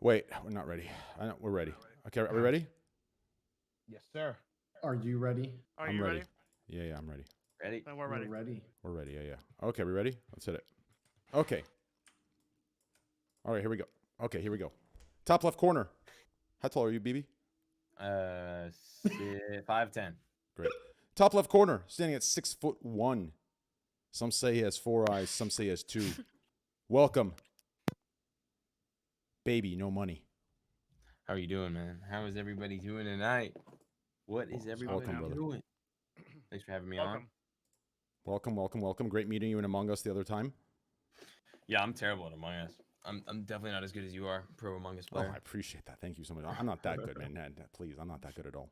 Wait, we're not ready. I know, we're ready. Okay, are we ready? Yes, sir. Are you ready? I'm you ready. Yeah, I'm ready. Ready? Then we're ready. We're ready. We're ready. Yeah. Okay, we ready? Let's hit it. Okay. All right, here we go. Okay, here we go. Top left corner. How tall are you, BB? 5'10". Great. Top left corner, standing at 6'1". Some say he has 4 eyes. Some say he has 2. Welcome, baby. No money. How are you doing, man? How is everybody doing tonight? What is everybody Welcome, brother. doing? Thanks for having me Welcome. Welcome. Great meeting you in Among Us the other time. on. Yeah, I'm terrible at Among Us. I'm definitely not as good as you are, pro Among Us Oh, player. I appreciate that. Thank you so much. I'm not that good, man. Please, I'm not that good at all.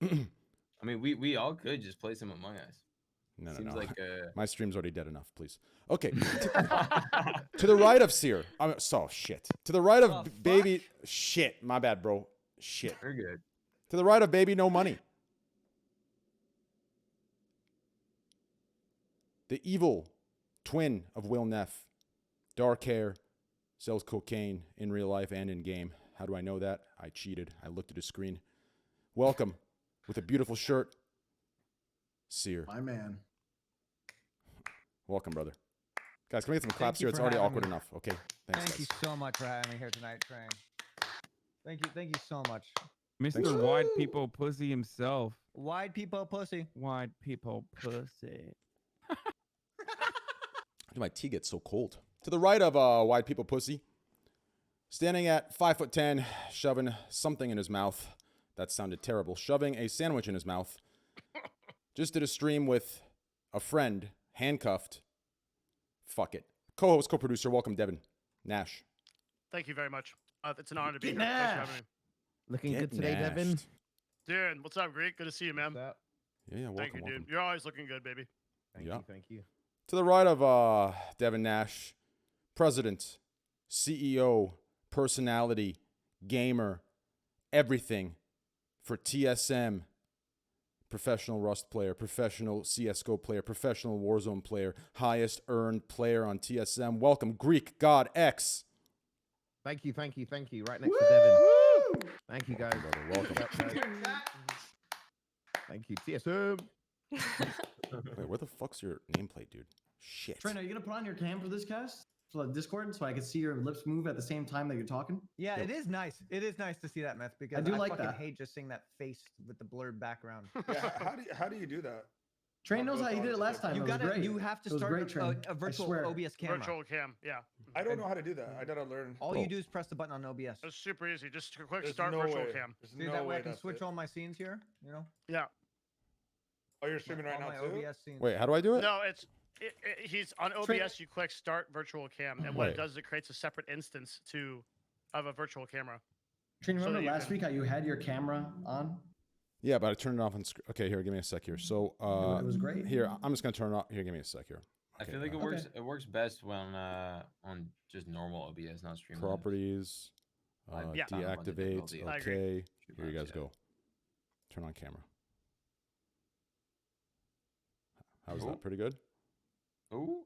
I mean, we all could just play some Among Us. No. Seems like My stream's already dead enough, please. Okay. To the right of Seer. Shit. To the right of baby. Shit. My bad, bro. Shit. we're good. To the right of baby, no money. The evil twin of Will Neff. Dark hair. Sells cocaine in real life and in game. How do I know that? I cheated. I looked at his screen. Welcome. With a beautiful shirt. Seer. My man. Welcome, brother. Guys, can we get some claps you here? It's for already having awkward me. enough. Okay. Thanks, Thank you guys. so much for having me here tonight, Train. Thank you so much. Thanks. Mr. Wide People Pussy himself. Wide people pussy. Wide People Pussy. My tea gets so cold. To the right of Wide People Pussy, standing at 5'10", shoving something in his mouth. That sounded terrible. Shoving a sandwich in his mouth. Just did a stream with a friend, handcuffed. Fuck it. Co-host, co-producer, welcome, Devin Nash. Thank you very much. It's an honor to be Get here. Thanks for Nash. having me. Looking Get good today, Devin. nashed. Dude, what's up, Greek? Good to see you, man. Yeah, welcome, Thank you, welcome. dude. You're always looking good, baby. Thank you. To the right of Devin Nash, president, CEO, personality, gamer, everything for TSM, professional Rust player, professional CSGO player, professional Warzone player, highest earned player on TSM. Welcome, Greek God X. Thank you. Right next to Devin. Woo! Thank you, guys. Brother, welcome. Thank you, TSM. Wait, where the fuck's your nameplate, dude? Shit. Trent, are you gonna put on your cam for this cast? For the Discord, so I can see your lips move at the same time that you're talking? Yeah, Yep. it is nice. It is nice to see that, Meth, because do I like fucking that. hate just seeing that face with the blurred background. Yeah, how do you do that? Train knows how you did it last time. You it was gotta, great. you have to It was start great, Train. a I virtual swear. OBS camera. Virtual cam, yeah. I don't know how to do that. I gotta learn. All you do is press the button on OBS. It's super easy. Just a quick There's start no virtual way. cam. There's Dude, no that way I way can that's switch it. all my scenes here. You know. Yeah. Oh, you're streaming right all now my too? OBS scenes. Wait, how do I do it? No, he's on OBS. Train- You click start virtual cam, and what Wait. it does is it creates a separate instance of a virtual camera. Train, so remember that you last can- week how you had your camera on? Yeah, but I turned it off on screen. Okay, here, give me a sec here. So, It was great. here, I'm just gonna turn it off. Here, give me a sec here. I Okay, feel like it uh, works. It works best when on just normal OBS, not stream. Properties, Yeah. deactivate. I agree. Okay, here you guys go. Turn on camera. How's Cool. that? Pretty good? Ooh.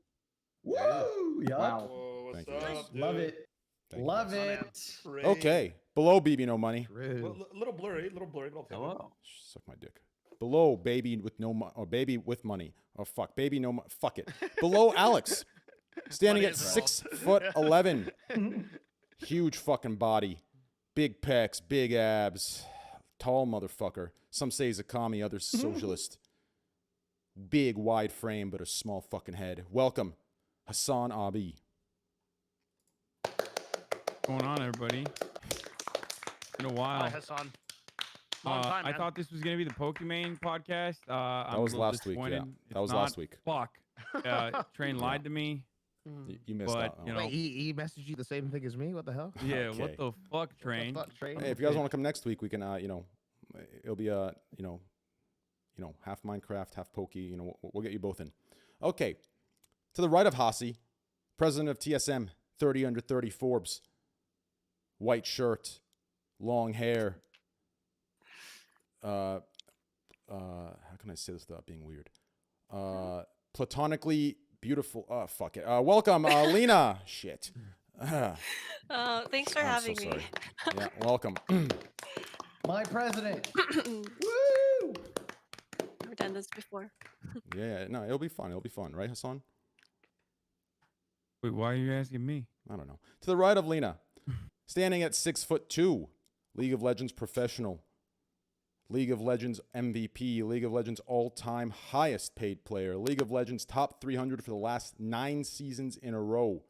Woo! Yup. Whoa, what's Thank you. up, dude? Love it. Thank you, Love guys. man. it. Great. Okay, below BB no money. True. Little blurry, but I'll take it. Hello. Suck my dick. Below baby with no money, or baby with money. Oh fuck, baby no fuck it. Below Alex, standing Money at is involved. 6'11", huge fucking body, big pecs, big abs, tall motherfucker. Some say he's a commie, others socialist. Big wide frame, but a small fucking head. Welcome, Hasanabi. What's going on, everybody? It's been a while. Hi, Hassan. Long time, I man. thought this was gonna be the Pokemon podcast. I'm That a was little last week. Yeah, disappointed. that It's was not. last week. Fuck. Train lied to me. You missed But, out. you know, Wait, he messaged you the same thing as me? What the hell? Yeah. Okay. What the fuck, Train? Fuck, Train? Hey, if you guys want to come next week, we can, it'll be half Minecraft, half Pokey. We'll get you both in. Okay. To the right of Hasi, president of TSM, 30 under 30 Forbes, white shirt, long hair. How can I say this without being weird? Platonically beautiful. Fuck it. Welcome, Lena. Shit. Thanks for I'm so having sorry. me. Yeah, welcome. My president. I've Woo! never done this before. Yeah, no, it'll be fun. It'll be fun, right, Hassan? Wait, why are you asking me? I don't know. To the right of Lena, standing at 6'2", League of Legends professional, League of Legends MVP, League of Legends all-time highest paid player, League of Legends top 300 for the last 9 seasons in a row,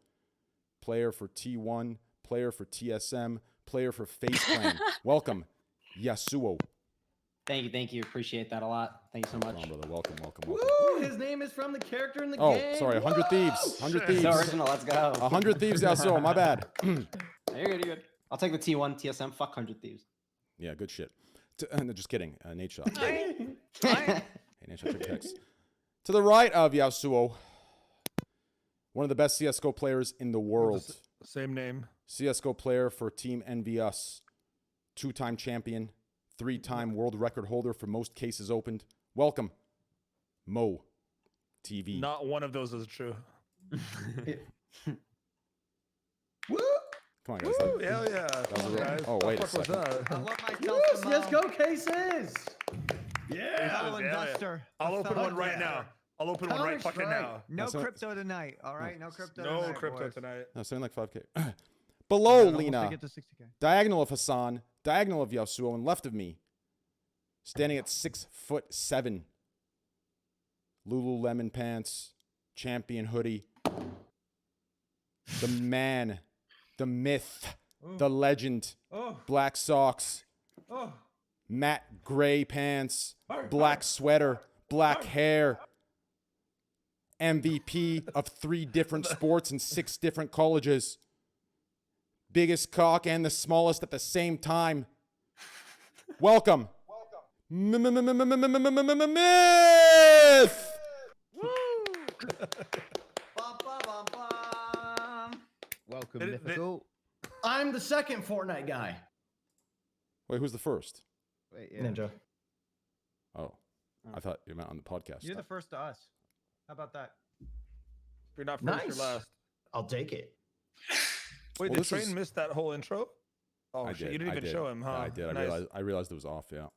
player for T1, player for TSM, player for FaZe Clan. Welcome, Yasuo. Thank you. Appreciate that a lot. Thank you so Come much. on, brother. Welcome. Woo! His name is from the character in the Oh, game. sorry, 100 Thieves. 100 Thieves. So original. Let's go. 100 Thieves, Yasuo. My bad. You're good. You're good. I'll take the T1 TSM. Fuck 100 Thieves. Yeah, good shit. No, just kidding. Nate Shot. Alright. Hey, Nate Shot, check text. To the right of Yasuo, one of the best CSGO players in the world. Same name. CSGO player for Team NVS. 2-time champion. 3-time world record holder for most cases opened. Welcome, Mo TV. Not one of those is true. Woo! Come on, guys. Woo, hell yeah. was Come on, a real- guys. oh, The wait a fuck was second. that? I love Woo! myself some CSGO cases. fellow Yeah, yeah. investor. I'll a open fellow one right investor. now. I'll open one right fucking Counter-Strike. now. No So- crypto tonight. All right, no crypto. No tonight, crypto boys. tonight. No, something like 5K. Below Almost to Lena, get to 60K. diagonal of Hassan, diagonal of Yasuo, and left of me, standing at 6'7", Lululemon pants, champion hoodie, the man, the myth, the legend, Oh, black socks, oh. matte gray pants, black sweater, black hair, MVP of 3 different sports and 6 different colleges, biggest cock and the smallest at the same time. Welcome. Myth. Welcome, It- Mythical. I'm the second Fortnite guy. Wait, who's the first? Wait, yeah. Ninja. Oh, I thought you meant on the podcast. You're the first to us. How about that? You're not first, Nice. you're last. I'll take it. Wait, Well, did this Train is- miss that whole intro? Oh I shit, did, you didn't I even did. show him, huh? Yeah, I did. Nice. I realized it was off. Yeah.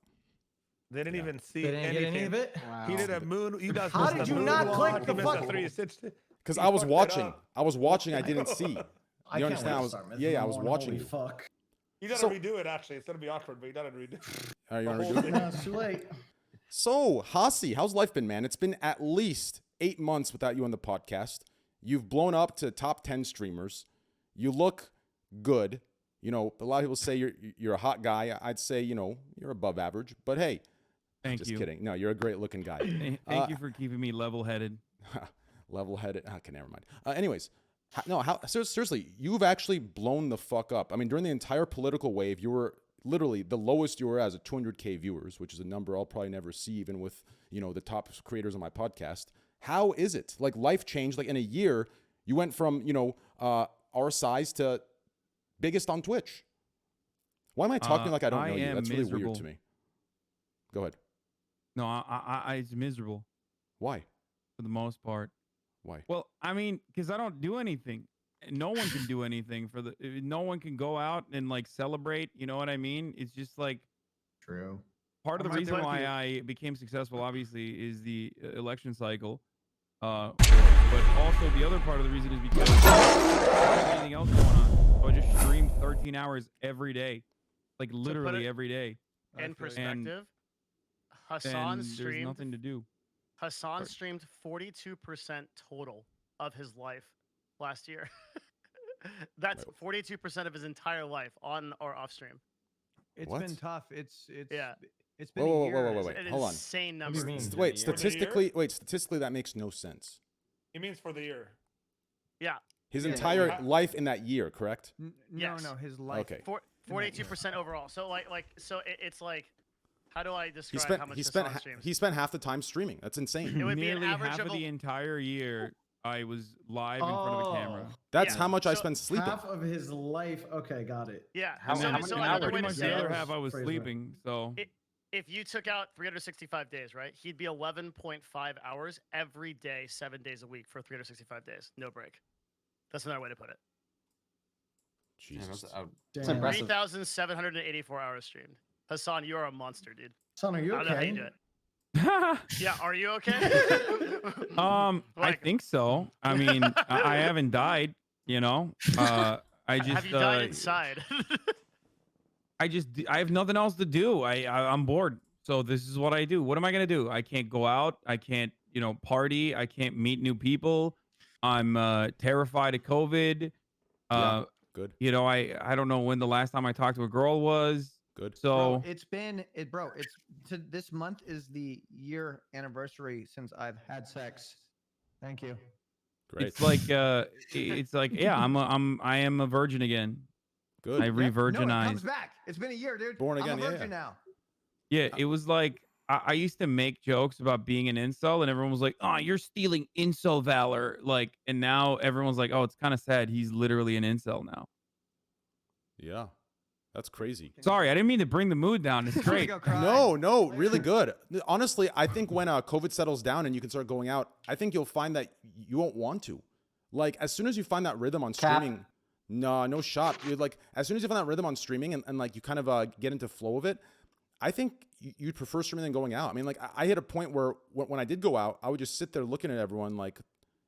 They didn't Yeah. even see They didn't anything. get any of it. Wow. He did a moon. You guys How missed did the you not moonwalk, click you the missed fuck- 360. Because You I was fucked it watching. up. I was watching. I didn't see. I You can't understand? wait I to was- start yeah, I was Mythical watching Holy you. Fuck. You gotta So- redo it. Actually, it's gonna be awkward, but you gotta redo. Are you The gonna whole redo it? thing. No, it's too late. So, Hasi, how's life been, man? It's been at least 8 months without you on the podcast. You've blown up to top 10 streamers. You look good. You know, a lot of people say you're a hot guy. I'd say, you know, you're above average. But hey, Thank just you. kidding. No, you're a great looking guy. Thank you for keeping me level-headed. Level-headed. Okay, never mind. Anyways, seriously, you've actually blown the fuck up. I mean, during the entire political wave, you were literally the lowest you were as at 200K viewers, which is a number I'll probably never see, even with, you know, the top creators on my podcast. How is it? Like, life changed. Like, in a year, you went from, you know, our size to biggest on Twitch. Why am I talking like I don't know you? am That's really weird miserable. to me. Go ahead. No, it's miserable Why? for the most part. Why? Well, I mean, because I don't do anything. No one can do anything no one can go out and like celebrate. You know what I mean? It's just like True. part of the might reason put why you- I became successful, obviously, is the election cycle. But also the other part of the reason is because I don't have anything else going on. So I just stream 13 hours every day, like literally it every day. In I feel you. perspective, And Hassan there's streamed. nothing to do. Hassan streamed 42% total of his life last year. That's 42% of his entire life on or off stream. It's What? been tough. It's Yeah. It's been Whoa, a whoa, year. whoa, whoa, It's- wait, An hold on. insane What do you number. mean? Wait, For the year? statistically, that makes no sense. He means for the year. Yeah. His Yeah. entire Yeah. life in that year, correct? No, Yes. no, his life. Okay. 42% overall. So it's like, how do I He describe spent how much he Hassan spent streams? he spent half the time streaming. That's insane. It would be an Nearly average half of of a- the entire year I was live in front of a camera. That's Yeah. how much I So spent sleeping. Half of his life. Okay, got it. Yeah. How so, many so hours? another Pretty way to much say the other it, half I was Phrase right. sleeping. So if you took out 365 days, right, he'd be 11.5 hours every day, 7 days a week for 365 days, no break. That's another way to put it. Damn, Jesus. It's Damn. impressive. 3,784 hours streamed. Hassan, you are a monster, dude. Son, are you I don't know how you okay? do it. Yeah, are you okay? I Like, think so. I mean, I haven't died, you know. I just have you died inside? I have nothing else to do. I'm bored. So this is what I do. What am I gonna do? I can't go out. I can't, party. I can't meet new people. I'm terrified of COVID. Yeah. Good. I don't know when the last time I talked to a girl was. Good. So It's this month is the year anniversary since I've had sex. Thank you. Great. it's like yeah, I am a virgin again. Good. I No, it re-virginized. comes back. It's been a year, dude. Born again, I'm a yeah, virgin yeah. now. Yeah, it was like I used to make jokes about being an incel, and everyone was like, "Oh, you're stealing incel valor." Like, and now everyone's like, "Oh, it's kind of sad. He's literally an incel now." Yeah. That's crazy. Sorry, I didn't mean to bring the mood down. It's great. Go cry. No, really good. Honestly, I think when COVID settles down and you can start going out, I think you'll find that you won't want to. Like, as soon as you find that rhythm on Cap. streaming, no shot. You're like, as soon as you find that rhythm on streaming and like you kind of get into flow of it, I think you'd prefer streaming than going out. I mean, like, I hit a point where when I did go out, I would just sit there looking at everyone like,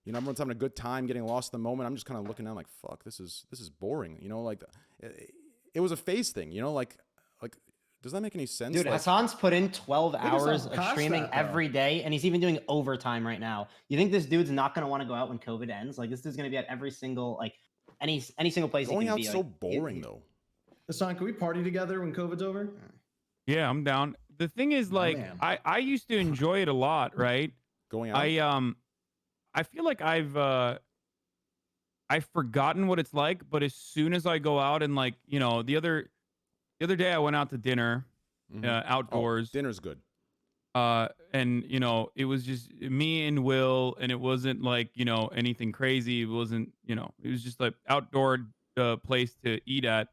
everyone's having a good time, getting lost in the moment. I'm just kind of looking down like, fuck, this is boring. Like, it was a phase thing, like, does that make any sense? Dude, Like, Hassan's put in 12 at Hassan hours of past streaming that, though. every day, and he's even doing overtime right now. You think this dude's not going to want to go out when COVID ends? Like, this dude's going to be at every single, like, any single place he going can out's be. so Like, boring, though. Hassan, can we party together when COVID's over? Yeah, I'm down. The thing is, like, man. I used to enjoy it a lot, right? Going out. I feel like I've forgotten what it's like, but as soon as I go out and, like, the other day I went out to dinner, outdoors. Oh, dinner's good. And it was just me and Will, and it wasn't like anything crazy. It wasn't it was just like outdoor place to eat at,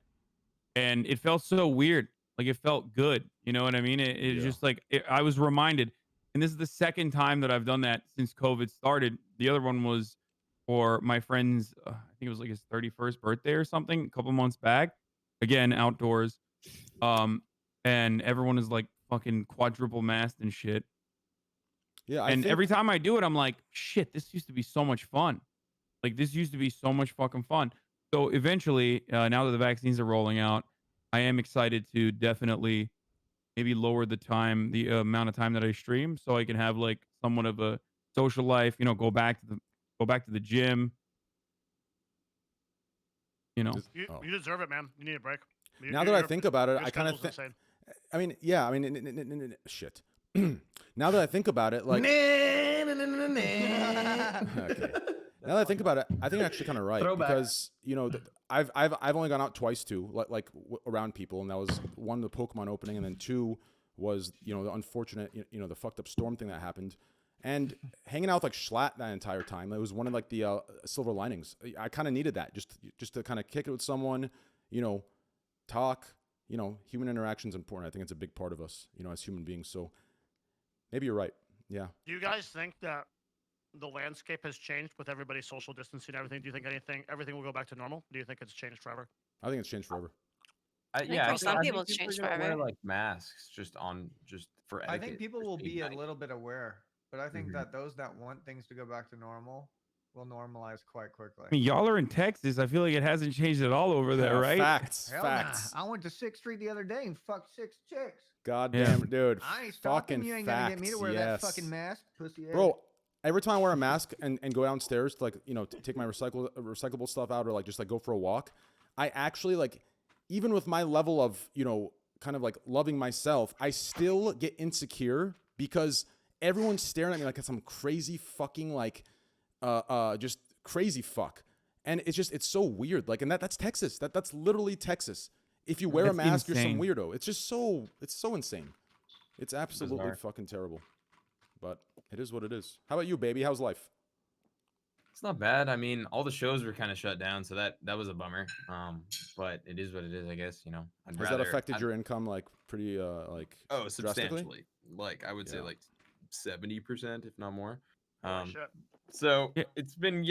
and it felt so weird. Like, it felt good. You know what I mean? It Yeah. just like I was reminded, and this is the second time that I've done that since COVID started. The other one was for my friend's, I think it was like his 31st birthday or something, a couple months back. Again, outdoors. And everyone is like fucking quadruple masked and shit. Yeah. And every time I do it, I'm like, shit, this used to be so much fun. Like, this used to be so much fucking fun. So eventually, now that the vaccines are rolling out, I am excited to definitely maybe lower the amount of time that I stream, so I can have like somewhat of a social life. Go back to the gym. you deserve it, man. You need a break. Now that I think about it, your I kind of schedule's think. insane. I mean, yeah. I mean, shit. Now that I think about it, like, okay. Now that I think about it, I think you're actually kind of right. Throwback. Because I've only gone out twice too, like around people, and that was one, the Pokemon opening, and then two was the unfortunate the fucked up storm thing that happened, and hanging out with like Schlatt that entire time. It was one of like the silver linings. I kind of needed that just to kind of kick it with someone, talk. Human interaction is important. I think it's a big part of us, as human beings. So maybe you're right. Yeah. Do you guys think that the landscape has changed with everybody social distancing and everything? Do you think everything will go back to normal? Do you think it's changed forever? I think it's changed forever. Yeah, for some I people think it's changed are gonna forever. wear like masks just for I think etiquette, people just will being be a nice. little bit aware, but I think Mhm. that those that want things to go back to normal will normalize quite quickly. I mean, y'all are in Texas. I feel like it hasn't changed at all over there, right? Facts. Hell Facts. nah. I went to 6th Street the other day and fucked 6 chicks. God Yeah. damn, dude. I ain't stopping. Fucking You ain't facts. gonna get me to wear Yes. that fucking mask, pussy ass. Bro, every time I wear a mask and go downstairs to like, take my recyclable stuff out, or like just like go for a walk, I actually like, even with my level of, kind of like loving myself, I still get insecure because everyone's staring at me like some crazy fucking like, just crazy fuck. And it's so weird. Like, and that's Texas. That's literally Texas. If you wear a That's mask, you're insane. some weirdo. It's just it's so insane. It's absolutely Bizarre. fucking terrible. But it is what it is. How about you, baby? How's life? It's not bad. I mean, all the shows were kind of shut down, so that was a bummer. But it is what it is, I guess. Has that affected your income like pretty like Oh, drastically? substantially. Like I would say Yeah. like 70%, if not more. Holy shit. So Yeah. it's been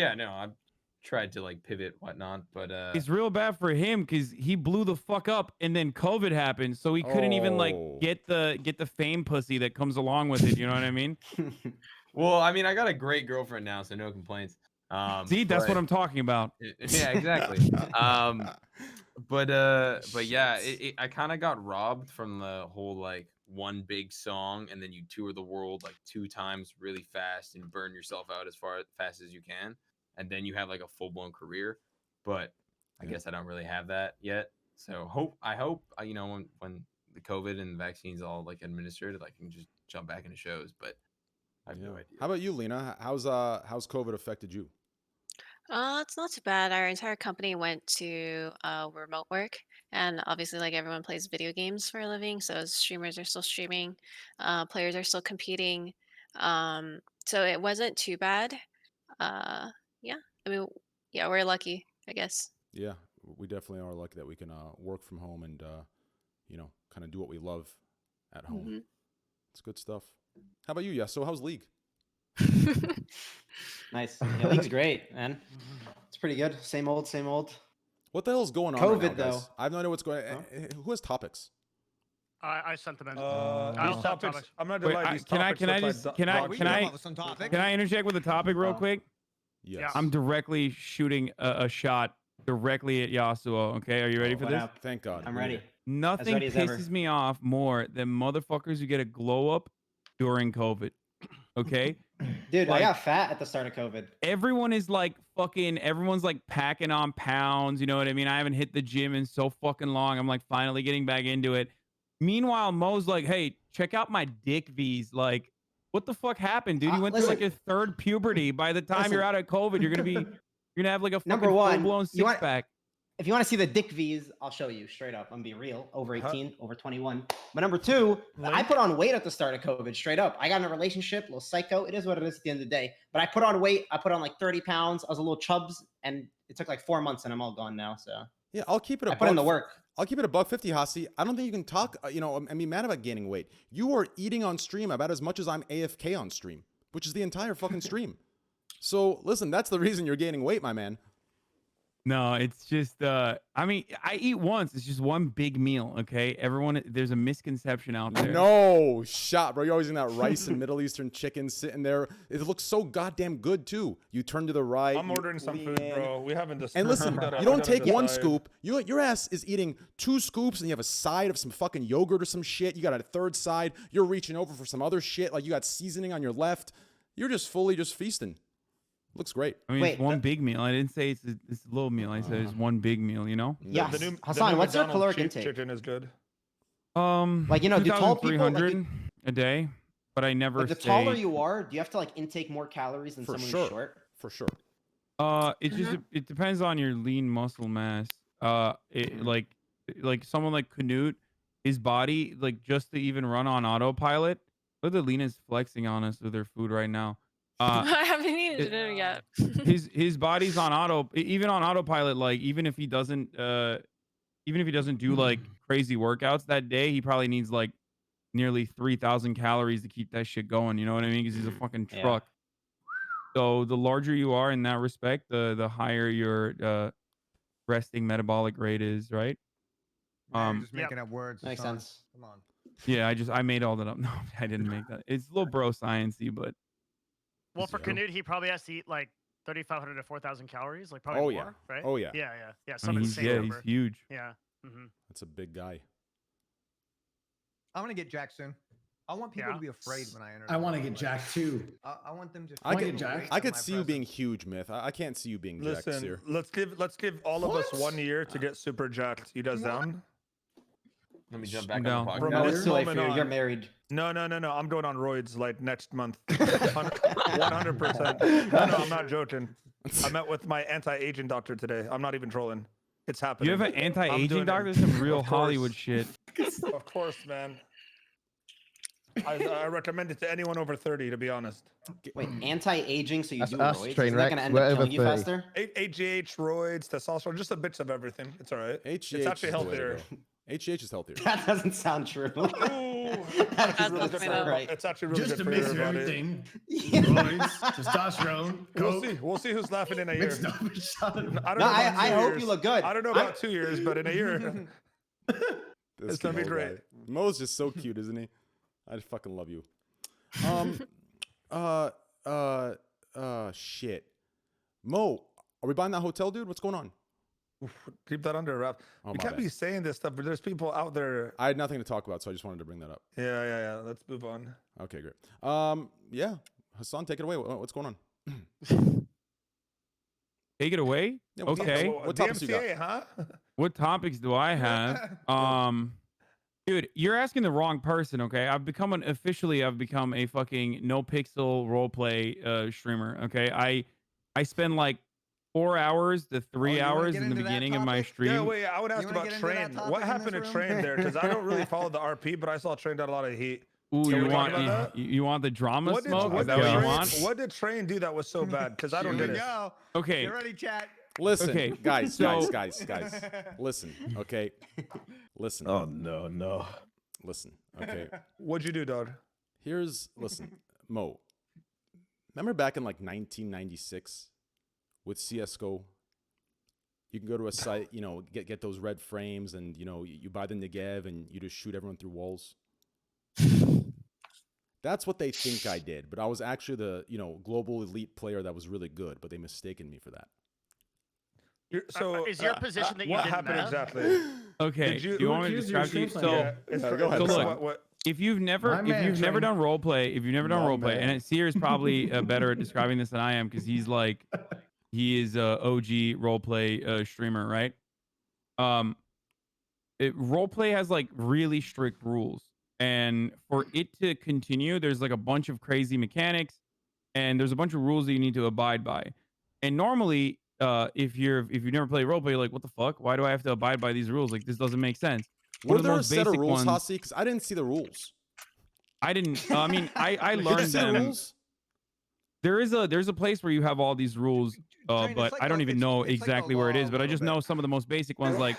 tried to like pivot whatnot, but It's real bad for him because he blew the fuck up, and then COVID happened, so he couldn't even like Oh. get the fame pussy that comes along with it. You know what I mean? well, I mean, I got a great girlfriend now, so no complaints. See, that's what but- I'm talking about. Yeah, exactly. But yeah, I kind of got robbed from the whole like one big song and then you tour the world like 2 times really fast and burn yourself out as fast as you can, and then you have like a full blown career. But I guess I don't really have that yet. So I hope you know when the COVID and the vaccines all like administered, I can just jump back into shows. But I have no idea. How about you, Lena? How's COVID affected you? It's not too bad. Our entire company went to remote work, and obviously, like everyone plays video games for a living, so streamers are still streaming, players are still competing. So it wasn't too bad. Yeah, I mean, yeah, we're lucky, I guess. Yeah, we definitely are lucky that we can work from home and kind of do what we love at home. Mhm. It's good stuff. How about you? Yeah. So how's League? Nice. Yeah, League's great, man. It's pretty good. Same old, same old. What the hell's going on COVID, right now, guys? though. I have no idea what's going on. Who has topics? I sent them in. These also have topics. topics. I'm not gonna Wait, lie. These can I topics look like just do- can I dog can shit. I Come up with some topics. can I interject with a topic real quick? Yes. I'm directly shooting a shot directly at Yasuo. Okay, are you ready for What this? up? Thank God. I'm We ready. need it. Nothing ready as ever. pisses me off more than motherfuckers who get a glow up during COVID. Okay, Dude, Like- I got fat at the start of COVID. everyone's like packing on pounds. You know what I mean? I haven't hit the gym in so fucking long. I'm like finally getting back into it. Meanwhile, Mo's like, hey, check out my dick V's. Like, what the fuck happened, dude? You went through like your third puberty. By the time you're Listen. out of COVID, you're gonna have like a Number fucking one, full-blown you want- six-pack. If you want to see the dick V's, I'll show you straight up. I'm gonna be real. Over 18, over 21. But number 2, I put on weight at the start of COVID, straight up. I got in a relationship, little psycho. It is what it is at the end of the day. But I put on weight. I put on like 30 pounds. I was a little chubs, and it took like 4 months, and I'm all gone now. So Yeah, I'll keep it. I put in the work. I'll keep it $150, Hasi. I don't think you can talk. And be mad about gaining weight. You are eating on stream about as much as I'm AFK on stream, which is the entire fucking stream. So listen, that's the reason you're gaining weight, my man. No, it's just I mean, I eat once. It's just one big meal, okay? Everyone, there's a misconception out there. No shot, bro. You're always eating that rice and Middle Eastern chicken sitting there. It looks so goddamn good too. You turn to the right. I'm you ordering some lean food, in. bro. We haven't decided. And listen, We gotta- you we don't gotta take one decide. scoop. Your ass is eating 2 scoops and you have a side of some fucking yogurt or some shit. You got a third side. You're reaching over for some other shit. Like you got seasoning on your left. You're just fully just feasting. Looks great. I mean, Wait, it's one big meal. I didn't say it's a little meal. I said it's one big meal. You know. Yes. The new Hassan, what's your McDonald's caloric cheap intake? Chicken is good. Like, you know, do tall people, like, 2,300 a day, but I never Like the say. taller you are, do you have to like intake more calories than For someone sure. who's short? For sure. It just it depends on your lean muscle mass. Like someone like Canute, his body like just to even run on autopilot. Look at Lena's flexing on us with her food right now. I haven't eaten dinner yet. His body's on even on autopilot. Like even if he doesn't do like crazy workouts that day, he probably needs like nearly 3,000 calories to keep that shit going. You know what I mean? Because he's a fucking Yeah. truck. So the larger you are in that respect, the higher your resting metabolic rate is, right? Now you're just Yep. making up words. Makes Hassan. sense. Come on. Yeah, I made all that up. No, I didn't make that. It's a little bro sciencey, but Well, for Yeah. Canute, he probably has to eat like 3,500 to 4,000 calories, like probably Oh, more, yeah. right? Oh, yeah. Yeah. I Some mean, insane he's number. huge. Yeah. Mm-hmm. That's a big guy. I'm gonna get jacked soon. I want people Yeah. to be afraid when I enter. I want to get jacked too. I want them to. I feel could, the weight I of could my see you being presence. huge, Myth. I can't see you being jacked Listen, here. let's give all of us What? 1 year to get super jacked. You guys down? Let me jump back I'm on the down. From No, this it's too late for moment you. on- You're married. No. I'm going on roids like next month. 100%. No, I'm not joking. I met with my anti-aging doctor today. I'm not even trolling. It's happening. You have an doing anti-aging it. doctor? Some real Of Hollywood course. shit. Of course, man. I recommend it to anyone over 30, to be honest. Wait, anti-aging, so you That's do us, roids? Is train that gonna wrecks, end up we're over killing you 30. faster? HGH, roids, testosterone, just a bit of everything. It's all right. HGH It's actually is the way to healthier. go. HGH is healthier. That doesn't sound true. Ooh, That That's is really what's good going for on. right. It's actually really Just good a for mix of everybody. everything. Yeah. Steroids, testosterone, We'll coke. see. We'll see who's laughing in a year. Mixed up with shot of- I don't No, know about I 2 hope years. you look good. I don't know I'm- about 2 years, but in a year, This It's gonna be Mo great. guy. Mo's just so cute, isn't he? I just fucking love you. Shit. Mo, are we buying that hotel, dude? What's going on? keep that under wraps. Oh, You my can't bad. be saying this stuff, but there's people out there. I had nothing to talk about, so I just wanted to bring that up. Yeah. Let's move on. Okay, great. Yeah, Hassan, take it away. What's going on? Take it away. Yeah, what Okay. What topics you got? DMCA, huh? What topics do I have? Dude, you're asking the wrong person. Okay, I've become a fucking no pixel roleplay streamer. Okay, I spend like 4 hours to 3 you wanna hours get in the into that beginning of my topic? stream. Yeah, wait. I would ask wanna about get into that Train. topic What in happened this to room? Train there? Because I don't really follow the RP, but I saw Train got a lot of heat. Ooh, Can you we talk want about that? you want the drama What did, smoke? what, Is did that what you Train, want? what did Train do that was so bad? Because I don't Here get we it. go. Okay. Get ready, chat. Listen, Okay, guys. so- Listen, okay. Listen, Oh no. listen, okay. What'd you do, dog? Listen, Mo. Remember back in like 1996 with CS:GO? You can go to a site, get those red frames, and you buy the Negev, and you just shoot everyone through walls. That's what they think I did, but I was actually the global elite player that was really good, but they mistaken me for that. So is your position that you what didn't happened have? exactly? Okay. Did you- Do you Who want me to accused you of describe to you? stream So, sniping? Yeah, It's go ahead. So Hassan. look, what, if you've never My man, never Train. done role play, My and man. Seer is probably better at describing this than I am because he is a OG role play streamer, right? Role play has like really strict rules, and for it to continue, there's like a bunch of crazy mechanics, and there's a bunch of rules that you need to abide by. And normally, if you've never played role play, you're like, what the fuck? Why do I have to abide by these rules? Like, this doesn't make sense. One Were of the there a most set of basic rules, ones. Hasi? Because I didn't see the rules. I didn't. I mean, I Did you learned see the them. rules? There's a place where you have all these rules, Train, but it's like I don't a- even it's- know it's like the exactly where it law is. a But I little just bit. know some of the most basic ones, like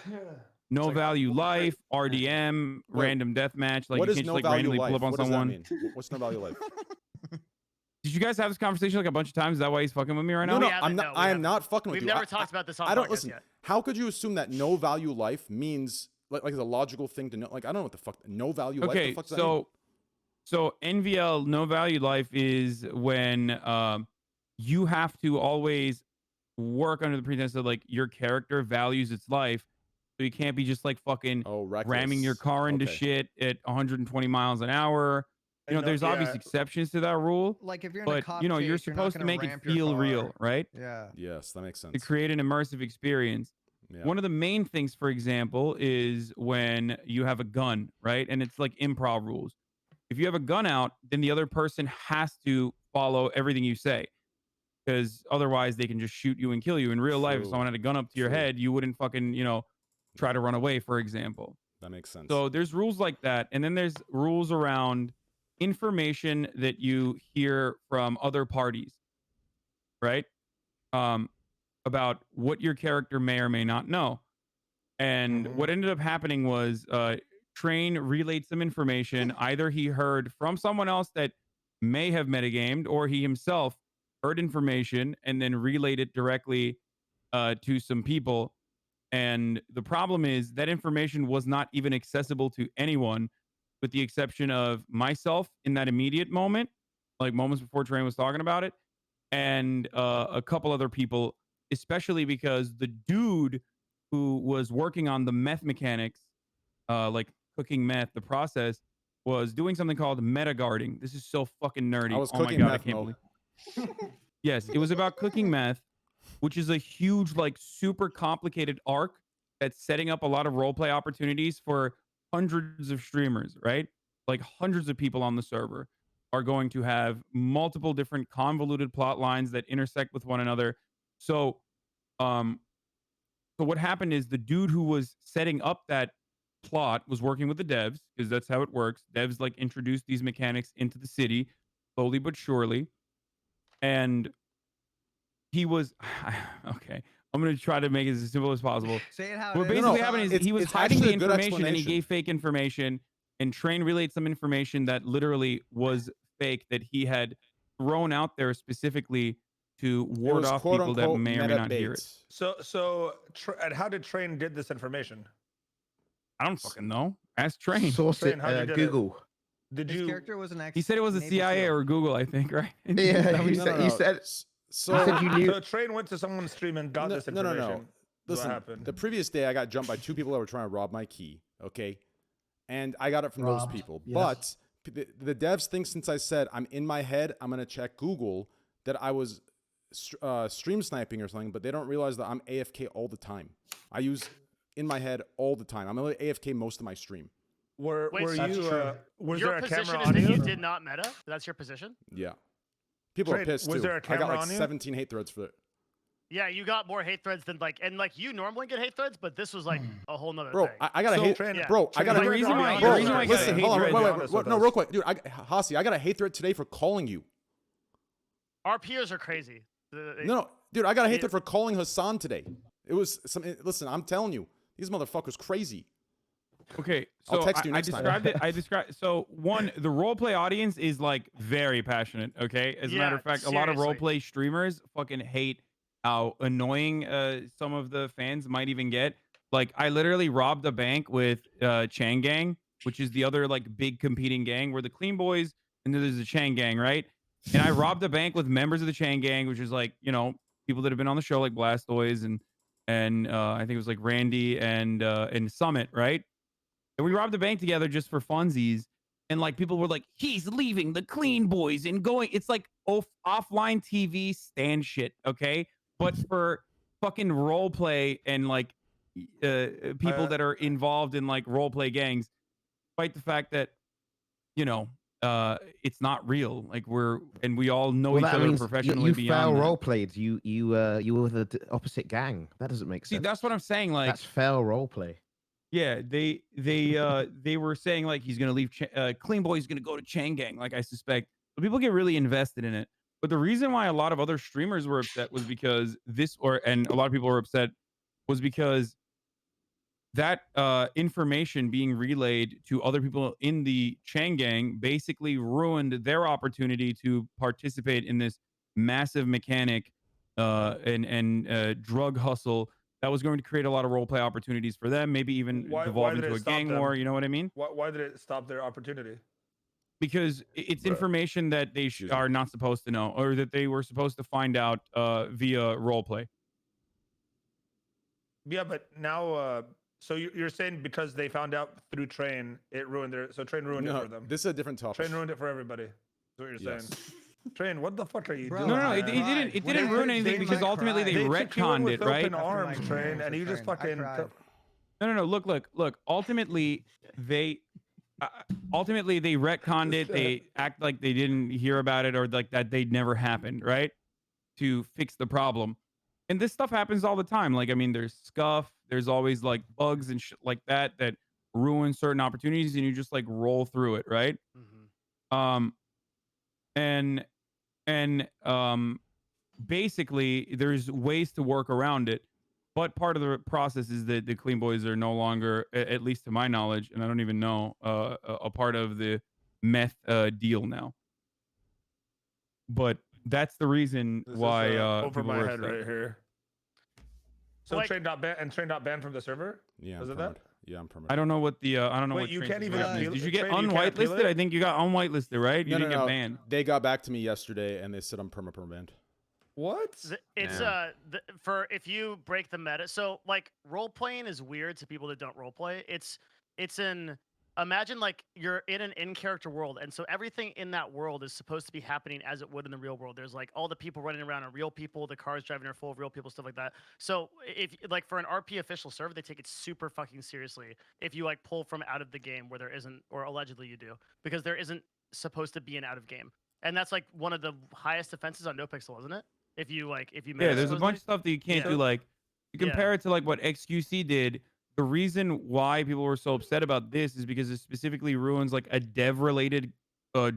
no value life, RDM, Wait. random deathmatch. Like What you is can't no just like value randomly life? pull up on What does that someone. mean? What's no value life? Did you guys have this conversation like a bunch of times? Is that why he's fucking with me right No, now? no, We haven't, I'm not. no, we I am haven't. not fucking with We've you. never talked about this on I don't podcast listen. yet. How could you assume that no value life means like it's a logical thing to know? Like I don't know what the fuck no value life. Okay, The fuck does that mean? so NVL no value life is when you have to always work under the pretense that like your character values its life, so you can't be just like fucking ramming your reckless. car into Okay. shit at 120 miles an hour. You know, there's obvious exceptions to that rule, Like if you're in a but cop you're chase, you're not supposed to gonna make it ramp your feel car. real, right? Yeah. Yes, that makes To sense. create an immersive experience. Yeah. One of the main things, for example, is when you have a gun, right? And it's like improv rules. If you have a gun out, then the other person has to follow everything you say, because otherwise they can just shoot you and kill you. In real life, if True. someone had a gun up to your True. head, you wouldn't fucking, try to run away, for example. That makes sense. So there's rules like that. And then there's rules around information that you hear from other parties, right? About what your character may or may not know. And what ended up happening was Train relayed some information. Either he heard from someone else that may have metagamed, or he himself heard information and then relayed it directly to some people. And the problem is that information was not even accessible to anyone, with the exception of myself in that immediate moment, like moments before Train was talking about it, and a couple other people, especially because the dude who was working on the meth mechanics, like cooking meth, the process, was doing something called metaguarding. This is so fucking nerdy. I was Oh my cooking God, meth, I can't Mo. believe. Yes, it was about cooking meth, which is a huge, like super complicated arc that's setting up a lot of roleplay opportunities for hundreds of streamers, right? Like hundreds of people on the server are going to have multiple different convoluted plot lines that intersect with one another. So, so what happened is the dude who was setting up that plot was working with the devs, because that's how it works. Devs like introduce these mechanics into the city slowly but surely. And he was okay. I'm going to try to make it as simple as possible. Say it how What it is. basically happened is It's- he was it's hiding the actually a good information and he explanation. gave fake information. and Train relayed some information that literally was fake that he had thrown out there specifically to It ward was off quote people that unquote may or may meta not hear bait. it. And how did Train did this information? I don't fucking know. Ask Train. Source Train, it, how'd you did it? Google. Did His you? character was an ex. He said it was the Navy CIA SEAL. or Google, I think, right? Yeah, you No, said, no, you no. said, So you said you knew. So Train went to someone's stream and got this no, information. no, no. Listen, what happened? the previous day I got jumped by 2 people that were trying to rob my key. Okay, and I got it from those Robbed, people. yes. But the devs think since I said I'm in my head, I'm gonna check Google that I was stream sniping or something. But they don't realize that I'm AFK all the time. I use in my head all the time. I'm only AFK most of my stream. Were Wait, were that's you? true. Was Your there a position camera is on that you? you did not meta. That's your position. Yeah, people are Train, pissed was too. there a I got camera like on you? 17 hate threads for it. Yeah, you got more hate threads than you normally get hate threads, but this was like a whole nother Bro, thing. I got a So, hate. Train- Yeah. Bro, I got a Train, the reason why- Bro, the reason why I got a listen, hate hold on, thread- wait, honest with no, us. real quick, dude. Hasi, I got a hate thread today for calling you. Our peers are crazy. No, dude, I got a hate It- thread for calling Hassan today. It was some. Listen, I'm telling you, these motherfuckers crazy. Okay, I'll so text you I next time. described it. I described so one, the roleplay audience is like very passionate. Okay, as a matter of Yeah, fact, a lot of seriously. roleplay streamers fucking hate how annoying some of the fans might even get. Like, I literally robbed a bank with Chang Gang, which is the other like big competing gang. We're the Clean Boys, and then there's the Chang Gang, right? And I robbed a bank with members of the Chang Gang, which is like, you know, people that have been on the show like Blastoise and I think it was like Randy and Summit, right? And we robbed a bank together just for funsies. And like people were like, he's leaving the Clean Boys and going. It's like offline TV stand shit, okay? But for fucking role play and like people that are involved in like role play gangs, despite the fact that, you know, it's not real. Like we all know Well, each that other means professionally you beyond fail that. role played. You were the opposite gang. That doesn't make See, sense. that's what I'm saying. Like, That's fail role play. yeah, they were saying like he's gonna leave. Clean Boy's gonna go to Chang Gang. Like, I suspect. But people get really invested in it. But the reason why a lot of other streamers were upset was because and a lot of people were upset was because that information being relayed to other people in the Chang Gang basically ruined their opportunity to participate in this massive mechanic and drug hustle that was going to create a lot of role play opportunities for them, maybe even Why devolve did into it a stop gang them? war. You know what I mean? Why did it stop their opportunity? Because it's Bruh. information that they Excuse me. are not supposed to know, or that they were supposed to find out via role play. Yeah, but now, so you're saying because they found out through Train, it ruined their. So Train ruined it No, for them. this is a different topic. Train ruined it for everybody. That's what you're Yes. saying. Train, what the fuck are you Bro, doing? No, I it man? cried. didn't. It When didn't I ruin heard anything Train, because I ultimately they cried. took you in retconned with it, right? open After my arms, Train, experience and with you just Train, I fucking. cried. No. Look. Ultimately, they retconned it. They act like they didn't hear about it or like that they never happened, right? To fix the problem. And this stuff happens all the time. Like, I mean, there's scuff. There's always like bugs and shit like that ruin certain opportunities, and you just like roll through it, right? Mhm. And basically there's ways to work around it, but part of the process is that the Clean Boys are no longer, at least to my knowledge, and I don't even know, a part of the meth deal now. But that's the reason This why is over people my were head upset. right here. So Like- Train got banned from the server. Yeah, Was I'm it that? permanent. Yeah, I'm permanent. I don't know what the I don't know Wait, what you Train's can't even situation is. appeal- Did you get Train, you can't appeal unwhitelisted? it? I think you got unwhitelisted, right? You No, didn't no, get banned. They got back to me yesterday and they said I'm banned. What? It's for if you break the meta. So like role playing is weird to people that don't role play. It's an imagine like you're in an in-character world, and so everything in that world is supposed to be happening as it would in the real world. There's like all the people running around are real people, the cars driving are full of real people, stuff like that. So if like for an RP official server, they take it super fucking seriously if you like pull from out of the game where there isn't, or allegedly you do, because there isn't supposed to be an out of game. And that's like one of the highest offenses on NoPixel, isn't it? If you Yeah, meta, there's a bunch of stuff that you can't Yeah. do. Like, you Yeah. compare it to like what XQC did. The reason why people were so upset about this is because it specifically ruins like a dev-related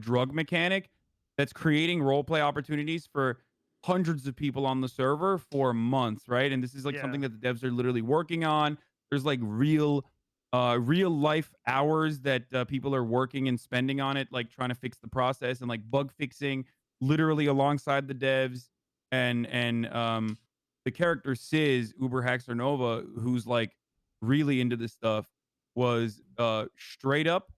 drug mechanic that's creating roleplay opportunities for hundreds of people on the server for months, right? And this is like Yeah. something that the devs are literally working on. There's like real real life hours that people are working and spending on it, like trying to fix the process and like bug fixing, literally alongside the devs and the character Sis Uber Haxer Nova, who's like really into this stuff, was straight up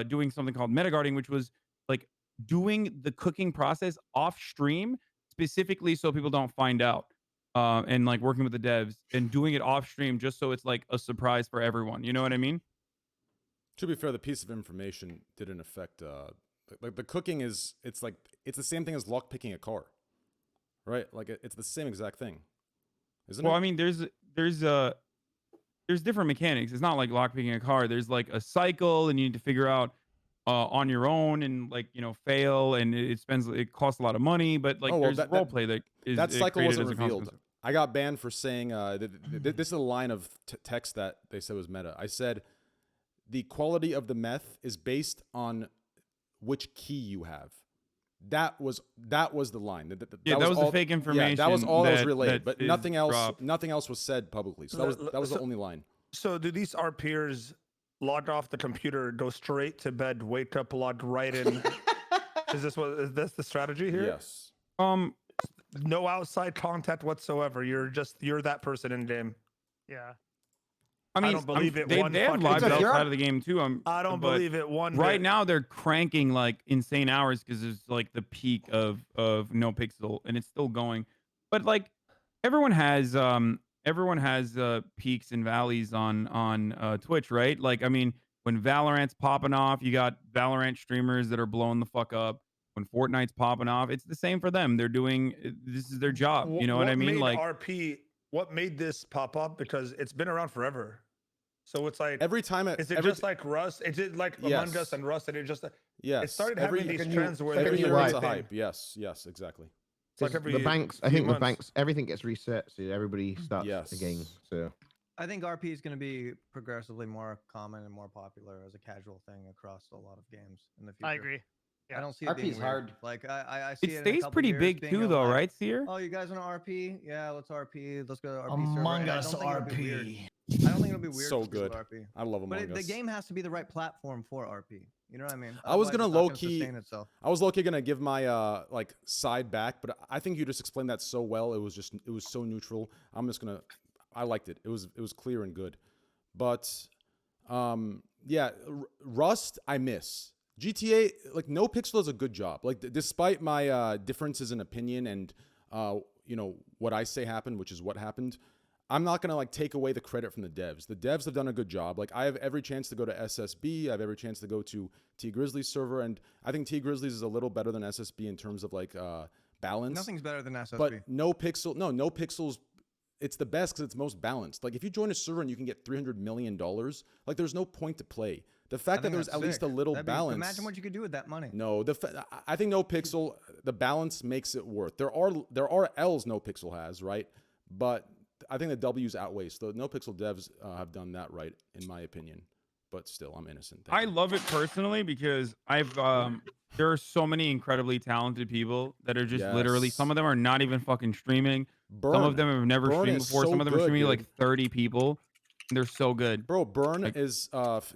doing something called metaguarding, which was like doing the cooking process off stream specifically so people don't find out. And like working with the devs and doing it off stream just so it's like a surprise for everyone. You know what I mean? To be fair, the piece of information didn't affect like the cooking is it's the same thing as lock picking a car, right? Like it's the same exact thing, isn't Well, it? I mean, there's different mechanics. It's not like lockpicking a car. There's like a cycle, and you need to figure out on your own, and like fail, and it costs a lot of money. But like there's role play that is that cycle created wasn't as a revealed. consequence. I got banned for saying this is a line of text that they said was meta. I said the quality of the meth is based on which key you have. That was the line. That was all, the fake information. Yeah, that was all that was relayed, that but nothing else. dropped. Nothing else was said publicly. So that was the only line. So do these RPers log off the computer, go straight to bed, wake up, log right in? Is this the strategy here? Yes. No outside contact whatsoever. You're that person in game. Yeah. I mean, don't believe it They one have fucking lives day. outside of the game too. I don't but believe it one Right bit. now, they're cranking like insane hours because it's like the peak of No Pixel, and it's still going. But like everyone has peaks and valleys on Twitch, right? Like I mean, when Valorant's popping off, you got Valorant streamers that are blowing the fuck up. When Fortnite's popping off, it's the same for them. They're doing this is their job. You know what I mean? Made Like RP, what made this pop up? Because it's been around forever. So it's like Every time is it just like Rust? Is it like Among Us and Rust? And it just yes, it started having these trends where every there's year it's a everything. hype. Yes, exactly. It's like every the banks, I few think the months. banks, everything gets reset, so everybody starts Yes. again. So I think RP is going to be progressively more common and more popular as a casual thing across a lot of games in the future. I agree. I don't see it RP being is weird. hard. Like I see it it in a stays couple pretty years big being too, a, though, like, right, Seer? Oh, you guys want to RP? Yeah, let's RP. Let's go to RP Among server. Us I don't think it'll be weird. RP. I don't think it'll be weird. So for people good. to RP. I love Among But Us. the game has to be the right platform for RP. You know what I mean? I was Otherwise, gonna it's not low-key- sustain itself. I was low-key gonna give my like side back, but I think you just explained that so well. It was so neutral. I'm just gonna. I liked it. It was clear and good. But yeah, Rust I miss. GTA like No Pixel does a good job. Like despite my differences in opinion and what I say happened, which is what happened. I'm not gonna like take away the credit from the devs. The devs have done a good job. Like I have every chance to go to SSB. I have every chance to go to T Grizzly's server, and I think T Grizzly's is a little better than SSB in terms of like balance. Nothing's better than SSB. But No Pixels. It's the best because it's most balanced. Like if you join a server and you can get $300 million, like there's no point to play. The fact that there's at least a little balance. Imagine what you could do with that money. No, I think No Pixel, the balance makes it worth. There are L's No Pixel has, right? But I think the W's outweighs. The No Pixel devs have done that right, in my opinion. But still, I'm innocent. I love it personally because there are so many incredibly talented people that are just literally, Yes. some of them are not even fucking streaming. Burn. Some of them have never Burn streamed is before. so Some of them are good, streaming dude. like 30 people. And they're so good. Bro, Burn Like- is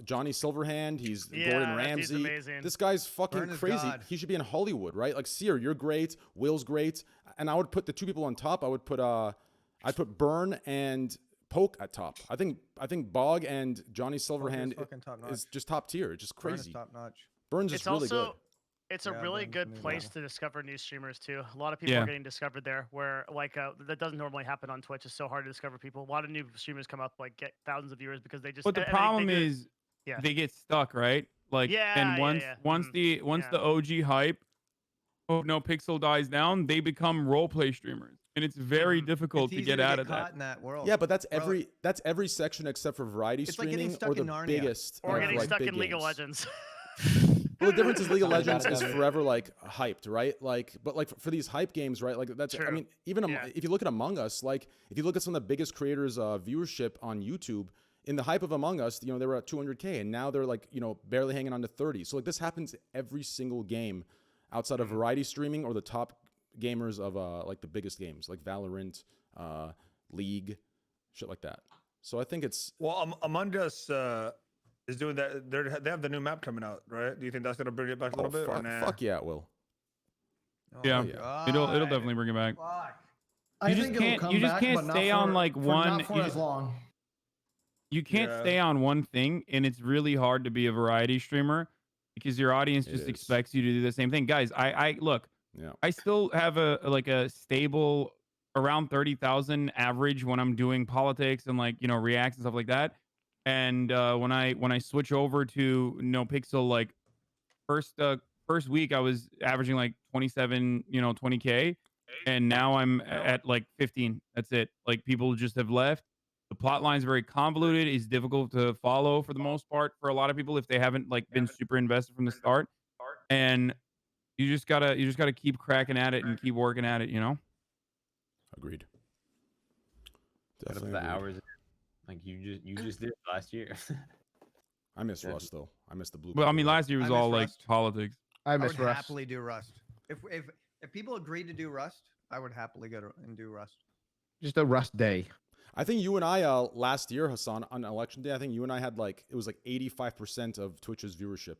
Johnny Silverhand. He's Yeah, Gordon that dude's Ramsay. amazing. This guy's fucking Burn is crazy. God. He should be in Hollywood, right? Like Seer, you're great. Will's great. And I would put the two people on top. I'd put Burn and Poke at top. I think Bog and Johnny Silverhand fucking top-notch. is just top tier. It's just Burn is crazy. top notch. Burns is It's really good. also it's a Yeah, really Burns good is place amazing. to discover new streamers too. A lot of people Yeah. are getting discovered there, where like that doesn't normally happen on Twitch. It's so hard to discover people. A lot of new streamers come up, like get thousands of viewers because they just. But the and problem they do- is yeah. they get stuck, right? Like, Yeah, and yeah, once yeah. once Mhm. the Yeah. the OG hype of No Pixel dies down, they become role play streamers, and it's very Mhm. difficult It's to easy get out of caught that. in that world. Yeah, but that's Bro, every section except for variety It's like getting streaming stuck or the in Narnia. biggest. or of, getting like, stuck big in League of games. Legends. Well, the difference is League of Sounds Legends bad is about it. forever like hyped, right? Like, but like for these hype games, right? Like that's, I True. mean, even Yeah. if you look at Among Us, like if you look at some of the biggest creators' viewership on YouTube, in the hype of Among Us, they were at 200K, and now they're like, barely hanging on to 30. So like this happens every single game, outside of variety streaming or the top gamers of like the biggest games, like Valorant, League, shit like that. So I think it's Well, Among Us is doing that. They have the new map coming out, right? Do you think that's gonna bring it back a little bit? Or nah? fuck yeah, it will. Yeah, yeah. it'll definitely bring it back. Fuck. You I just think it'll can't- come you just back, can't but not stay for- on, like, for one- Not for you as just- long. You can't Yeah. stay on one thing, and it's really hard to be a variety streamer because your audience It just is. expects you to do the same thing. Guys, I look, Yeah. I still have a stable around 30,000 average when I'm doing politics and reacts and stuff like that. And when I switch over to No Pixel, like first week I was averaging like 27, 20K, and now I'm at like 15. That's it. Like people just have left. The plot line's very convoluted. It's difficult to follow for the most part for a lot of people if they haven't been super invested from the start. And you just gotta keep cracking at it and keep working at it. Agreed. What Definitely about the agreed. hours? Like you just did last year. I miss Rust though. I miss the blue. But I mean, collar. last year was I miss all like Rust. politics. I I miss would Rust. happily do Rust. If people agreed to do Rust, I would happily go and do Rust. Just a Rust day. I think you and I last year, Hassan, on election day, I think you and I had it was like 85% of Twitch's viewership.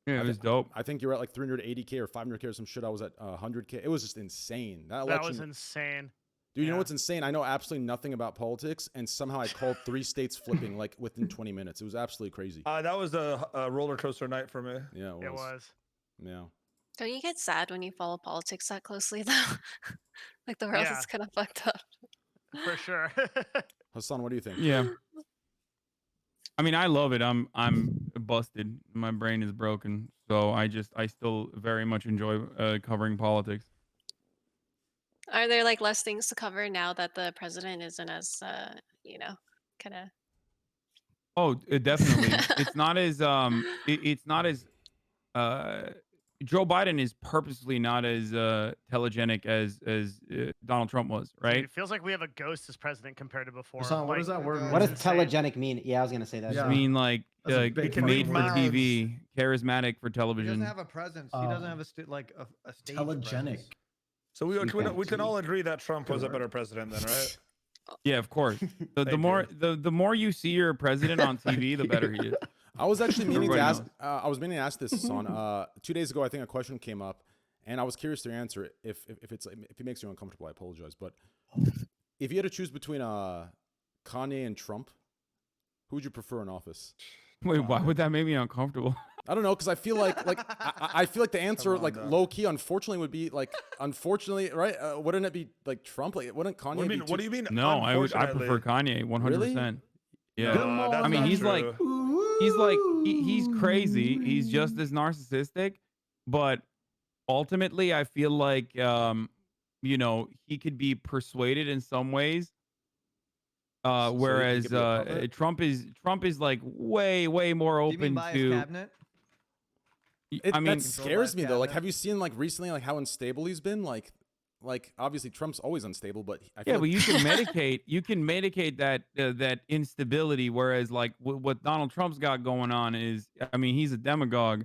Yeah, it was dope. I think you're at like 380K or 500K or some shit. I was at 100K. It was just insane. That That election, was insane. dude. You know yeah. what's insane? I know absolutely nothing about politics, and somehow I called 3 states flipping like within 20 minutes. It was absolutely crazy. That was a roller coaster night for me. Yeah, It was. Yeah. Don't you get sad when you follow politics that closely though? Like the world Yeah. is kind of fucked up. For sure. Hassan, what do you think? Yeah. I mean, I love it. I'm busted. My brain is broken. So I still very much enjoy covering politics. Are there like less things to cover now that the president isn't as kind of Oh, definitely. It's not as it's not as Joe Biden is purposely not as telegenic as Donald Trump was, right? It feels like we have a ghost as president compared to before. Hassan, what Like, does that word mean? What does It's insane. telegenic mean? Yeah, I was gonna say that. Yeah. I mean, like That's a big made fucking for word. TV, charismatic for He television. doesn't have a presence. He doesn't have a stage Telegenic. presence. So we Sweet can all agree that Trump was a better president then, right? Yeah, of course. The Thank more you. the more you see your president on TV, the better he is. I was actually meaning to Everybody ask. knows. I was meaning to ask this, Hassan. 2 days ago, I think a question came up, and I was curious to answer it. If it makes you uncomfortable, I apologize. But if you had to choose between Kanye and Trump, who would you prefer in office? Wait, why would that make me uncomfortable? I don't know, because I feel like I feel like the answer Come on, like dog. low key, unfortunately, would be unfortunately, right? Wouldn't it be like Trump? Like, wouldn't Kanye? What do you be mean? What do you mean? No, I prefer unfortunately? Kanye 100%. Yeah. No, that's I mean, not he's true. he's crazy. He's just as narcissistic, but ultimately, I feel like he could be persuaded in some ways. So he Whereas could be a puppet? Trump is like way more Do you mean open by his to. cabinet? I mean, that scares me though. Like, cabinet. have you seen recently how unstable he's been? Like obviously Trump's always unstable, but I yeah, feel but you can medicate that instability. Whereas what Donald Trump's got going on is, I mean, he's a demagogue,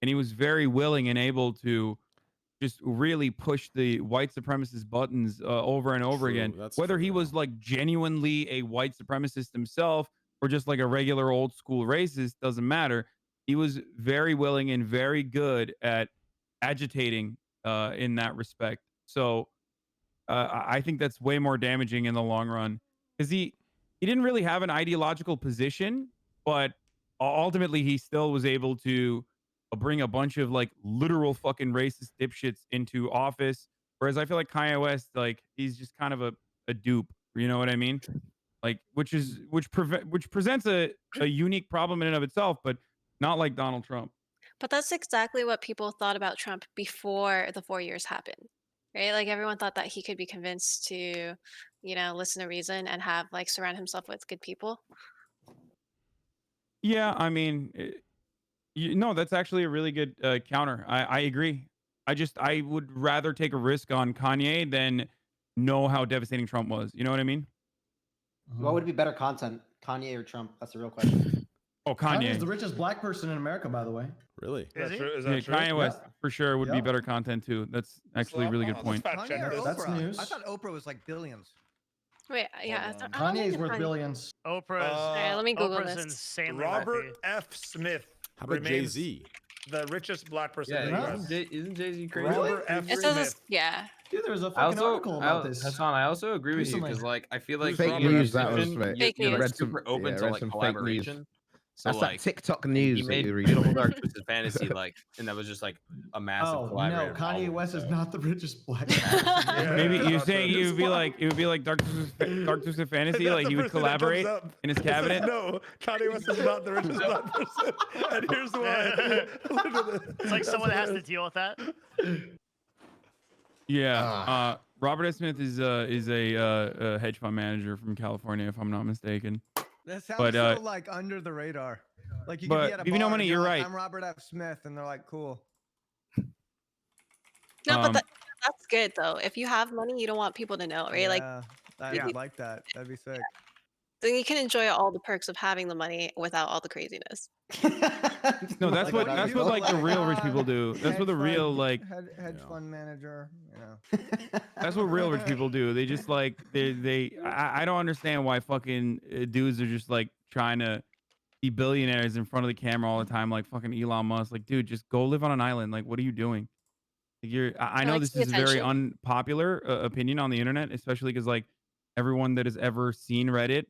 and he was very willing and able to just really push the white supremacist buttons over and over True, again. that's Whether true, he yeah. was genuinely a white supremacist himself or just a regular old school racist doesn't matter. He was very willing and very good at agitating in that respect. So I think that's way more damaging in the long run, because he didn't really have an ideological position, but ultimately he still was able to bring a bunch of literal fucking racist dipshits into office. Whereas I feel like Kanye West, he's just kind of a dupe. You know what I mean? Which presents a unique problem in and of itself, but not like Donald Trump. But that's exactly what people thought about Trump before the 4 years happened, right? Like everyone thought that he could be convinced to, listen to reason and have surround himself with good people. Yeah, I mean, no, that's actually a really good counter. I agree. I would rather take a risk on Kanye than know how devastating Trump was. You know what I mean? What would be better content, Kanye or Trump? That's the real question. Oh, Kanye is Kanye. the richest black person in America, by the way. really. Is he? Is Yeah, that true? Kanye West for sure would be Yeah. better content too. That's actually a really good point. Let's fact check Kanye or this. That's Oprah? news. I thought Oprah was billions. Wait, yeah. Hold on. I don't Kanye's think worth Kanye. billions. Oprah's Alright, let me Google Oprah's this. insanely Robert wealthy. F. Smith How about remains Jay-Z? the richest black person Yeah, in the Huh? U.S. isn't Jay-Z crazy? Robert F. It says Smith. it's, yeah. Dude, there was a I fucking also, article about this. Hassan, I also agree with you recently. because, like, I feel like Fake being a news, that was musician, fake. Fake you're like news. Read some- super open yeah, to read like some fake news. collaboration. So That's like, that TikTok and he news that made you're Beautiful reading. Dark Twisted Fantasy, like, and that was just like a massive Oh no, collaborative Kanye album, West is so. not the richest black Yeah, man. Maybe you're that's saying right. it would be like Dark Twisted Fantasy, That's like the he would first thing that comes collaborate up. in his It says, cabinet. no, Kanye West is not the richest black person, and here's why. It's like someone has to deal with that. Yeah. Robert S. Smith is a hedge fund manager from California, if I'm not mistaken. That sounds But, so like under the radar. Like you could but be at a BBno bar Money, and you're like, right. I'm Robert F. Smith, and they're like, cool. No, but Um, that's good though. If you have money, you don't want people to know, right? Like, Yeah, I Yeah. would like that. That'd be sick. then you can enjoy all the perks of having the money without all the craziness. No, that's Like, what do you that's do? what like the real rich ah, people do. That's what the hedge real fund- like hedge Yeah. fund manager. You know. that's what real rich people do. They just like I don't understand why fucking dudes are just like trying to be billionaires in front of the camera all the time, like fucking Elon Musk. Like, dude, just go live on an island. Like, what are you doing? Like, I know like this the is a very attention. unpopular opinion on the internet, especially because like everyone that has ever seen Reddit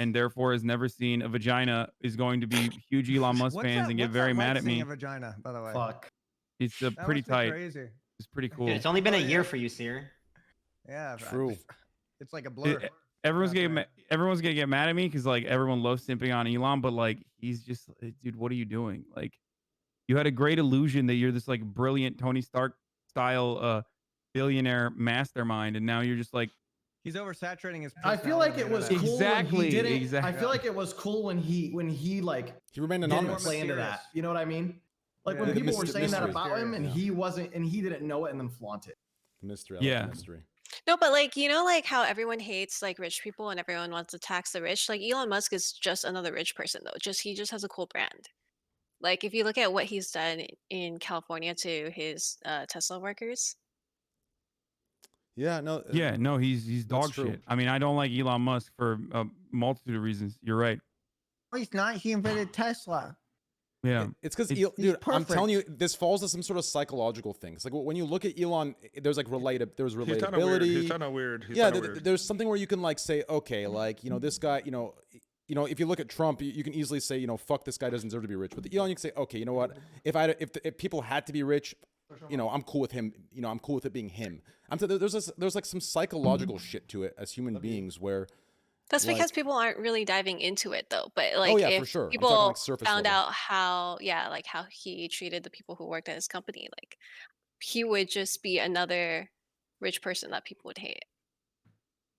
and therefore has never seen a vagina is going to be huge Elon Musk fans and get very mad at me. A vagina, by the way. Fuck. It's That pretty must be tight. Crazy. It's pretty cool. Dude, it's only been a Oh, year yeah. for you, Seer. Yeah. True. It's like a blur. Everyone's Not gonna great. everyone's gonna get mad at me because like everyone loves simping on Elon, but like he's just dude, what are you doing? Like you had a great illusion that you're this like brilliant Tony Stark style billionaire mastermind, and now you're just like He's oversaturating his. I feel like it was personality on the cool internet. when he Exactly, didn't. exactly. I feel like it was cool when he like He remained didn't anonymous. play into Mysterious. that. You know what I mean? Like Yeah. when The people were saying that mystery. about him and Yeah. he wasn't, and he didn't know it, and then flaunt it. Mystery. I like Yeah. the mystery. No, but like you know, like how everyone hates like rich people and everyone wants to tax the rich. Like Elon Musk is just another rich person though. He just has a cool brand. Like if you look at what he's done in California to his Tesla workers. Yeah. No. yeah, no, he's dog true. shit. I mean, I don't like Elon Musk for a multitude of reasons. You're right. Oh, he's not. He invented Tesla. Yeah. It's because, It's- dude, I'm telling you, perfect. this falls to some sort of psychological things. Like when you look at Elon, there's like there's He's kind of weird. relatability. He's kind of weird. He's Yeah, kinda weird. there's something where you can like say, okay, like this guy, if you look at Trump, you can easily say, fuck, this guy doesn't deserve to be rich. With Elon, you can say, okay, you know what? If people had to be rich, I'm cool with him. I'm cool with it being him. There's like some psychological shit to it as human beings where. That's because Like- people aren't really diving into it though. But like Oh, yeah, if for sure. I'm talking, people like, surface found level. out how how he treated the people who worked at his company, like he would just be another rich person that people would hate.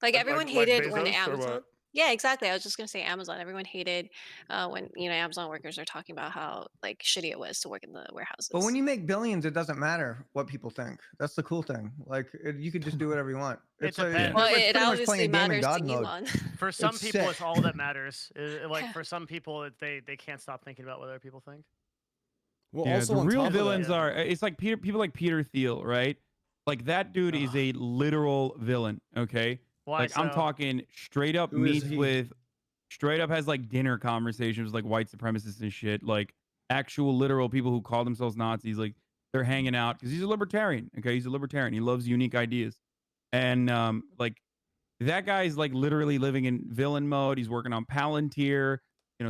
Like everyone hated when Bezos or Amazon. what? Yeah, exactly. I was just gonna say Amazon. Everyone hated when Amazon workers are talking about how like shitty it was to work in the warehouses. But when you make billions, it doesn't matter what people think. That's the cool thing. Like you can just do whatever you want. It like, depends. well, it's it pretty much obviously playing a game in matters God to mode. Elon. For some It's people, sick. it's all that matters. Like Yeah. for some people, they can't stop thinking about what other people think. Well, Yeah, also the on real top of that- villains are it's like people like Peter Thiel, right? Like that dude is a literal villain, okay? Why Like I'm so? talking straight up Who is meets he? with straight up has like dinner conversations with like white supremacists and shit, like actual literal people who call themselves Nazis, like they're hanging out because he's a libertarian, okay? He's a libertarian. He loves unique ideas. And like that guy's like literally living in villain mode. He's working on Palantir,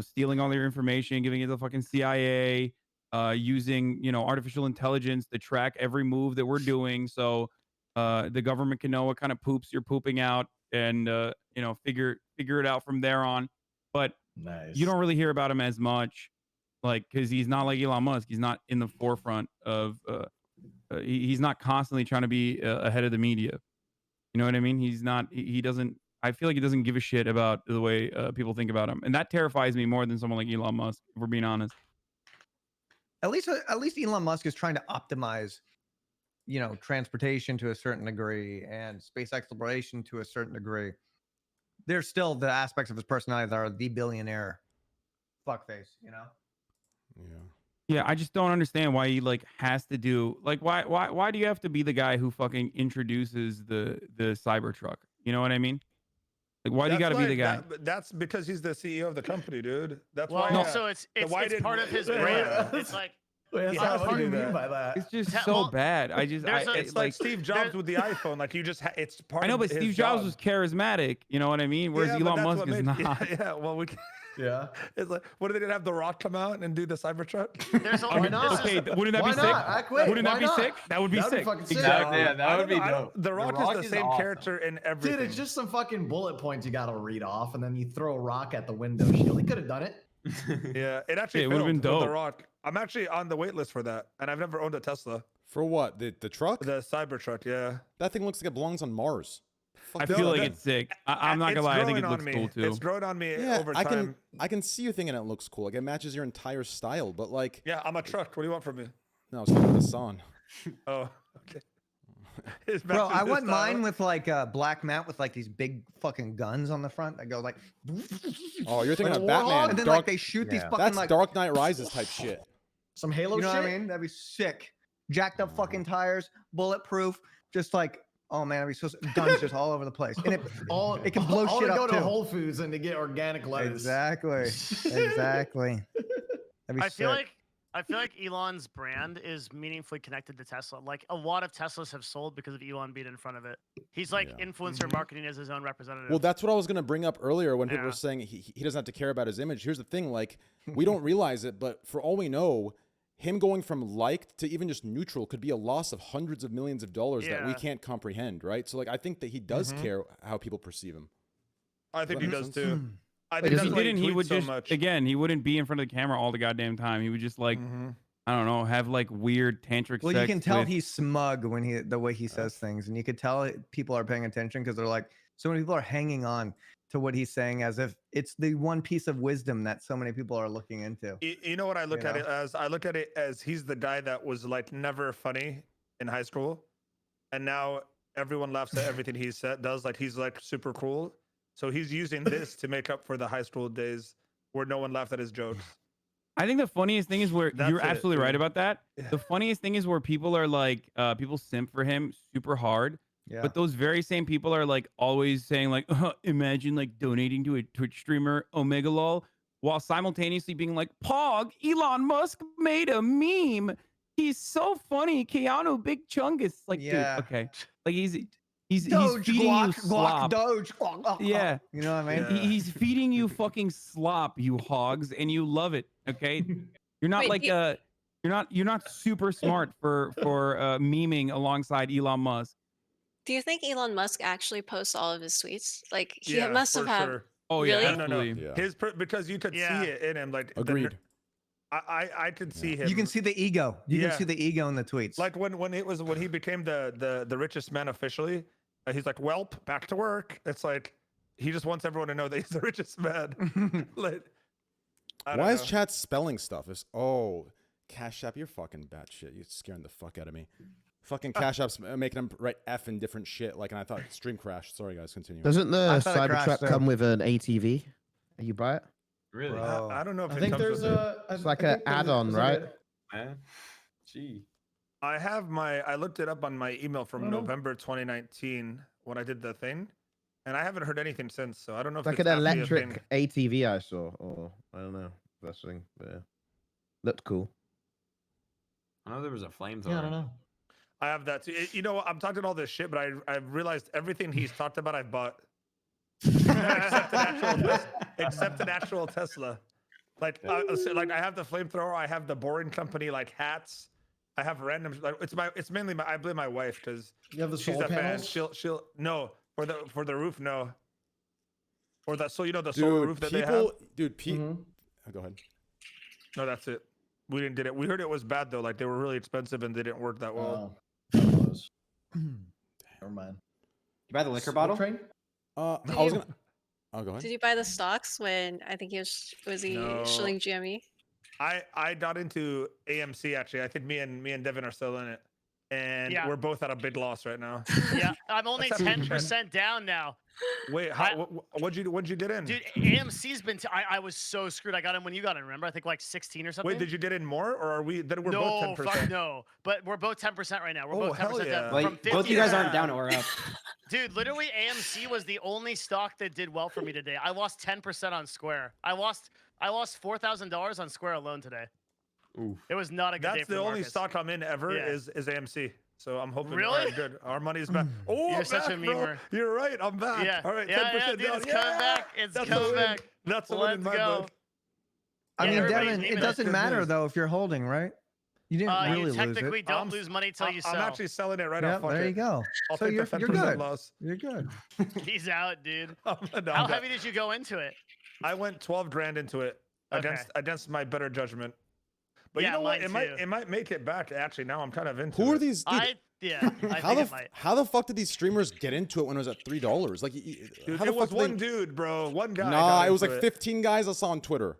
stealing all their information, giving it to the fucking CIA, using, artificial intelligence to track every move that we're doing. So the government can know what kind of poops you're pooping out and, figure it out from there on. But Nice. you don't really hear about him as much, like, because he's not like Elon Musk. He's not in the forefront of, he's not constantly trying to be ahead of the media. You know what I mean? He's not, he doesn't, I feel like he doesn't give a shit about the way people think about him. And that terrifies me more than someone like Elon Musk, if we're being honest. At least Elon Musk is trying to optimize, transportation to a certain degree and space exploration to a certain degree. There's still the aspects of his personality that are the billionaire fuckface, Yeah. Yeah, I just don't understand why he like has to do like why do you have to be the guy who fucking introduces the Cybertruck? You know what I mean? Like, why do you got to be the guy? That's because he's the CEO of the company, dude. That's Well, why. also it's part of his brand. It's like Wait, Yeah, what do you do mean that. by that? It's just Ta- so well, bad. It's like Steve Jobs with the iPhone. Like you just, it's part. I know, of but his Steve Jobs job. was charismatic. You know what I mean? Whereas Yeah, but Elon that's Musk what is made- not. Yeah, well, we. Yeah. It's like, what did they have The Rock come out and do the Cybertruck? there's a I mean, not? okay, wouldn't that Why be sick? not? I quit. Wouldn't that Why be not? sick? That would be That'd be sick. fucking sick. Exactly. Yeah, that would be dope. The Rock is the same awesome. character in everything. Dude, it's just some fucking bullet points you gotta read off, and then you throw a rock at the window shield. He could have done it. Yeah, it actually It would've been filmed with The dope. Rock. I'm actually on the wait list for that, and I've never owned a Tesla. For what? The truck? The Cybertruck, yeah. That thing looks like it belongs on Mars. I Fuck feel that. like it's sick. I'm not It's gonna lie. I think it growing looks on me. cool too. It's grown on me Yeah, over I time. can see you thinking it looks cool. Like it matches your entire style, but like Yeah, I'm a truck. What do you want from me? no, it's not Hassan. Oh, okay. It's Bro, matching I this want style. mine with like a black mat with like these big fucking guns on the front that go like. Oh, you're thinking Like of a warhog? Batman. And then Dark, like they shoot these Yeah. fucking that's like. Dark Knight Rises type shit. Some Halo You know shit. what I mean? That'd be sick. Jacked up fucking tires, bulletproof, just like. Oh man, that'd be so guns just all over the place, and it can blow all shit to go up to too. Whole Foods and to get organic lettuce. Exactly. Exactly. That'd be I feel sick. like Elon's brand is meaningfully connected to Tesla. Like a lot of Teslas have sold because of Elon being in front of it. He's like Yeah. influencer marketing as his own representative. Well, that's what I was gonna bring up earlier when people Yeah. were saying he doesn't have to care about his image. Here's the thing, like we don't realize it, but for all we know, him going from liked to even just neutral could be a loss of hundreds of millions of dollars that we Yeah. can't comprehend, right? So like I think that he does care how people perceive him. I think Does he that does make sense? too. I think If that's he why didn't, he tweets would so just much. again, he wouldn't be in front of the camera all the goddamn time. He would just like I don't know, have like weird tantric. Well, you sex can tell with- he's smug when the way he says things, and you could tell people are paying attention because they're like, so many people are hanging on to what he's saying as if it's the one piece of wisdom that so many people are looking into. You know what I look You at know? it as? I look at it as he's the guy that was like never funny in high school, and now everyone laughs at everything he does. Like he's like super cool, so he's using this to make up for the high school days where no one laughed at his jokes. I think the funniest thing is where That's you're it, absolutely right dude. about that. Yeah. The funniest thing is where people are like, people simp for him super hard. Yeah. But those very same people are like always saying like, imagine like donating to a Twitch streamer, Omega lol, while simultaneously being like, Pog, Elon Musk made a meme. He's so funny. Keanu Big Chungus. Like, Yeah. dude, okay. Like he's Doge, feeding guac, you slop. Doge. Guac, guac, Yeah. guac. You know what I mean? Yeah. He's feeding you fucking slop, you hogs, and you love it. Okay. You're not Wait, like you're not super smart for memeing alongside Elon Musk. Do you think Elon Musk actually posts all of his tweets? Like he Yeah, must for have had. sure. Oh Really? yeah, No, no, no. absolutely. Yeah. Because you could Yeah. see it in him. Like the Agreed. I could see him. You can see the ego. You Yeah. can see the ego in the tweets. Like when he became the richest man officially, he's like, "Welp, back to work." It's like he just wants everyone to know that he's the richest man. Like, I don't Why is know. chat spelling stuff? Cash App, you're fucking batshit. You're scaring the fuck out of me. Fucking Cash App's making them write F and different shit. Like, and I thought stream crashed. Sorry guys, continue. Doesn't the I thought it crashed Cybertruck there. come with an ATV? You buy it? Really? Bro. I don't know if I it think comes there's with it. It's like a add-on, right? Man. Gee. I looked it up on my email from don't know. November 2019 when I did the thing, and I haven't heard anything since. So I don't know if It's like it's an actually a electric thing. ATV I saw, or I don't know. That's the thing. But yeah. Looked cool. I know there was a flamethrower. Yeah, I don't know. I have that too. You know, I'm talking all this shit, but I realized everything he's talked about, I've bought. except an actual Tesla. Like, like I have the flamethrower. I have the Boring Company like hats. I have random. Like, it's mainly I blame my wife because You have the she's solar a fan. panels. She'll no for the roof no. Or the so you know the solar roof that they have. Mhm. Oh, go ahead. No, that's it. We didn't did it. We heard it was bad though. Like they were really expensive and they didn't work that well. Oh, that was. Never mind. You buy the liquor bottle? Train? I Did was you- gonna. Oh, go ahead. Did you buy the stocks when I think he was he No. shilling GME? I got into AMC actually. I think me and Devin are still in it. and Yeah. we're both at a big loss right now. Yeah, I'm only What's up, 10% down now. Wait, what'd you get in? Dude, AMC's been. I was so screwed. I got in when you got in. Remember? I think like 16 or something. Wait, did you get in more, or are we? Then we're no, both 10%. fuck no. But we're both 10% right now. We're Oh, both hell 10% yeah. down. Well, From 50 both you guys to- aren't down or up. Dude, literally, AMC was the only stock that did well for me today. I lost 10% on Square. I lost $4,000 on Square alone today. Oof. It was not a good day That's for the only markets. stock I'm in ever Yeah. is AMC. So I'm hoping. Really? All right, good. Our money's back. Oh, You're I'm such a back, bro. memer. You're right. I'm back. Yeah. All right, Yeah, 10% yeah, dude, down. it's coming back. It's That's coming a win. back. That's a win in Let's my go. book. I Yeah, mean, everybody's Devin, memeing it it. doesn't Good matter news. though if you're holding, right? You didn't really You lose technically it. don't lose money until you sell. I'm actually selling it right Yeah, now. Fuck there it. you go. I'll So take you're the 10% good. loss. You're good. He's out, dude. No, How I'm heavy did you go into it? I went 12 grand into it Okay. against my better judgment. But Yeah, you know what? mine It too. might make it back. Actually, now I'm kind of into Who it. are these? Dude, I how think it might. how the fuck did these streamers get into it when it was at $3? Like, Dude, how the it was fuck did one dude, bro. One guy. Nah, got it was into like 15 guys I saw on Twitter.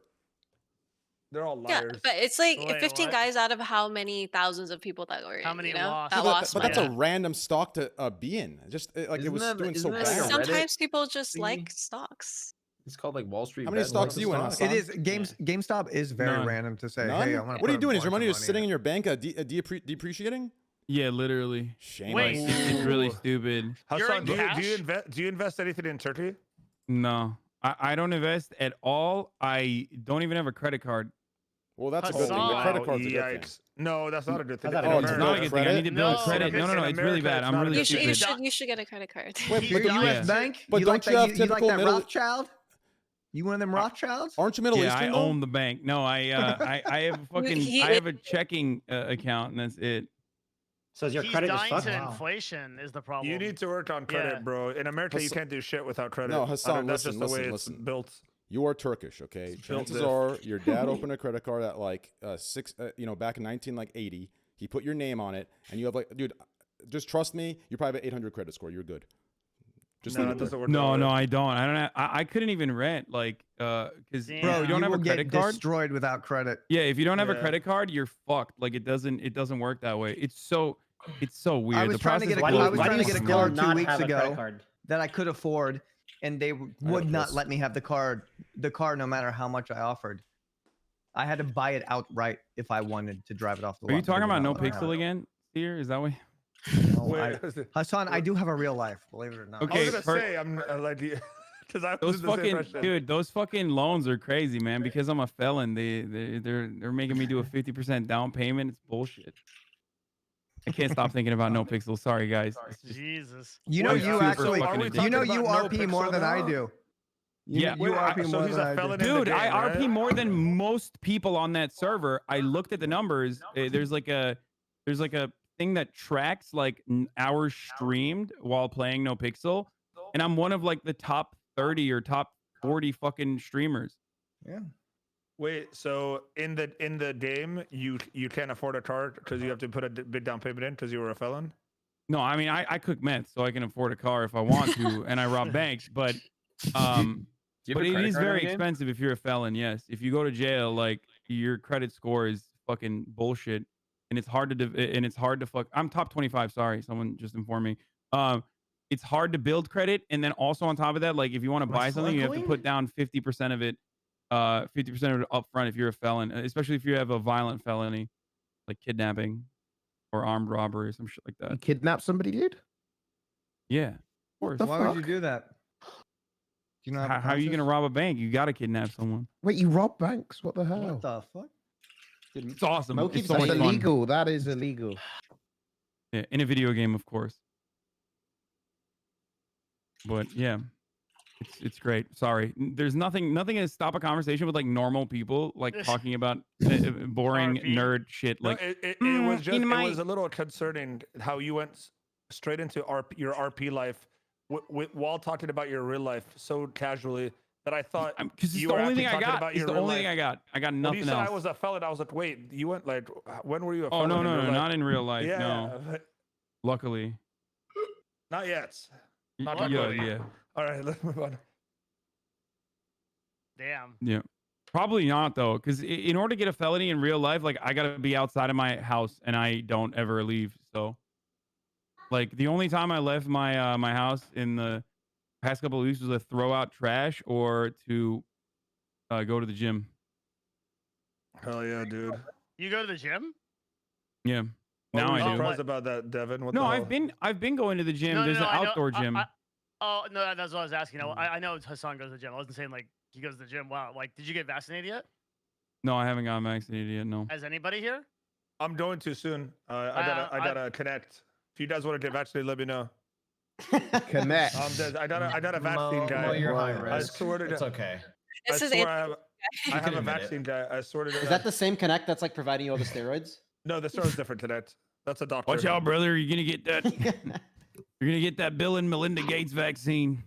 They're all Yeah, liars. but it's like Wait, 15 what? guys out of how many thousands of people that were How in, many you know? lost? That But, lost but that's a money. random stock to be in. Just like it Isn't was that- doing so isn't that like a bad. Reddit Sometimes people just thingy? like stocks. It's called like Wall Street. How many Bet. stocks What's do the you in, stock? Hassan? It is GameStop is very None. random to say. None? Hey, I want to. What are you doing? Is your money just sitting in your bank depreciating? Yeah, literally. Shame Wait. on Like, you. it's really stupid. You're Hassan, in do cash? you invest anything in Turkey? No, I don't invest at all. I don't even have a credit card. Well, that's a good thing. The Hassan. credit card's a good thing. Yikes. No, that's not a good thing. How's that In a Oh, good it's thing? It's not a America- good thing. I need to build No, credit. because No, in it's really America, bad. it's I'm not a really good thing. stupid. You should get a credit card. Wait, You're but don't U.S. you have, Bank. but you don't like you that, have you like typical that Middle? Rothschild? You one of them Rothschilds? Aren't you Middle Yeah, I Eastern though? own the bank. No, I have a fucking He- I have a checking account and that's it. So is your He's credit just dying fucked? to Wow. inflation is the problem. You need to work on credit, Yeah. bro. In America, you Hassan- can't do shit without credit. No, I don't- Hassan, that's just listen, the way listen. it's built. You are Turkish, okay? It's built Chances this. are your dad opened a credit card at like back in 1980. He put your name on it, and you have like, dude, just trust me. You probably have an 800 credit score. You're good. Just No, leave it it there. doesn't work. No, that no, way. I don't. I don't have. I couldn't even rent like because Damn. Bro, you don't have will a credit get card. destroyed without credit. Yeah, if you don't have a Yeah. credit card, you're fucked. Like it doesn't work that way. It's so weird. I was The trying to process get a Why goes do you, I was why do trying you to get a still card 2 not weeks have a credit ago card? that I could afford, and they would not plus- let me have the card no matter how much I offered. I had to buy it outright if I wanted to drive it off the lot. Are you because talking they about would no not let me have pixel it. again? Here is that way? No, Wait, Hassan, I do have a real life, believe it or not. Okay. I was gonna per- say I'm like because I was Those in the same fucking question. dude, those fucking loans are crazy, man. Because I'm a felon, they're making me do a 50% down payment. It's bullshit. I can't stop thinking about no pixel. Sorry, guys. It's just- Jesus. You know, Wait, you so actually, are we you talking know, you about no RP more pixel than I now? do. Yeah. you RP so more he's than a I do. felon in the Dude, game, I RP right? more than most people on that server. I looked at the numbers. There's like a thing that tracks like hours streamed while playing No Pixel, and I'm one of like the top 30 or top 40 fucking streamers. Yeah. Wait, so in the game you can't afford a car because you have to put a big down payment in because you were a felon? No, I mean I cook meth, so I can afford a car if I want to, and I rob banks. But Do you have but a it credit is card in very the game? expensive if you're a felon. Yes, if you go to jail, like your credit score is fucking bullshit, and it's hard to fuck. I'm top 25. Sorry, someone just informed me. It's hard to build credit, and then also on top of that, like if you want to Am I buy something, you have to sparkling? put down 50% of it, 50% of it up front if you're a felon, especially if you have a violent felony, like kidnapping or armed robbery or some shit like You that. kidnapped somebody, dude? Yeah, of course. the Why would you fuck? do that? Do you know How are you gonna rob a bank? You gotta kidnap someone. Wait, you rob banks? What the hell? What the fuck? It's awesome. Mo It's keeps so That's much saying fun. illegal. That is illegal. Yeah, in a video game, of course. But yeah, it's great. Sorry, there's nothing to stop a conversation with like normal people like talking about boring RP. nerd shit. No, Like it "Mm, was just in my-" it was a little concerning how you went straight into your RP life while talking about your real life so casually that I thought because it's you the were only actually thing I talking got. about It's your the real only life. thing I got. I got When you nothing said else. I was a felon, I was like, wait, you went like when were you a Oh felon? no in no real no, life? not in real life. Yeah, No, but luckily. not yet. Not Yeah, luckily. yeah, All right, let's move on. Damn. yeah. Probably not though, because in order to get a felony in real life, like I gotta be outside of my house and I don't ever leave. So So, like, the only time I left my my house in the past couple of weeks was to throw out trash or to go to the gym. Hell yeah, dude. You go to the gym? Yeah. What Now were you I do. surprised about that, Devin? What No, the hell? I've been going to the gym. No, There's an I know- outdoor gym. Oh no, that's what I was asking. I know Hassan goes to the gym. I wasn't saying like he goes to the gym. Wow, like did you get vaccinated yet? No, I haven't gotten vaccinated yet. No. Has anybody here? I'm going to soon. I gotta connect. If you guys want to get vaccinated, let me know. Connect. I got a vaccine guy. Mo, you're high Wow. risk. I swear to It's God. okay. I This is swear it. I have can a admit it. vaccine guy. I swear to God. Is that the same Connect that's like providing you all the steroids? No, the story's different today. That's a doctor. Watch out, brother. You're gonna get that. You're gonna get that Bill and Melinda Gates vaccine.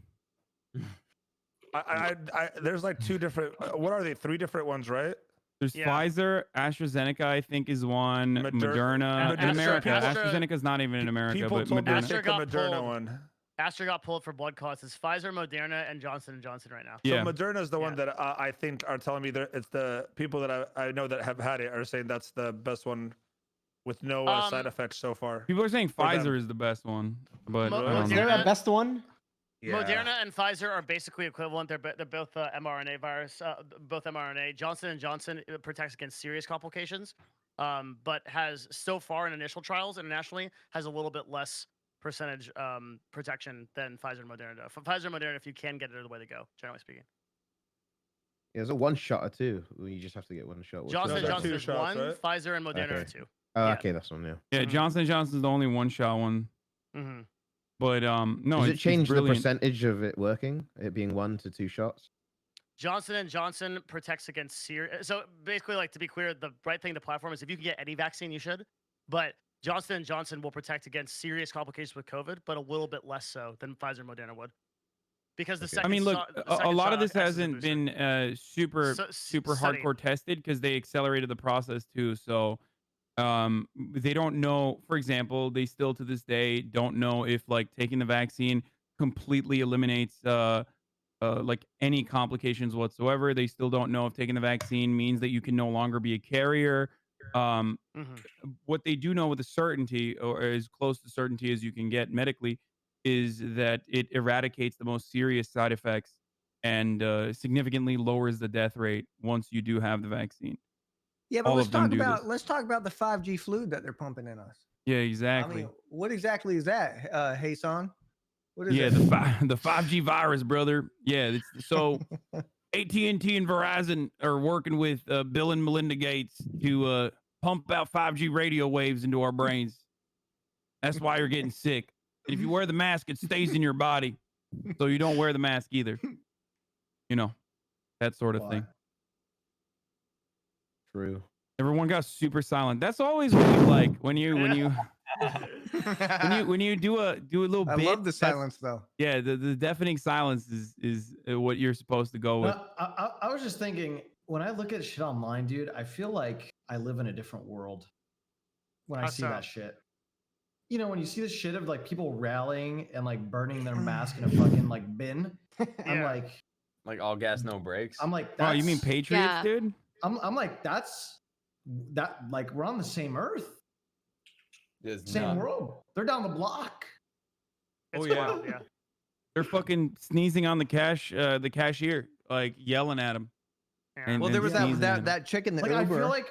There's like two different. What are they? Three different ones, right? There's Yeah. Pfizer, AstraZeneca, I think, is one. Moderna in Astra- America. Astra- AstraZeneca's not even in America, People but told me to Moderna. Astra take the got Moderna pulled. one. Astra got pulled for blood clots. It's Pfizer, Moderna, and Johnson & Johnson right now. Yeah. So Moderna is the one Yeah. that I think are telling me that it's the people that I know that have had it are saying that's the best one with no side effects so far. People are saying For them. Pfizer is the best one, but Mo- I don't Is know. there Moderna- a best one? Moderna and Pfizer are basically equivalent. They're both mRNA virus, both mRNA. Johnson & Johnson protects against serious complications, but has so far in initial trials internationally has a little bit less percentage protection than Pfizer and Moderna do. For Pfizer and Moderna, if you can get it, are the way to go, generally speaking. Yeah, there's a one shot or two. You just have to get one shot. What's the Johnson & they're second? Johnson two is shots, one, right? Pfizer and Moderna are Okay. two. Oh, yeah. okay, that's one. Yeah. Yeah, Mhm. Johnson & Johnson's the only one-shot one, Mm-hmm. but no, Does it it's change the brilliant. percentage of it working? It being 1 to 2 shots? Johnson & Johnson protects against serious. So basically, like to be clear, the right thing to platform is if you can get any vaccine, you should. But Johnson & Johnson will protect against serious complications with COVID, but a little bit less so than Pfizer and Moderna would. Because the Okay. second I mean, look, shot- the a second lot shot of this acts as a hasn't booster. been super super studied. hardcore tested because they accelerated the process too. So they don't know. For example, they still to this day don't know if like taking the vaccine completely eliminates like any complications whatsoever. They still don't know if taking the vaccine means that you can no longer be a carrier. Mhm. What they do know with a certainty, or as close to certainty as you can get medically, is that it eradicates the most serious side effects and significantly lowers the death rate once you do have the vaccine. Yeah, but All let's of them talk do about this. let's talk about the 5G fluid that they're pumping in us. Yeah, exactly. I mean, what exactly is that, Hasan? What is Yeah, that? the 5G virus, brother. Yeah, so AT&T and Verizon are working with Bill and Melinda Gates to pump out 5G radio waves into our brains. That's why you're getting sick. And if you wear the mask, it stays in your body, so you don't wear the mask either. You know, that sort of thing. True. Everyone got super silent. That's always what you like when you do a little I bit. love the that's- silence though. Yeah, the deafening silence is what you're supposed to go with. No, I was just thinking, when I look at shit online, dude, I feel like I live in a different world when I How see so? that shit. You know, when you see the shit of like people rallying and like burning their mask in a fucking like bin, I'm Yeah. like, all gas, no brakes. I'm like, Oh, you mean that's- Patriots, Yeah. dude? I'm like, that like we're on the same earth, same world. They're down the block. It's Oh, yeah. wild, yeah. They're fucking sneezing on the cashier, like yelling at him. Yeah. And- Well, there was sneezing at him. that chick in the Like I Uber feel like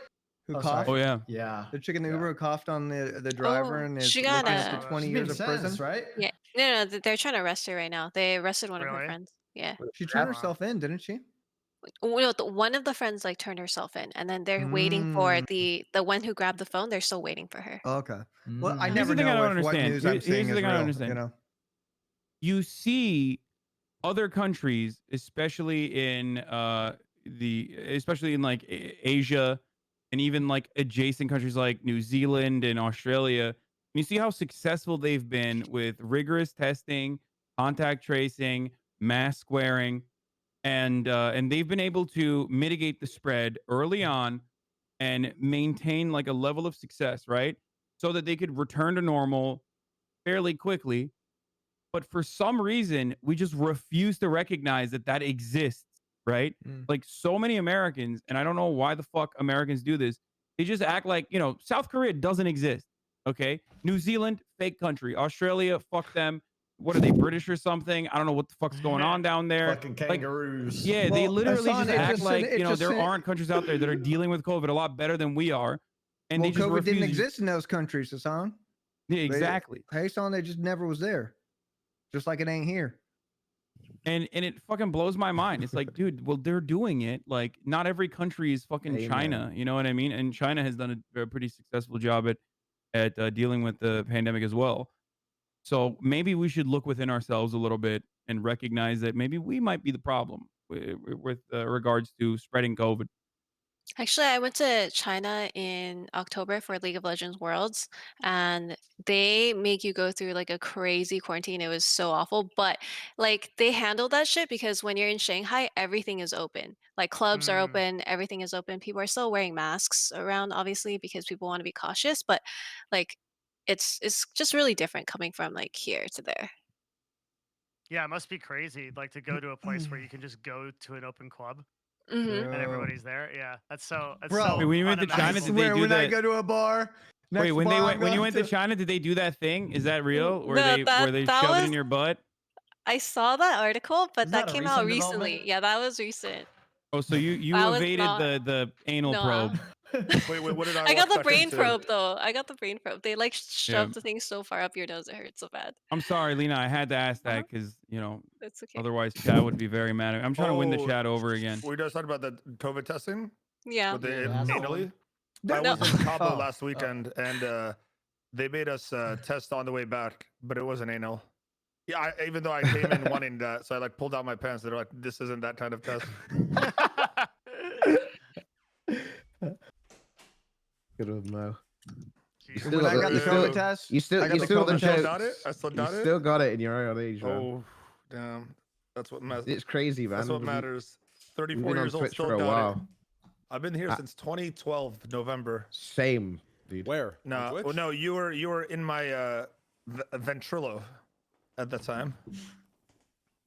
who Oh, coughed. Oh yeah. yeah. The chick in the Yeah. Uber who coughed on the driver Oh, and is she looking got up a- to 20 She's years being of sentenced, prison. right? Yeah. No, they're trying to arrest her right now. They arrested one of her Really? friends. Yeah. She turned Wow. herself in, didn't she? Well, one of the friends like turned herself in, and then they're waiting for Mm. the one who grabbed the phone. They're still waiting for her. Oh, okay. Well, I Mm. Here's never the thing I know don't if what understand. news I'm Here's seeing the is thing I don't real. understand. You know. You see other countries, especially in like Asia and even like adjacent countries like New Zealand and Australia. And you see how successful they've been with rigorous testing, contact tracing, mask wearing, and they've been able to mitigate the spread early on and maintain like a level of success, right? So that they could return to normal fairly quickly. But for some reason, we just refuse to recognize that that exists, right? Mm. Like so many Americans, and I don't know why the fuck Americans do this. They just act like, South Korea doesn't exist. Okay, New Zealand, fake country. Australia, fuck them. What are they, British or something? I don't know what the fuck's going on down there. Fucking kangaroos. Yeah, they Well, literally Hassan, just it's act just like, you know, there an- aren't countries out there that are dealing with COVID a lot better than we are. And well, they just COVID didn't refuse- exist in those countries, Hassan. Yeah, exactly. Hassan, they just never was there. Just like it ain't here. And it fucking blows my mind. It's like, dude, well, they're doing it. Like, not every country is fucking Amen. China. You know what I mean? And China has done a pretty successful job at dealing with the pandemic as well. So maybe we should look within ourselves a little bit and recognize that maybe we might be the problem with regards to spreading COVID. Actually, I went to China in October for League of Legends Worlds, and they make you go through like a crazy quarantine. It was so awful, but like they handled that shit because when you're in Shanghai, everything is open. Like clubs are open, everything is open. People are still wearing masks around, obviously, because people want to be cautious, but like it's just really different coming from like here to there. Yeah, it must be crazy, like to go to a place where you can just go to an open club Hmm and everybody's there. Yeah, that's so. That's Bro, so Wait, when you went to China, unimaginable. did they Swear, do when I that? go to a bar. Wait, next when bar they I'm went, when you going went to China, did they do that thing? Is that real? Where No, they that shove it was in your butt? I saw that article, but Isn't that that a came out recent development? recently. Yeah, that was recent. Oh, so you That was evaded not the anal no. probe. Wait, what did I I got walk the back brain into? probe though. I got the brain probe. They like Yeah. shove the thing so far up your nose it hurts so bad. I'm sorry, Lena. I had to ask Uh-huh. that because, you know, It's okay. otherwise Chad would be very mad at me. I'm trying to win the Oh, chat over again. We just talked about the COVID testing Yeah. with the Yeah, that's the anally. to. I No. was in Cabo Oh, last weekend, and they made us test on the way back, but it wasn't anal. Yeah, even though I came in wanting that, so I like pulled out my pants. They're like, "This isn't that kind of test." Good old Mo. Jesus. Still when I got got the- the you still- COVID test, You still, I got you the still, COVID I still test. got it. I still you got it. still got it in your old age, man. Oh, damn. That's what matters. It's crazy, man. That's what We've- matters. we've 34 been on years old, Twitch still for a got it. while. I've been here I- since 2012 November. Same, dude. Where? On No, Twitch? well, no, you were in my Ventrilo at the time.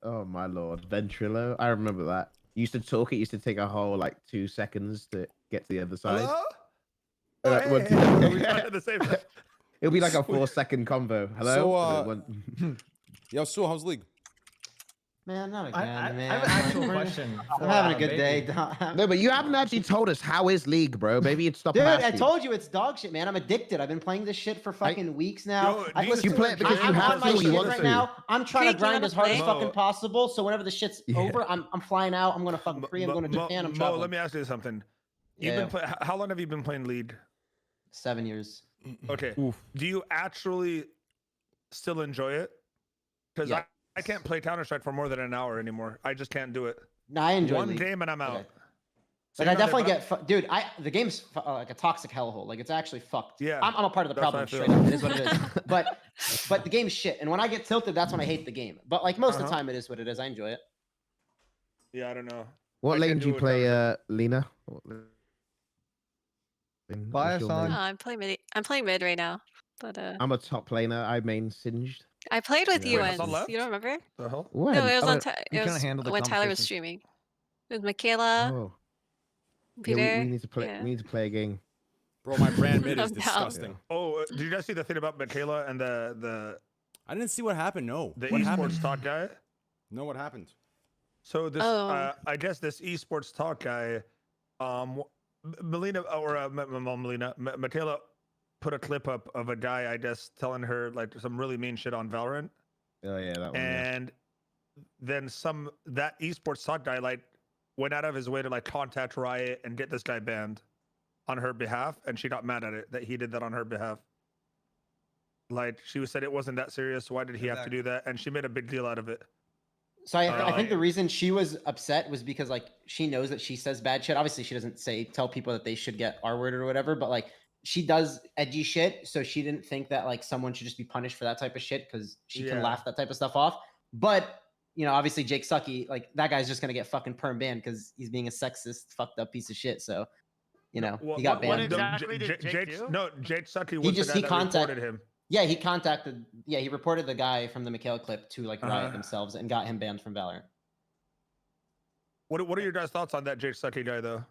Oh my lord, Ventrilo. I remember that. You used to talk. It used to take a whole like 2 seconds to get to the other side. Hello? Uh, Oh, what- hey, hey, we talked at the same time. It'll be like a 4-second convo. Hello. So, And it went- Yo, Sue, how's League? Man, not again, I man. have an actual question. I'm for, having a good Baby. day. no, but you haven't actually told us how is League, bro. Maybe you'd stop. Dude, I asking. told you it's dog shit, man. I'm addicted. I've been playing this shit for fucking weeks now. Yo, I, do you listen, You play it because I'm you have on my to. You shit want right to. now. I'm trying Creek, to you grind wanna as hard as play? fucking Mo. possible. So whenever the shit's Yeah. over, I'm flying out. I'm going to fucking free. I'm going to Japan. I'm Mo, traveling. let me ask you something. You've Yeah. been how long have you been playing League? 7 years. Okay. Oof. Do you actually still enjoy it? Because Yeah. I can't play Counter-Strike for more than an hour anymore. I just can't do it. No, I enjoy One League. game and I'm out. Okay. So Like I you're not there, definitely but get, dude. The game's like a toxic hellhole. Like it's actually fucked. Yeah, I'm a part of the that's how I problem. Straight feel. up, it is what it is. but the game's shit. And when I get tilted, that's when I hate the game. But like most of the Uh-huh. time, it is what it is. I enjoy it. Yeah, I don't know. What I lane can do do you it play, Lena? What lane- Bias what's your on. main? I'm playing mid right now. But I'm a top laner. I main Singed. I played with Yeah. you Wait, once. Hassan left? You don't remember? The hell? When? No, it was Oh, on. you It can't was handle the when Tyler was conversation. streaming. With Michaela, Oh. Yeah, Peter. we need to play. yeah. We need to play a game. Bro, my brand mid is I'm down. disgusting. Oh, did you guys see the thing about Michaela and the I didn't see what happened. No. the What esports happened? talk guy? No, what happened? So this, Oh. I guess this esports talk guy, Melina or Melina, Michaela put a clip up of a guy, I guess, telling her like some really mean shit on Valorant, Oh yeah, that one. Yeah. and then that esports talk guy like went out of his way to like contact Riot and get this guy banned on her behalf, and she got mad at it that he did that on her behalf. Like she said it wasn't that serious. Why did he have to do that? And she made a big deal out of it. So I think the Uh, reason she was upset was because like she knows that she says bad shit. Obviously, she doesn't tell people that they should get R-worded or whatever, but like she does edgy shit. So she didn't think that like someone should just be punished for that type of shit because she can Yeah. laugh that type of stuff off. But you know, obviously Jake Sucky, like that guy's just gonna get fucking perm banned because he's being a sexist, fucked up piece of shit. So you know, he got what banned. exactly did Jake do? No, Jake Sucky was just- the guy he that contact- reported him. Yeah, he reported the guy from the Mikhail clip to like Riot Uh-huh. themselves and got him banned from Valorant. What are your guys' thoughts on that Jake Sucky guy though?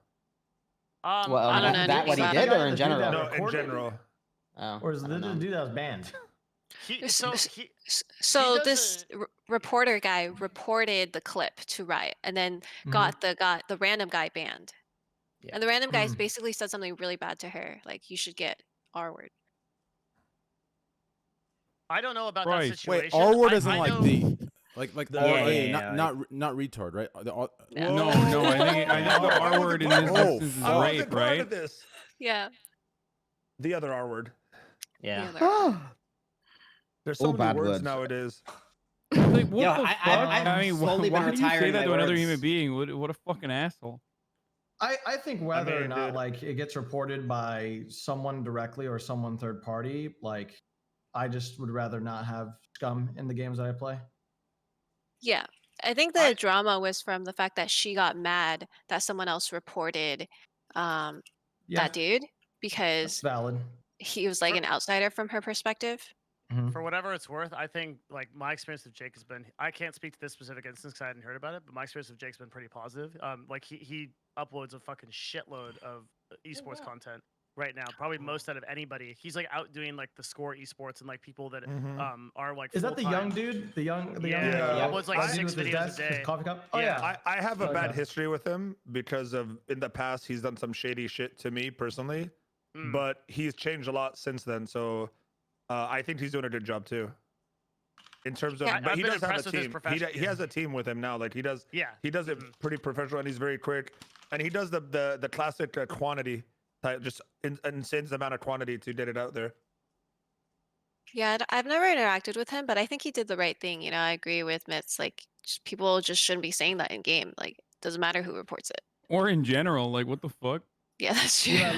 Well, I don't know that what he anything did about or it. in general? No, in recorded? general. Oh, Or is I the don't know. dude that was banned? So does this reporter guy reported the clip to Riot, and then got the random guy banned. Yeah. And the random guy basically said something really bad to her, like you should get R-word. I don't know about that Right. situation. Wait, R word isn't I like know- the like The- R-A, yeah, not retard, right? No. No, I think the R word in this Oh, instance is fuck. I wasn't rape, part right? of this. Yeah. The other R word. Yeah. The other- There's so All many bad words words. nowadays. Like, what Yo, the I- fuck? I've I mean, slowly been why do you say retiring that my to another words. human being? What a fucking asshole. I think whether or mean, not dude. like it gets reported by someone directly or someone third party, like I just would rather not have scum in the games that I play. Yeah. I think the drama was from the fact that she got mad that someone else reported Yeah, that dude that's because valid. he was like an outsider from her perspective. Mhm. For whatever it's worth, I think like my experience with Jake has been. I can't speak to this specific instance because I hadn't heard about it, but my experience with Jake's been pretty positive. Like he uploads a fucking shitload of esports content right now, probably most out of anybody. He's like out doing like the score esports and like people that are like. Is that the young full-time. dude? The young Yeah. Uploads like dude 6 with his videos a desk, his day. coffee cup? Oh Yeah. yeah. I have a bad Okay. history with him because of in the past he's done some shady shit to me personally, but he's changed a lot since then. So I think he's doing a good job too. In terms of, Yeah. but I've he been does have a impressed with his team. profession- He has a team with him now. Like he does it pretty professional and he's very quick. And he does the classic quantity type, just insane amount of quantity to get it out there. Yeah, I've never interacted with him, but I think he did the right thing. You know, I agree with Mitz. Like, people just shouldn't be saying that in game. Like, doesn't matter who reports it. Or in general, like, what the fuck? Yeah, that's true. Dude, I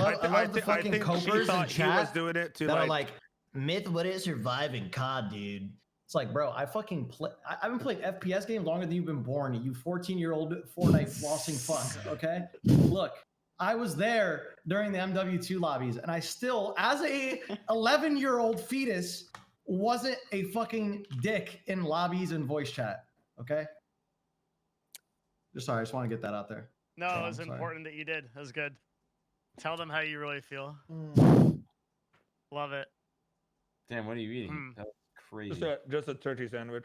love the I fucking think she copers in thought he was chat doing it to that are like like, myth wouldn't survive in COD, dude. It's like, bro, I fucking play. I've been playing FPS games longer than you've been born. You 14-year-old Fortnite flossing fuck. Okay, look, I was there during the MW2 lobbies, and I still, as a 11-year-old fetus, wasn't a fucking dick in lobbies and voice chat. Okay. Sorry, I just want to get that out there. No, So, it was sorry. important that you did. That was good. Tell them how you really feel. Love it. Damn, what are you eating? That's crazy. just a turkey sandwich.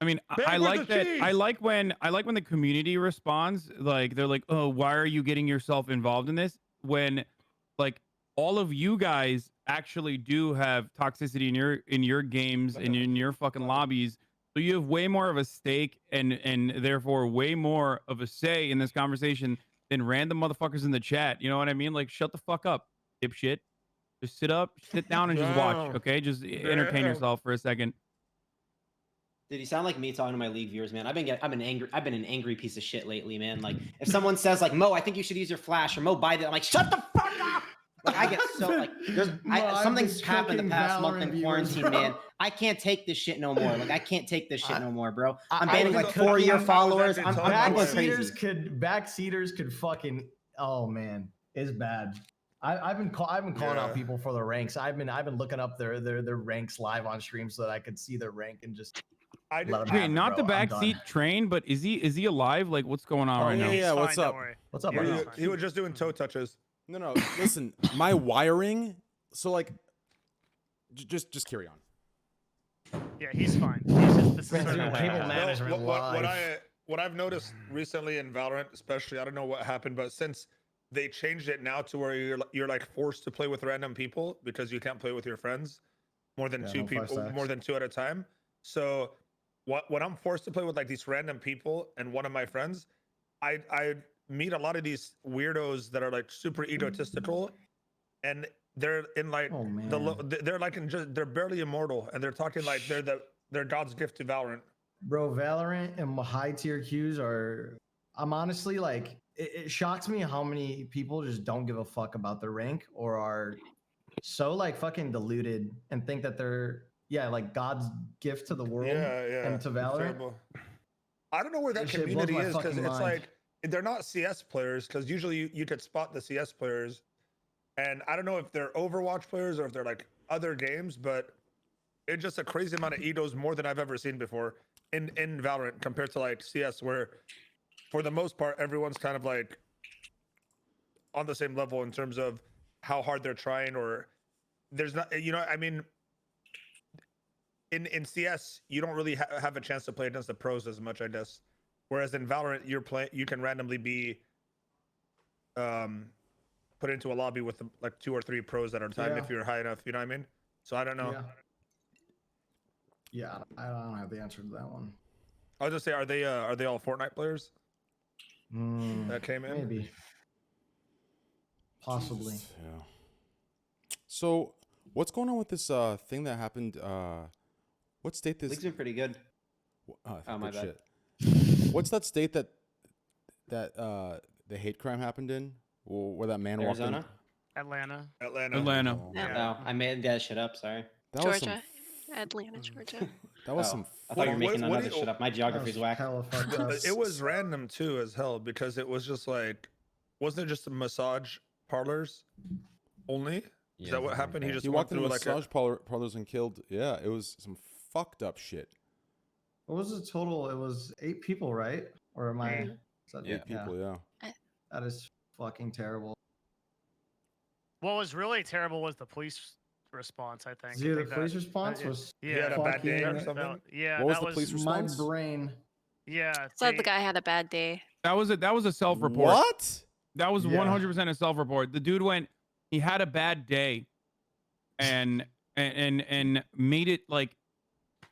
I mean, Man, I where's like the that. cheese? I like when the community responds. Like they're like, "Oh, why are you getting yourself involved in this?" When, like, all of you guys actually do have toxicity in your games and in your fucking lobbies, so you have way more of a stake and therefore way more of a say in this conversation than random motherfuckers in the chat. You know what I mean? Like, shut the fuck up, dipshit. Just sit down, and just watch. Damn. Okay, just entertain Damn. yourself for a second. Did he sound like me talking to my league viewers, man? I've been an angry piece of shit lately, man. Like if someone says like, Mo, I think you should use your flash, or Mo, buy that, I'm like, shut the fuck up. Like I get so like something's happened the past month in quarantine, man. I can't take this shit no more. Like I can't take this shit no more, bro. I'm banning like 4-year followers. I'm going crazy. Backseaters could fucking. Oh man, it's bad. I've been calling out people for their ranks. I've been looking up their ranks live on stream so that I could see their rank and just. Okay, not the backseat train, but is he alive? Like, what's going on right now? Yeah, Fine, what's don't up? worry. What's up? He was just doing toe touches. No, listen, my wiring. So like, just carry on. Yeah, he's fine. He's just, this is Man, sort dude, of cable like- management What I've noticed recently in Valorant, especially, I don't know what happened, but since they changed it now to where you're like forced to play with random people because you can't play with your friends more than two people, more than two at a time. So when I'm forced to play with like these random people and one of my friends, I meet a lot of these weirdos that are like super egotistical, and they're in like they're like they're barely immortal, and they're talking like they're God's gift to Valorant. Bro, Valorant and high tier queues are. I'm honestly like, it shocks me how many people just don't give a fuck about their rank or are so like fucking deluded and think that they're like God's gift to the world and to Valorant. Terrible. I don't know where that This shit blows community my is because fucking it's mind. like they're not CS players, because usually you could spot the CS players, and I don't know if they're Overwatch players or if they're like other games, but it's just a crazy amount of egos, more than I've ever seen before in Valorant compared to like CS, where for the most part everyone's kind of like on the same level in terms of how hard they're trying or there's not, I mean, in CS, you don't really have a chance to play against the pros as much, I guess. Whereas in Valorant, you can randomly be put into a lobby with like 2 or 3 pros at a time if you're high enough. You know what I mean? So I don't know. Yeah, I don't have the answer to that one. I'll just say, are they all Fortnite players that came in? Maybe. Possibly. Yeah. So, what's going on with this thing that happened? What state this? League's been pretty good. Oh, my bad. Shit. What's that state that the hate crime happened in? Where that man walked in? Arizona? Atlanta. Atlanta. Oh, Yeah. No, I made that shit up. Sorry. that was some Georgia. Atlanta, Georgia. That was some. I thought you were What- making what another do you- shit up. My geography's whack. Hella fucked up. It was random too as hell, because it was just like, wasn't it just the massage parlors only? Is that what happened? He just He walked into through like massage parlors and killed. Yeah, it was some fucked up shit. What was the total? It was 8 people, right? Or am I? Yeah. Is that, 8 people. Yeah. That is fucking terrible. What was really terrible was the police response. I think. I Dude, the think police that- response yeah. was he had a bad day or fucking- something. Yeah, What was that the police my response? brain. Yeah. Said the guy had a bad day. That was a self-report. What? That was Yeah. 100% a self-report. The dude went, he had a bad day, and made it like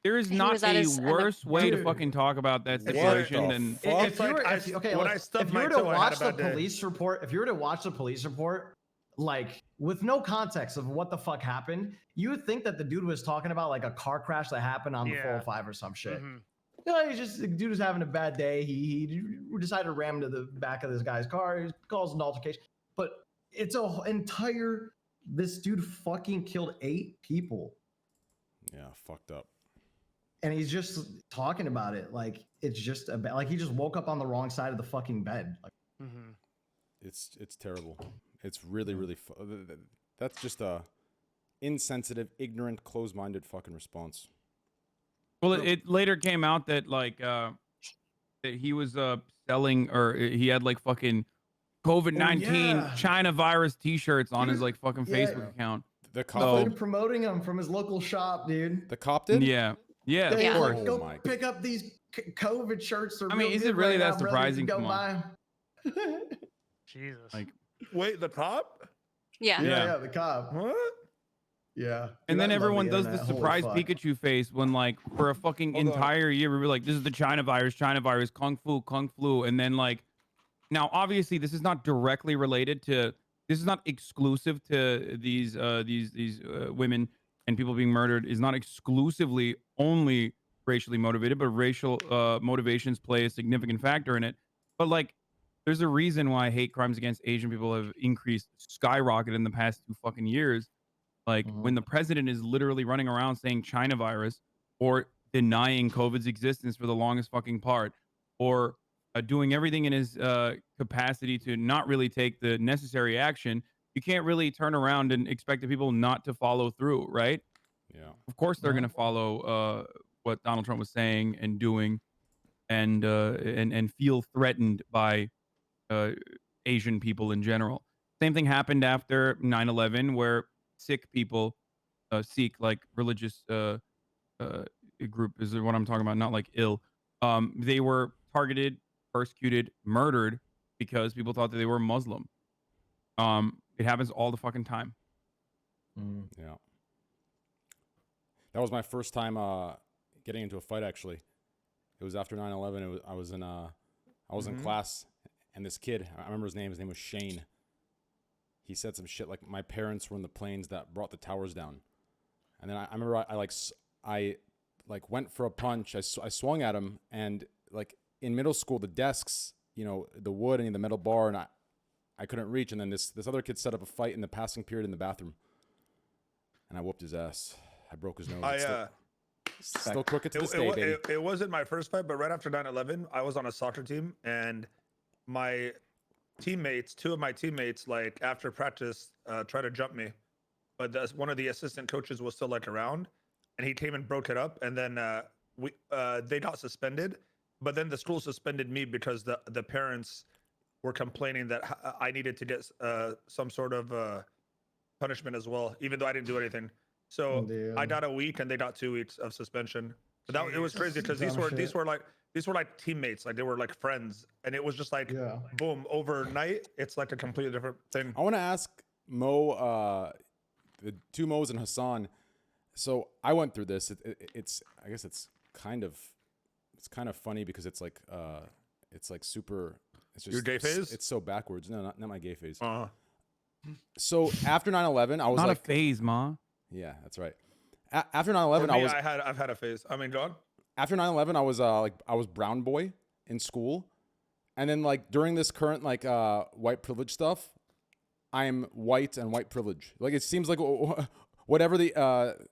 there is He not was at a his- worse way to Dude. fucking talk about that What situation the than fuck? If you were, Like, if, okay, when look, I stubbed if you my were to toe, I had a watch the bad day. police report, if you were to watch the police report, like with no context of what the fuck happened, you would think that the dude was talking about like a car crash that happened on the Yeah. 405 or some shit. Mhm. No, the dude was having a bad day. He decided to ram into the back of this guy's car. He calls an altercation, but it's a entire. This dude fucking killed 8 people, Yeah, fucked up. and he's just talking about it like it's just like he just woke up on the wrong side of the fucking bed. Like, Mhm. It's terrible. It's really that's just a insensitive, ignorant, closed-minded fucking response. Well, it later came out that like that he was selling, or he had like fucking COVID-19 yeah. China virus T-shirts on his like fucking Yeah. Facebook account. The fucking cop. So- promoting him from his local shop, dude. The cop did. Yeah, Yeah, of he's course. like, Oh go my pick up these COVID shirts. They're I mean, real is good it really right that now, brother. surprising? Go Come on. buy 'em. Jesus. Like, Wait, the cop? Yeah. yeah, the cop. What? Yeah. And Dude, then I love everyone does the internet. Holy surprise fuck. Pikachu face when, like, for a fucking Hold on. entire year, we were like, this is the China virus, Kung Flu. And then, like, now, obviously, this is not directly related to, this is not exclusive to these women and people being murdered, is not exclusively only racially motivated, but racial motivations play a significant factor in it. But, like, there's a reason why hate crimes against Asian people have increased, skyrocketed in the past 2 fucking years. Like when the president is literally running around saying China virus, or denying COVID's existence for the longest fucking part, or doing everything in his capacity to not really take the necessary action, you can't really turn around and expect the people not to follow through, right? Yeah. Of course they're Yeah. going to follow what Donald Trump was saying and doing, and feel threatened by Asian people in general. Same thing happened after 9/11, where Sikh people, Sikh, like religious group is what I'm talking about, not like ill. They were targeted, persecuted, murdered because people thought that they were Muslim. It happens all the fucking time. Yeah. That was my first time getting into a fight. Actually, it was after 9/11. I was in class, and this kid, I remember his name. His name was Shane. He said some shit like, my parents were in the planes that brought the towers down. And then I remember I went for a punch. I swung at him, and like in middle school, the desks, the wood and the metal bar, and I couldn't reach. And then this other kid set up a fight in the passing period in the bathroom, and I whooped his ass. I broke his nose. It's still crooked to this day, baby. It wasn't my first fight, but right after 9/11, I was on a soccer team, and my teammates, 2 of my teammates, like after practice, tried to jump me, but one of the assistant coaches was still like around, and he came and broke it up, and then they got suspended, but then the school suspended me because the parents were complaining that I needed to get some sort of punishment as well, even though I didn't do anything. So I Dude. got a week and they got 2 weeks of suspension. But that it was Jesus. crazy because Dumb these shit. were like teammates, like they were like friends, and it was just like Yeah. boom overnight. It's like a completely different thing. I want to ask Mo, the two Mo's and Hassan. So I went through this. It's I guess it's kind of funny because it's like super. It's just Your gay phase? It's so backwards. No, not my gay phase. So So after 9/11, I was Not like, a phase, ma. yeah, that's right. After 9/11, I was I've had a phase. I mean, go on. after 9/11, I was brown boy in school, and then like during this current like white privilege stuff, I'm white and white privilege. Like it seems like whatever the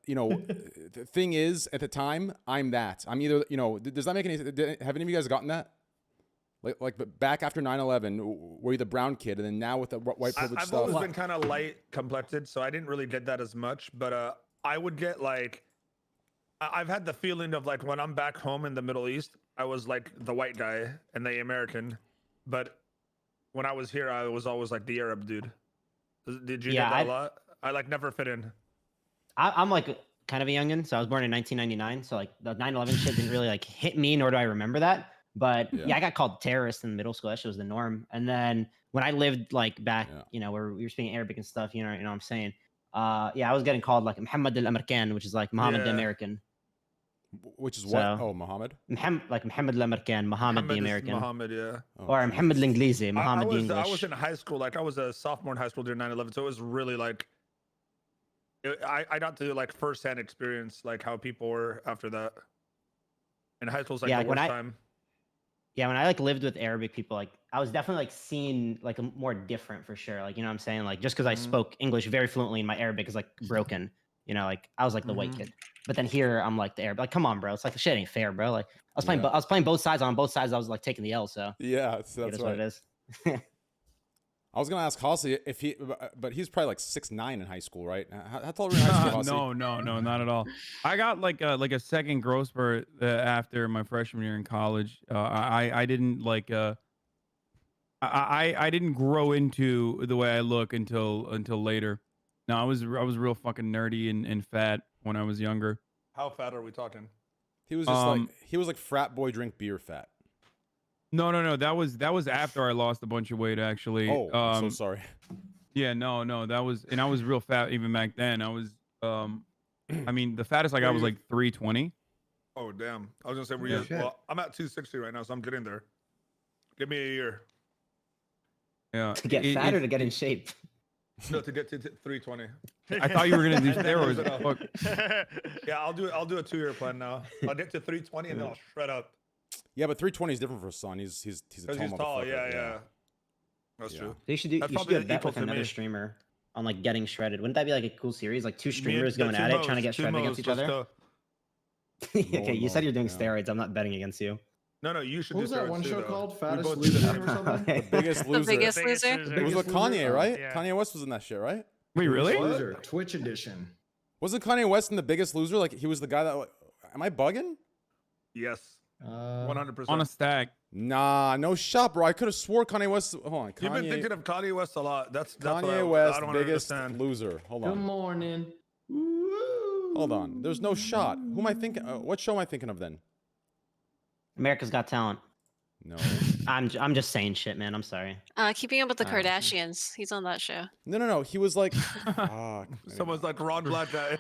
the thing is at the time, I'm that. I'm either does that make any? Have any of you guys gotten that? Like back after 9/11, were you the brown kid, and then now with the white privilege I've stuff? always been kind of light complected, so I didn't really get that as much. But I would get like, I've had the feeling of like when I'm back home in the Middle East, I was like the white guy and the American, but when I was here, I was always like the Arab dude. Did you Yeah, get that I- a lot? I like never fit in. I'm like kind of a youngin, so I was born in 1999. So like the 9/11 shit didn't really like hit me, nor do I remember that. But Yeah. yeah, I got called terrorist in middle school. That shit was the norm. And then when I lived like back, Yeah. where we were speaking Arabic and stuff, you know what I'm saying? Yeah, I was getting called like Muhammad al-American, which is like Muhammad the Yeah. American. Which is what? So- Oh, Muhammad. Like Muhammad al-American, Muhammad the is American. Muhammad, yeah. Oh, Or Muhammad Jesus. al-Inglisi, Muhammad the I English. was in high school, like I was a sophomore in high school during 9/11, so it was really like, I got to like firsthand experience like how people were after that. And high school's like Yeah, the like, when worst I- time. Yeah, when I like lived with Arabic people, like I was definitely like seen like a more different for sure. Like, you know what I'm saying? Like just because I Mhm. spoke English very fluently and my Arabic is like broken, like I was like the white Mhm. kid. But then here I'm like the Arab. Like, come on, bro. It's like the shit ain't fair, bro. Like I was playing, Yeah. I was playing both sides. On both sides, I was like taking the L. So Yeah, it that's is what right. it is. I was gonna ask Halsey if he, but he's probably like 6'9" in high school, right? How tall were you in high school, Halsey? No, not at all. I got like a second growth spurt after my freshman year in college. I didn't like I didn't grow into the way I look until later. No, I was real fucking nerdy and fat when I was younger. How fat are we talking? He was just he was like frat boy drink beer fat. No. That was after I lost a bunch of weight actually. Oh, I'm so sorry. Yeah, no, that was, and I was real fat even back then. I was, I mean, the fattest I got was like 320. Oh damn! I was gonna say, Yeah. well, I'm at 260 right now, so I'm getting there. Give me a year. Yeah. To get fat or to get in shape. No, to get to 320. I thought you were gonna do And then lose steroids. it up. Fuck. Yeah, I'll do a 2-year plan now. I'll get to 320 and then I'll shred up. Yeah, but 320 is different for Son. He's a Because tall he's tall. motherfucker. Yeah. That's Yeah. true. You should do. That's You should probably do a bet equal with to another me. streamer on like getting shredded. Wouldn't that be like a cool series? Like two streamers The going two at it, Mo's, trying to get two shredded Mo's, against each let's other. go. Okay, you said you're doing Yeah. steroids. I'm not betting against you. No, you should What do was that steroids one too, show though. called? We Fattest both do Loser that. or something? The biggest The loser. biggest Biggest loser. loser. It was with Biggest Loser? Kanye, right? Yeah. Kanye West was in that shit, right? Wait, really? What? Loser, Twitch edition. Wasn't Kanye West in The Biggest Loser? Like he was the guy that. Am I bugging? Yes, Uh, 100%. On a stack. Nah, no shot, bro. I could have swore Kanye West. Hold on, You've been Kanye, thinking of Kanye West a lot. That's what Kanye I West, don't biggest understand. loser. Hold Good on, morning. hold on. There's no shot. Who am I thinking? What show am I thinking of then? America's Got Talent. No, I'm just saying shit, man. I'm sorry. Keeping Up with the Ah, Kardashians. He's on that show. no. He was like, fuck. Someone's like Ron Black guy.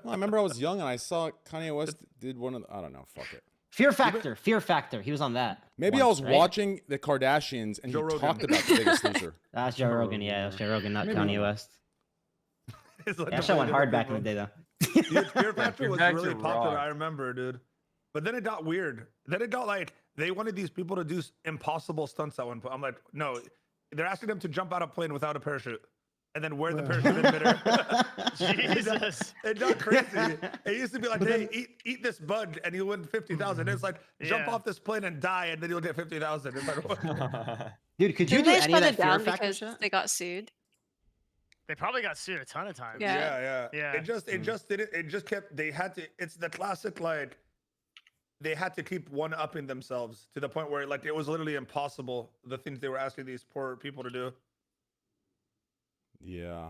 I remember I was young and I saw Kanye West did one of. I don't know. Fuck it. Fear Factor. Fear Factor. He was on that. Maybe I once, was right? watching the Kardashians and Joe he Rogan. talked about The Biggest Loser. That's Joe Rogan. Yeah, that's Joe Rogan, not Maybe Kanye not. West. It's like Yeah, that the show went way hard that back in the people- day, though. Dude, Fear Factor Fear was Factor really popular. rocked. I remember, dude. But then it got weird. Then it got like they wanted these people to do impossible stunts at one point. I'm like, no, they're asking them to jump out of a plane without a parachute and then wear the parachute in midair. Jesus. It got crazy. It used to be like, hey, eat this bug and you'll win 50,000. It's like jump Yeah. off this plane and die and then you'll get 50,000. It's like, what? Dude, could you Did do they any of shut that it Fear down Factor because shit? they got sued? They probably got sued a ton of times. Yeah. Yeah. It just didn't. It just kept. They had to. It's the classic like. They had to keep one upping themselves to the point where like it was literally impossible. The things they were asking these poor people to do. Yeah.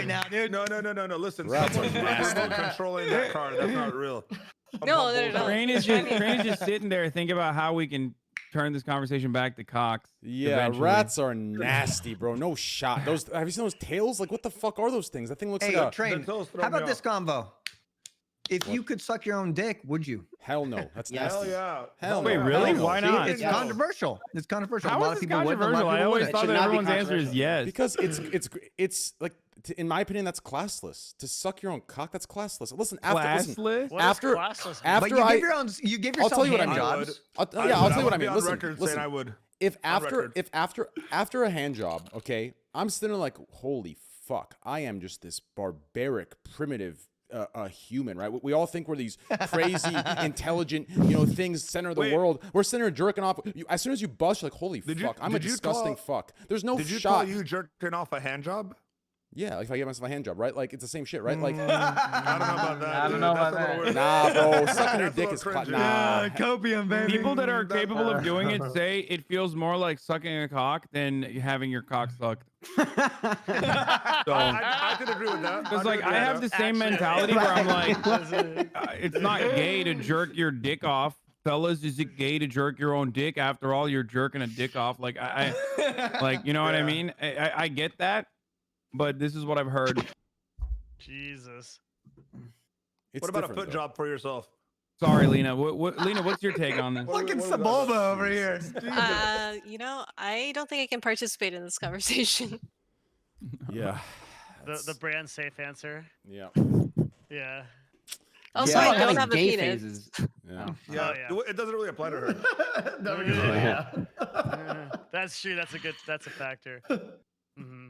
right now, dude. No. Listen, Rats are someone's remote nasty. controlling that car. That's not real. No, no. Crane is just sitting there thinking about how we can turn this conversation back to cocks. Yeah, eventually. rats are nasty, bro. No shot. Those have you seen those tails? Like, what the fuck are those things? That thing looks Hey, like a Train. those throw How me about this off. combo? If you could suck your own dick, would you? hell no. That's Yes. nasty. Hell yeah. Hell Wait, no. really? Hell no. Why See, not? it's Yes. controversial. It's controversial. a How lot is of this people wouldn't, a lot controversial? of I people always wouldn't. thought should that not be everyone's answer is controversial. yes. Because it's like in my opinion that's classless. To suck your own cock, that's classless. Listen, Classless? What after- is classless? after But you I- give your own. You give I'll yourself tell you what I hand mean. I would. jobs. I'll tell you what I wanna mean. be on Listen, record saying listen. I would. If record. after a hand job, okay, I'm sitting there like, holy fuck, I am just this barbaric, primitive human, right? We all think we're these crazy, intelligent, things center of the Wait. world. We're sitting there jerking off. As soon as you bust, you're like, holy Did you- fuck, I'm a did you disgusting call- fuck. There's no Did you shot. call you jerking off a hand job? Yeah, like if I give myself a hand job, right? Like it's the same shit, right? Like, I don't know about that. I don't dude. know That's about a little that. weird. nah, bro, sucking your That's a dick little is cringy. nah. copium, baby. People that are That- capable of doing it say it feels more like sucking a cock than having your cock sucked. So, I could agree with that. because could like agree I with have the that. same Actually, mentality where I'm like, Listen, it's not gay to jerk your dick off. Fellas, is it gay to jerk your own dick? After all, you're jerking a dick off. Like I like, you know what I Yeah. mean? I get that, but this is what I've heard. Jesus. It's What about a different, foot though. job for yourself? Sorry, Lena. Lena, what's your take on this? Look at What about Sebulba over here. I don't think I can participate in this conversation. Yeah. The brand safe answer. Yeah. Yeah. Also, Yeah, I having don't have a gay penis. phases. Yeah. Oh, yeah. It doesn't really apply to her. Never Yeah. gonna- yeah. That's true. That's a factor. Hmm.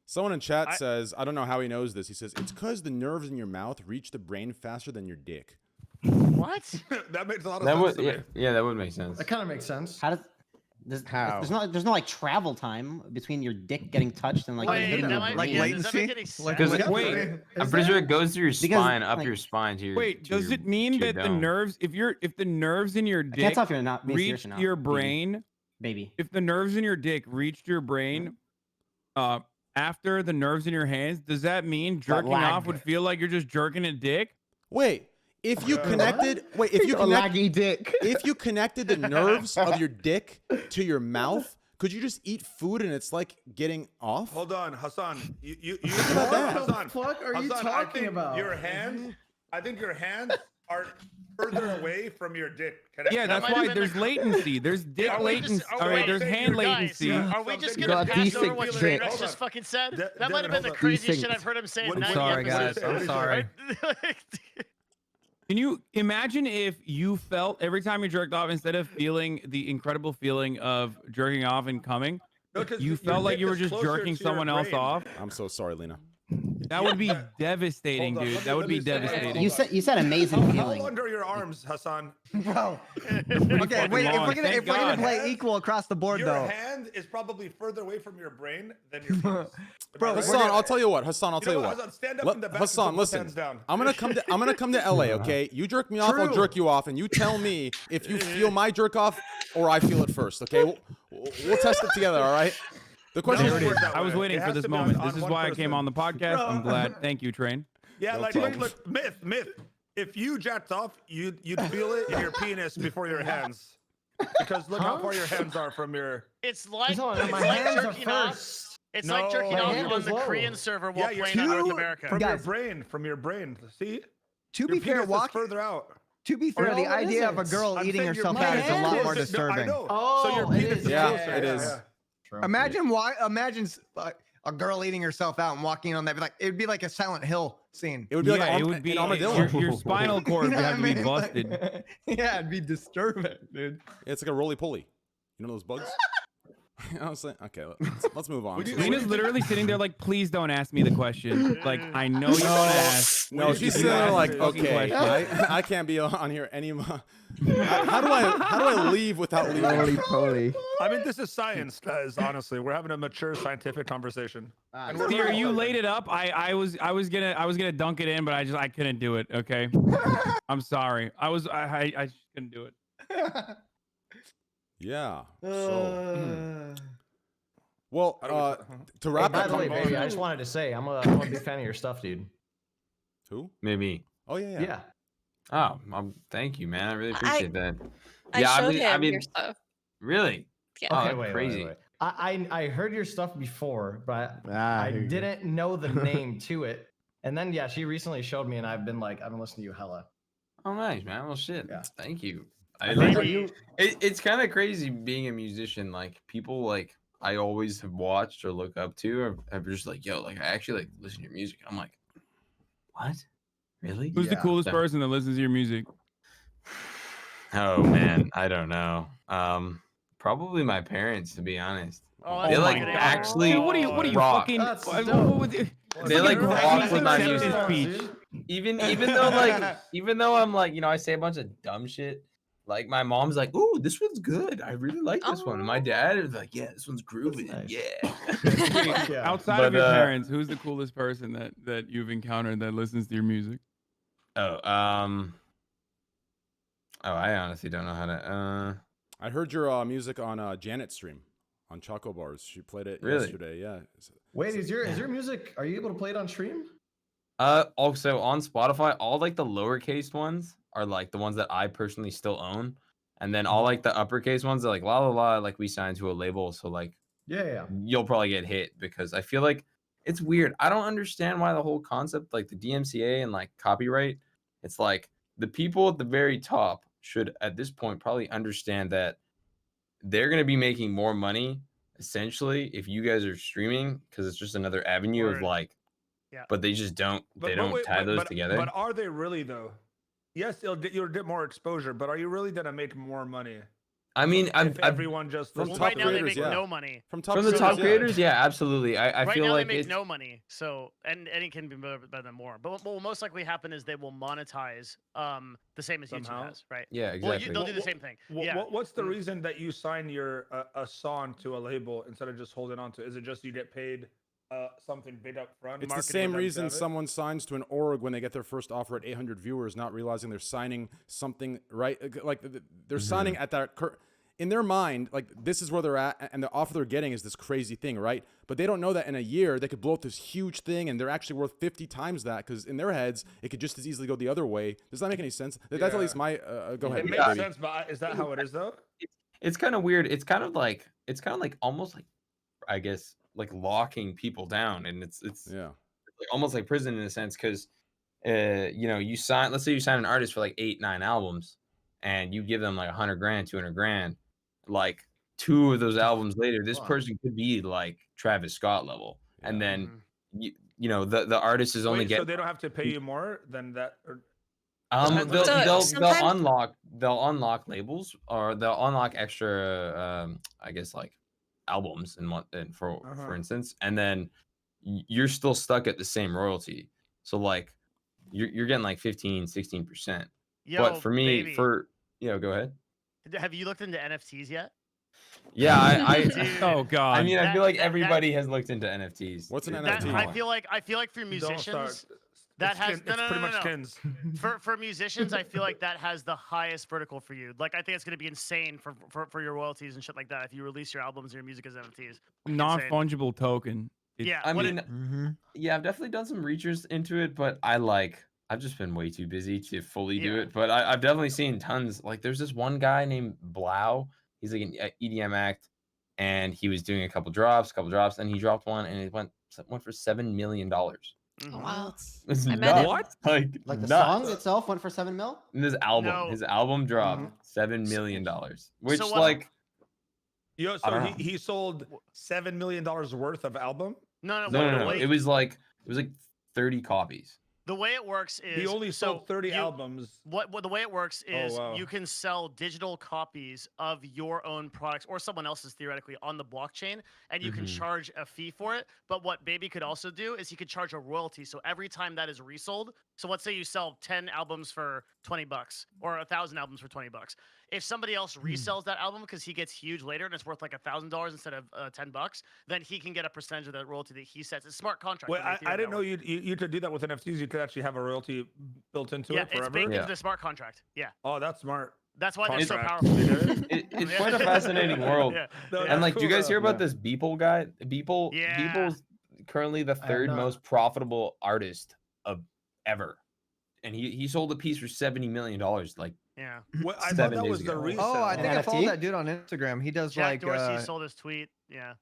Someone in chat I- says, I don't know how he knows this. He says, it's because the nerves in your mouth reach the brain faster than your dick. What? That makes a lot of That sense would to me. yeah, that would make sense. That kind of makes sense. How does How? there's no like travel time between your dick getting touched and like Wait, hitting that your might like be, brain. does that make latency? any Like, sense? Because Wait, I'm pretty sure it goes through your Because, spine, up like- your spine to your. Wait, to does your- it mean to your that the dome. nerves, if the nerves in your I can't dick tell if you're not being serious reached or not, your baby. brain, Baby. if the nerves in your dick reached your brain, after the nerves in your hands, does that mean jerking off lag. would feel like you're just jerking a dick? Wait, if you What? connected, wait, if you a connect, laggy dick. if you connected the nerves of your dick to your mouth, could you just eat food and it's like getting off? Hold on, Hassan. You about that. What the Hassan, fuck are you Hassan, talking about? I think your hands are further away from your dick. Yeah, that's might have why been there's the- latency. There's dick Are we latency. just- are All right, we- there's hand Guys, latency. Are we just You gonna got pass over decent what dick. Trainwreck Hold just on. fucking said? De- That might have been Devin, the hold on. craziest shit Decent. I've heard him say in What- 90 sorry, guys. episodes. I'm sorry. Can you imagine if you felt every time you jerked off, instead of feeling the incredible feeling of jerking off and coming, No, 'cause you your felt like dick you were is just closer jerking to your someone else brain. off? I'm so sorry, Lena. That would be devastating, Hold on, dude. let me- That would let be me say it. devastating. You said amazing How feeling. long are your arms, Hassan? Bro. Pretty Okay, fucking wait. If long. we're gonna Thank play God. equal across the board, Your though. hand is probably further away from your brain than your penis. Bro, Hassan, I'll tell you what. Hassan, I'll tell you what. Hassan, stand up Let- in the back Hassan, and put both listen. hands down. I'm gonna come to LA, okay? You jerk me off, I'll True. jerk you off, and you tell me if you feel my jerk off or I feel it first, okay? We'll test it together, all right? The question No, is, it works that I was way. waiting It for has this to be on- moment. on This is one why I came person. on the podcast. I'm glad. Thank you, Train. Yeah, No like problem. look, myth. If you jacked off, you'd feel it in your penis before your hands. Because look how far your hands are from your. It's like, Hold on, it's my like hands are jerking off. first. It's No, like jerking my off hand on is the low. Korean server while you're playing in North two America. from Guys. from your brain. See, To your be fair, penis is walk. further out. To be fair, the No, it idea of a isn't. girl I'm eating saying your herself my out is a hand lot is- more No, I disturbing. know. Oh, so your it penis is, is Yeah, closer. it is. Imagine a girl eating herself out and walking on that. Like it'd be like a Silent Hill scene. it would be like Yeah, an it would be an armadillo. your spinal cord You would know have to what I be mean? busted. Like, yeah, it'd be disturbing, dude. It's like a roly-poly. You know those bugs? You know what I'm saying? Okay, let's move on. Lena's literally sitting there like, please don't ask me the question. Like, I know you want to ask. No, she's sitting there like, okay, I can't be on here anymore. How do I leave without leaving? Roly poly. I mean, this is science, guys. Honestly, we're having a mature scientific conversation. And we're Steer, learning you about laid it. it up. I was gonna dunk it in, but I couldn't do it. Okay, I'm sorry. I just couldn't do it. Yeah. So, well, to wrap By that the way, conversation. baby, I just wanted to say I'm a big fan of your stuff, dude. Who? Maybe. Oh yeah, yeah. Yeah. Oh, thank you, man. I really I appreciate that. I Yeah, showed I him your mean, stuff. really? Yeah. Oh, Okay, that's wait, crazy. wait. I heard your stuff before, but I here you go. didn't know the name to it. And then yeah, she recently showed me, and I've been listening to you hella. Oh, nice, man. Well, shit. Yeah. Thank you. I I think like. It's kind of crazy being a musician. Like people like I always have watched or look up to are just like, yo, like I actually like listen to your music. I'm like, what? Really? Who's the Yeah. coolest So- person that listens to your music? Oh man, I don't know. Probably my parents, to be honest. Oh, They that's a like good answer. actually Dude, what are you rock. fucking? That's what dope. with you? They It's like a rock great with my acceptance music. speech. Even though like even though I'm like, I say a bunch of dumb shit. Like my mom's like, "Ooh, this one's good. I really like this one." And my dad is like, "Yeah, this one's groovy." Nice. Yeah. Wait, Yeah. outside of your parents, who's the coolest person that you've encountered that listens to your music? I honestly don't know how to. I heard your music on Janet's stream on Choco Bars. She played it Really? yesterday. Yeah. Wait, is your music? Are you able to play it on stream? Also on Spotify, all like the lowercase ones are like the ones that I personally still own, and then all like the uppercase ones are like la la la. Like we signed to a label, so like Yeah. you'll probably get hit because I feel like it's weird. I don't understand why the whole concept, like the DMCA and like copyright, it's like the people at the very top should at this point probably understand that they're going to be making more money essentially if you guys are streaming because it's just another avenue of Word. like, Yeah. but they just don't, they don't wait, tie those together. But are they really though? Yes, you'll get more exposure, but are you really gonna make more money? I mean, If everyone just From listens top Right now they creators, make yeah. no money. From top from the top yeah. creators, yeah, absolutely. I Right feel now like they make it's no money. So and it can be better than more. But what will most likely happen is they will monetize the same as Somehow. YouTube has, right? yeah, Well, exactly. they'll do the same thing. Yeah. What's the reason that you sign your a song to a label instead of just holding on to? Is it just you get paid something big up front? It's the same reason someone signs to an org when they get their first offer at 800 viewers, not realizing they're signing something right. Like they're signing at that in their mind, like this is where they're at, and the offer they're getting is this crazy thing, right? But they don't know that in a year they could blow up this huge thing, and they're actually worth 50 times that because in their heads it could just as easily go the other way. Does that make any sense? That's at least my. Go ahead. It makes baby. sense, but is that how it is though? It's kind of weird. It's kind of like almost like, I guess, like locking people down, and it's Yeah. like almost like prison in a sense because you sign, let's say you sign an artist for like 8-9 albums and you give them like 100 grand, 200 grand, like 2 of those albums later this Wow. person could be like Travis Scott level, and then the artist is only Wait, so getting they don't have to pay you more than that? Or... they'll sometimes- unlock labels, or they'll unlock extra I guess like albums and for instance, and then you're still stuck at the same royalty, so like you're getting like 15-16%. Yo, But for me, baby, go ahead. have you looked into NFTs yet? Yeah, I Dude, Oh God. I mean, I feel like that- everybody has looked into NFTs. What's an That, NFT? I feel like for Don't start. musicians, that It's has skin- it's pretty much skins. for musicians, I feel like that has the highest vertical for you. Like I think it's gonna be insane for your royalties and shit like that if you release your albums and your music as NFTs. Non-fungible token. Yeah, I what mean, yeah, I've definitely done some research into it, but I've just been way too busy to fully do Yeah. it. But I've definitely seen tons. Like, there's this one guy named Blau. He's like an EDM act, and he was doing a couple drops, and he dropped one, and it went for $7 million. Oh, wow. It's I met him. nuts. Like Like the nuts. song itself went for 7 mil. And his album, No. his album dropped $7 million, which So what- like Yo, I so don't know. he sold $7 million worth of album. No, no. wait. It was like 30 copies. The way it works is He only sold 30 you- albums. What the way it works is wow. you can sell digital copies of your own products or someone else's theoretically on the blockchain, and you can charge a fee for it. But what Baby could also do is he could charge a royalty. So every time that is resold, so let's say you sell 10 albums for $20 or 1,000 albums for $20. If somebody else resells that album because he gets huge later and it's worth like $1,000 instead of $10, then he can get a percentage of that royalty that he sets. It's a smart contract. Wait, on the I Ethereum didn't know network. you could do that with NFTs. You could actually have a royalty built into Yeah, it it's forever. baked Yeah. into the smart contract. Yeah, Oh, that's smart. that's why they're so Contract. powerful. It's quite a fascinating world. Yeah. No, And that's like, do you cool, guys though. hear about Yeah. this Beeple guy? Beeple, Yeah. Beeple's currently the have third not. most profitable artist of ever. and he sold a piece for $70 million. Like, Yeah. Well, I thought 7 that days was the ago. resale. Oh, I An think I followed NFT? that dude on Instagram. He does Jack like Dorsey sold his tweet. Yeah.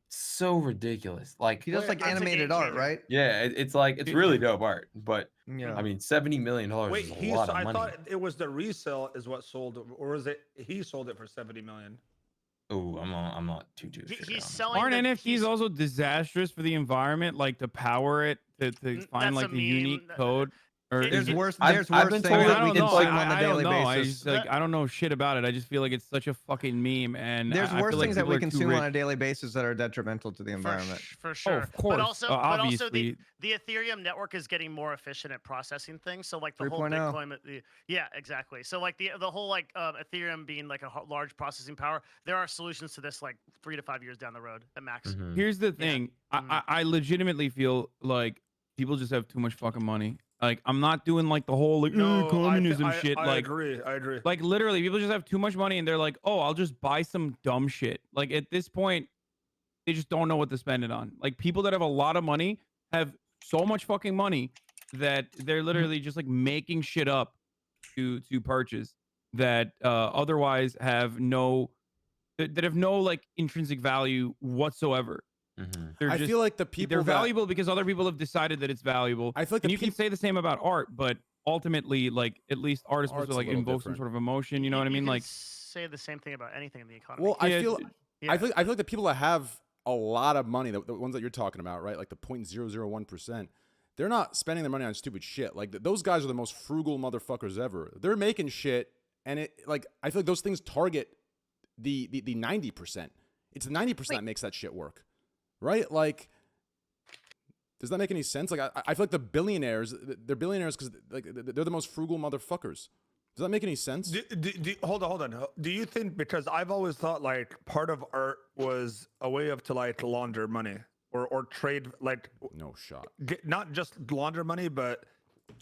so ridiculous. Like, he does Wait, like that's a animated game art, changer. right? yeah, it's like it's really dope art, but Yeah. I mean, $70 million Wait, is a lot of I money. thought it was the resale is what sold, or was it he sold it for 70 million? Oh, I'm not too sure. He's on this. selling. Aren't the, NFTs he's, also disastrous for the environment? Like to power it to That's find a like the meme. unique code. Or There's is it- worse. I've- There's I've worse been things told that it- we it's consume like- on a daily I basis. just like I don't know shit about it. I just feel like it's such a fucking meme, and There's I worse feel like things that people we are too consume rich. on a daily basis that are detrimental to the environment. For sure. of course. But also, Obviously. the Ethereum network is getting more efficient at processing things. So like the whole 3.0. Bitcoin, yeah, exactly. So like the whole like Ethereum being like a large processing power, there are solutions to this like 3 to 5 years down the road at max. Mhm. Here's the thing. I legitimately feel like people just have too much fucking money. Like I'm not doing like the whole like communism shit. I Like agree. I agree. like literally, people just have too much money, and they're like, "Oh, I'll just buy some dumb shit." Like at this point, they just don't know what to spend it on. Like people that have a lot of money have so much fucking money that they're literally just like making shit up to purchase that otherwise have no that have no like intrinsic value whatsoever. Mhm. They're I just feel like the people they're that, valuable because other people have decided that it's valuable. I feel like And the you can say the same about art, but ultimately, like at least art is supposed Art's to a like little invoke some different. sort of emotion. You know what I mean? can Like say the same thing about anything in the economy. well, I Yeah, feel yeah. I feel like the people that have a lot of money, the ones that you're talking about, right? Like the 0.001%, they're not spending their money on stupid shit. Like those guys are the most frugal motherfuckers ever. They're making shit, and it like I feel like those things target the 90%. It's the 90% that makes that shit work, right? Like, does that make any sense? Like I feel like the billionaires, they're billionaires because like they're the most frugal motherfuckers. Does that make any sense? Hold on. Do you think, because I've always thought like part of art was a way of to like launder money or trade, like No shot. not just launder money, but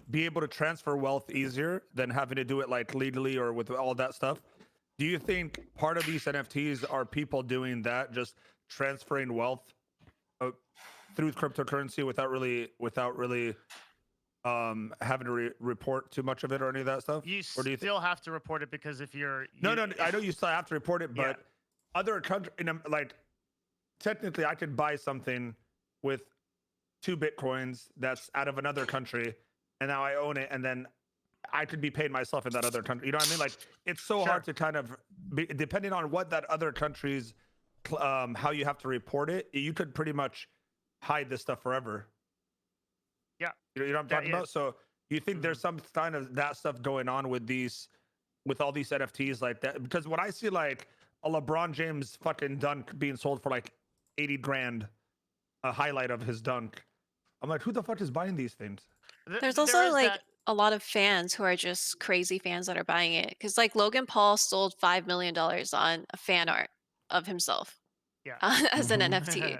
be able to transfer wealth easier than having to do it like legally or with all that stuff. Do you think part of these NFTs are people doing that, just transferring wealth through cryptocurrency without really having to report too much of it or any of that stuff? You Or do you still have to report it because if you're No, I know you still have to report it, but Yeah. other country, like technically, I could buy something with 2 Bitcoins that's out of another country, and now I own it, and then I could be paid myself in that other country. You know what I mean? Like it's so hard to kind of depending on what that other country's how you have to report it. You could pretty much hide this stuff forever. Yeah. You know what I'm talking about? So you think there's some kind of that stuff going on with all these NFTs like that? Because when I see like a LeBron James fucking dunk being sold for like 80 grand, a highlight of his dunk, I'm like, who the fuck is buying these things? There's there also is like that- a lot of fans who are just crazy fans that are buying it. Because like Logan Paul sold $5 million on a fan art of himself Yeah. as an NFT.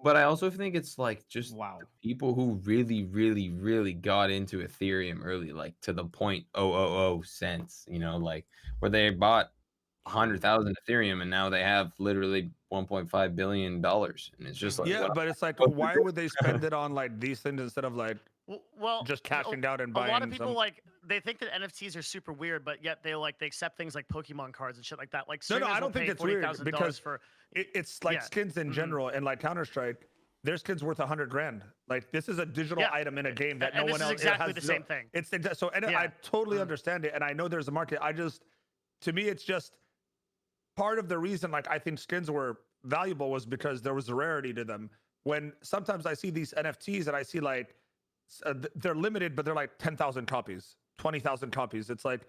But I also think it's like just Wow. the people who really, really, really got into Ethereum early, like to the 0.000 cents, you know, like where they bought 100,000 Ethereum and now they have literally $1.5 billion. And it's just like, Yeah, what- but it's like, what- why would they spend it on like these things instead of like Well, just cashing out and a buying? lot of people some... like they think that NFTs are super weird, but yet they accept things like Pokemon cards and shit like that. Like No, streamers I will don't think pay it's weird $40,000 because for it's like Yeah. skins in general, and like Counter-Strike, their skins worth 100 grand. Like this is a digital Yeah. item in a game that And no this one is else exactly has the no- same thing. It's so, and Yeah. I totally understand it, and I know there's a market. To me, it's just part of the reason. Like I think skins were valuable was because there was a rarity to them. When sometimes I see these NFTs and I see like they're limited, but they're like 10,000 copies, 20,000 copies. It's like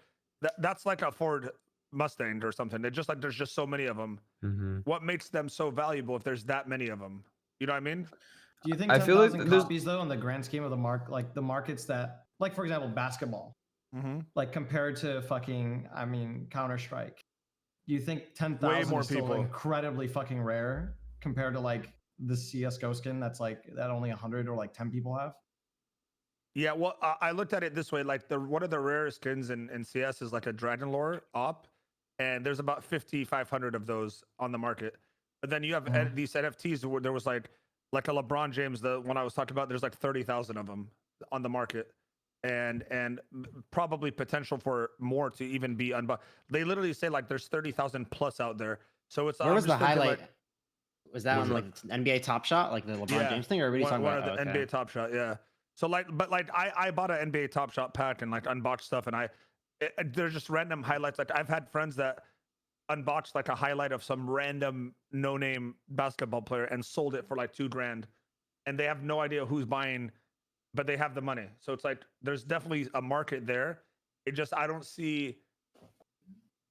that's like a Ford Mustang or something. It's just like there's just so many of them. Mhm. What makes them so valuable if there's that many of them? You know what I mean? Do you think I feel like 10,000 there's- copies though in the grand scheme of the like the markets that, like for example, basketball, like compared to fucking, I mean, Counter-Strike, do you think 10,000 more is still people. incredibly fucking rare compared to like the CS:GO skin that's like that only 100 or like 10 people have? Yeah, well, I looked at it this way: like one of the rarest skins in CS is like a Dragon Lore op, and there's about 5,500 of those on the market. But then you have these NFTs where there was like a LeBron James, the one I was talking about. There's like 30,000 of them on the market. and probably potential for more to even be unboxed. They literally say like there's 30,000 plus out there. So it's Where was the highlight? Like, was that which on like NBA Top Shot, like the LeBron James thing, or what are you talking one about? of the Oh, okay. NBA Top Shot, yeah. So like, but like I bought an NBA Top Shot pack and like unboxed stuff, and there's just random highlights. Like I've had friends that unboxed like a highlight of some random no-name basketball player and sold it for like $2,000, and they have no idea who's buying, but they have the money. So it's like there's definitely a market there. It just I don't see.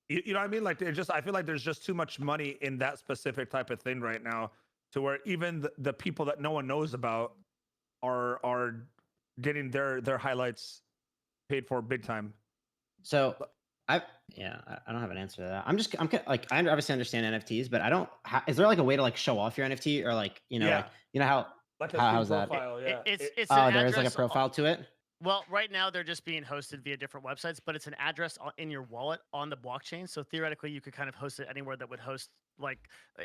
You know what I mean? Like I feel like there's just too much money in that specific type of thing right now, to where even the people that no one knows about are getting their highlights paid for big time. So I don't have an answer to that. Like I obviously understand NFTs, but I don't. Is there like a way to like show off your NFT or like Yeah. how Like a how's that? profile, yeah. It's Oh, an there is like a address profile to it. Well, right now they're just being hosted via different websites, but it's an address in your wallet on the blockchain. So theoretically, you could kind of host it anywhere that would host like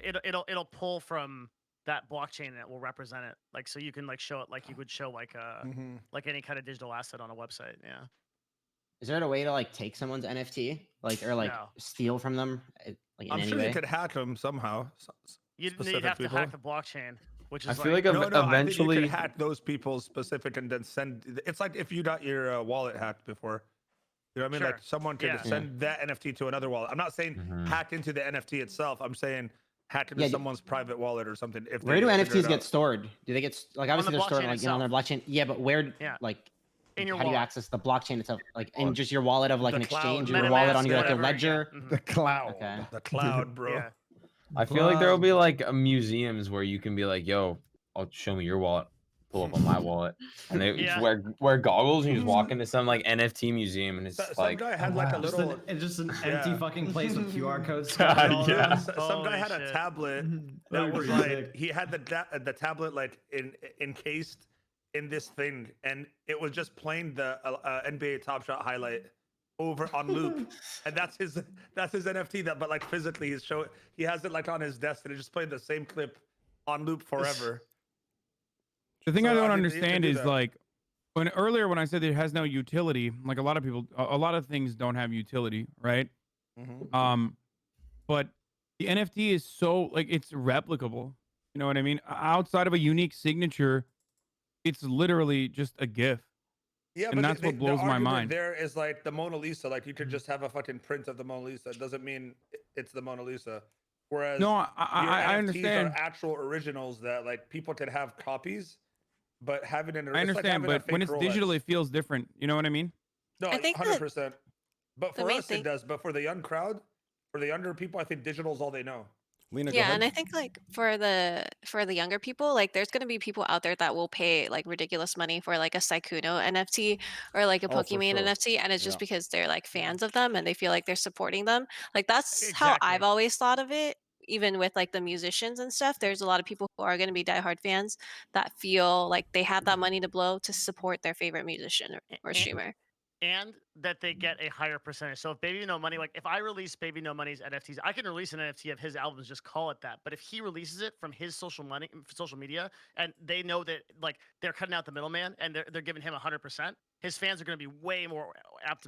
it'll pull from that blockchain and it will represent it. Like so you can like show it like you would show like like any kind of digital asset on a website. Yeah. Is there a way to like take someone's NFT, like or like No. steal from them, like in I'm any sure way? you could hack them somehow. You'd specific have to people. hack the blockchain, which is I feel like No, I think you eventually could hack those people specific and then send. It's like if you got your wallet hacked before. You know what I mean? Sure. Like someone could Yeah. send that NFT to another wallet. I'm not saying hack into the NFT itself. I'm saying hack into someone's private wallet or something. If Where they do figure NFTs it get out. stored? Do they get like obviously the they're stored blockchain like on their blockchain? Yeah, but where like in your how do you wallet. access the blockchain itself? Like in just your wallet of like The an cloud, exchange, or your MetaMask, wallet on your like a whatever, yeah. ledger? Mhm. The cloud. Okay. The cloud, bro. Yeah. I feel like there will be like museums where you can be like, yo, I'll show me your wallet, pull up on my wallet, and they just Yeah. wear goggles and you just walk into some like NFT museum and it's Some like guy had like a little. It's just an empty Yeah. fucking place with QR codes. Yeah. scattered all around. Some Holy guy had a shit. tablet that That'd be was pretty like sick. he had the tablet like encased in this thing, and it was just playing the NBA Top Shot highlight over on loop, and that's his NFT. That but like physically he has it like on his desk, and it just played the same clip on loop forever. The thing So, I don't I mean, you can understand do is that. like when it has no utility, like a lot of people, a lot of things don't have utility, right? But the NFT is so like it's replicable. You know what I mean? Outside of a unique signature, it's literally just a GIF. Yeah, And but that's what blows the my argument mind. there is like the Mona Lisa. Like you could just have a fucking print of the Mona Lisa. It doesn't mean it's the Mona Lisa. Whereas No, your I NFTs understand. are actual originals that like people could have copies, but having it. I understand, but when it's digital, it feels different. You know what I mean? No, I think that 100%. But the for main us, thing- it does. But for the young crowd, for the younger people, I think digital is all they know. Lena, go Yeah, ahead. and I think like for the younger people, like there's gonna be people out there that will pay like ridiculous money for like a Sykkuno NFT or like a Oh, for Pokemon sure. NFT, and it's just Yeah. because they're like fans of them and they feel like they're supporting them. Like that's how I've Exactly. always thought of it. Even with like the musicians and stuff, there's a lot of people who are going to be diehard fans that feel like they have that money to blow to support their favorite musician or And- streamer. And that they get a higher percentage. So if Baby No Money, like if I release Baby No Money's NFTs, I can release an NFT of his albums, just call it that. But if he releases it from his social media, and they know that like they're cutting out the middleman and they're giving him 100%, his fans are going to be way more amped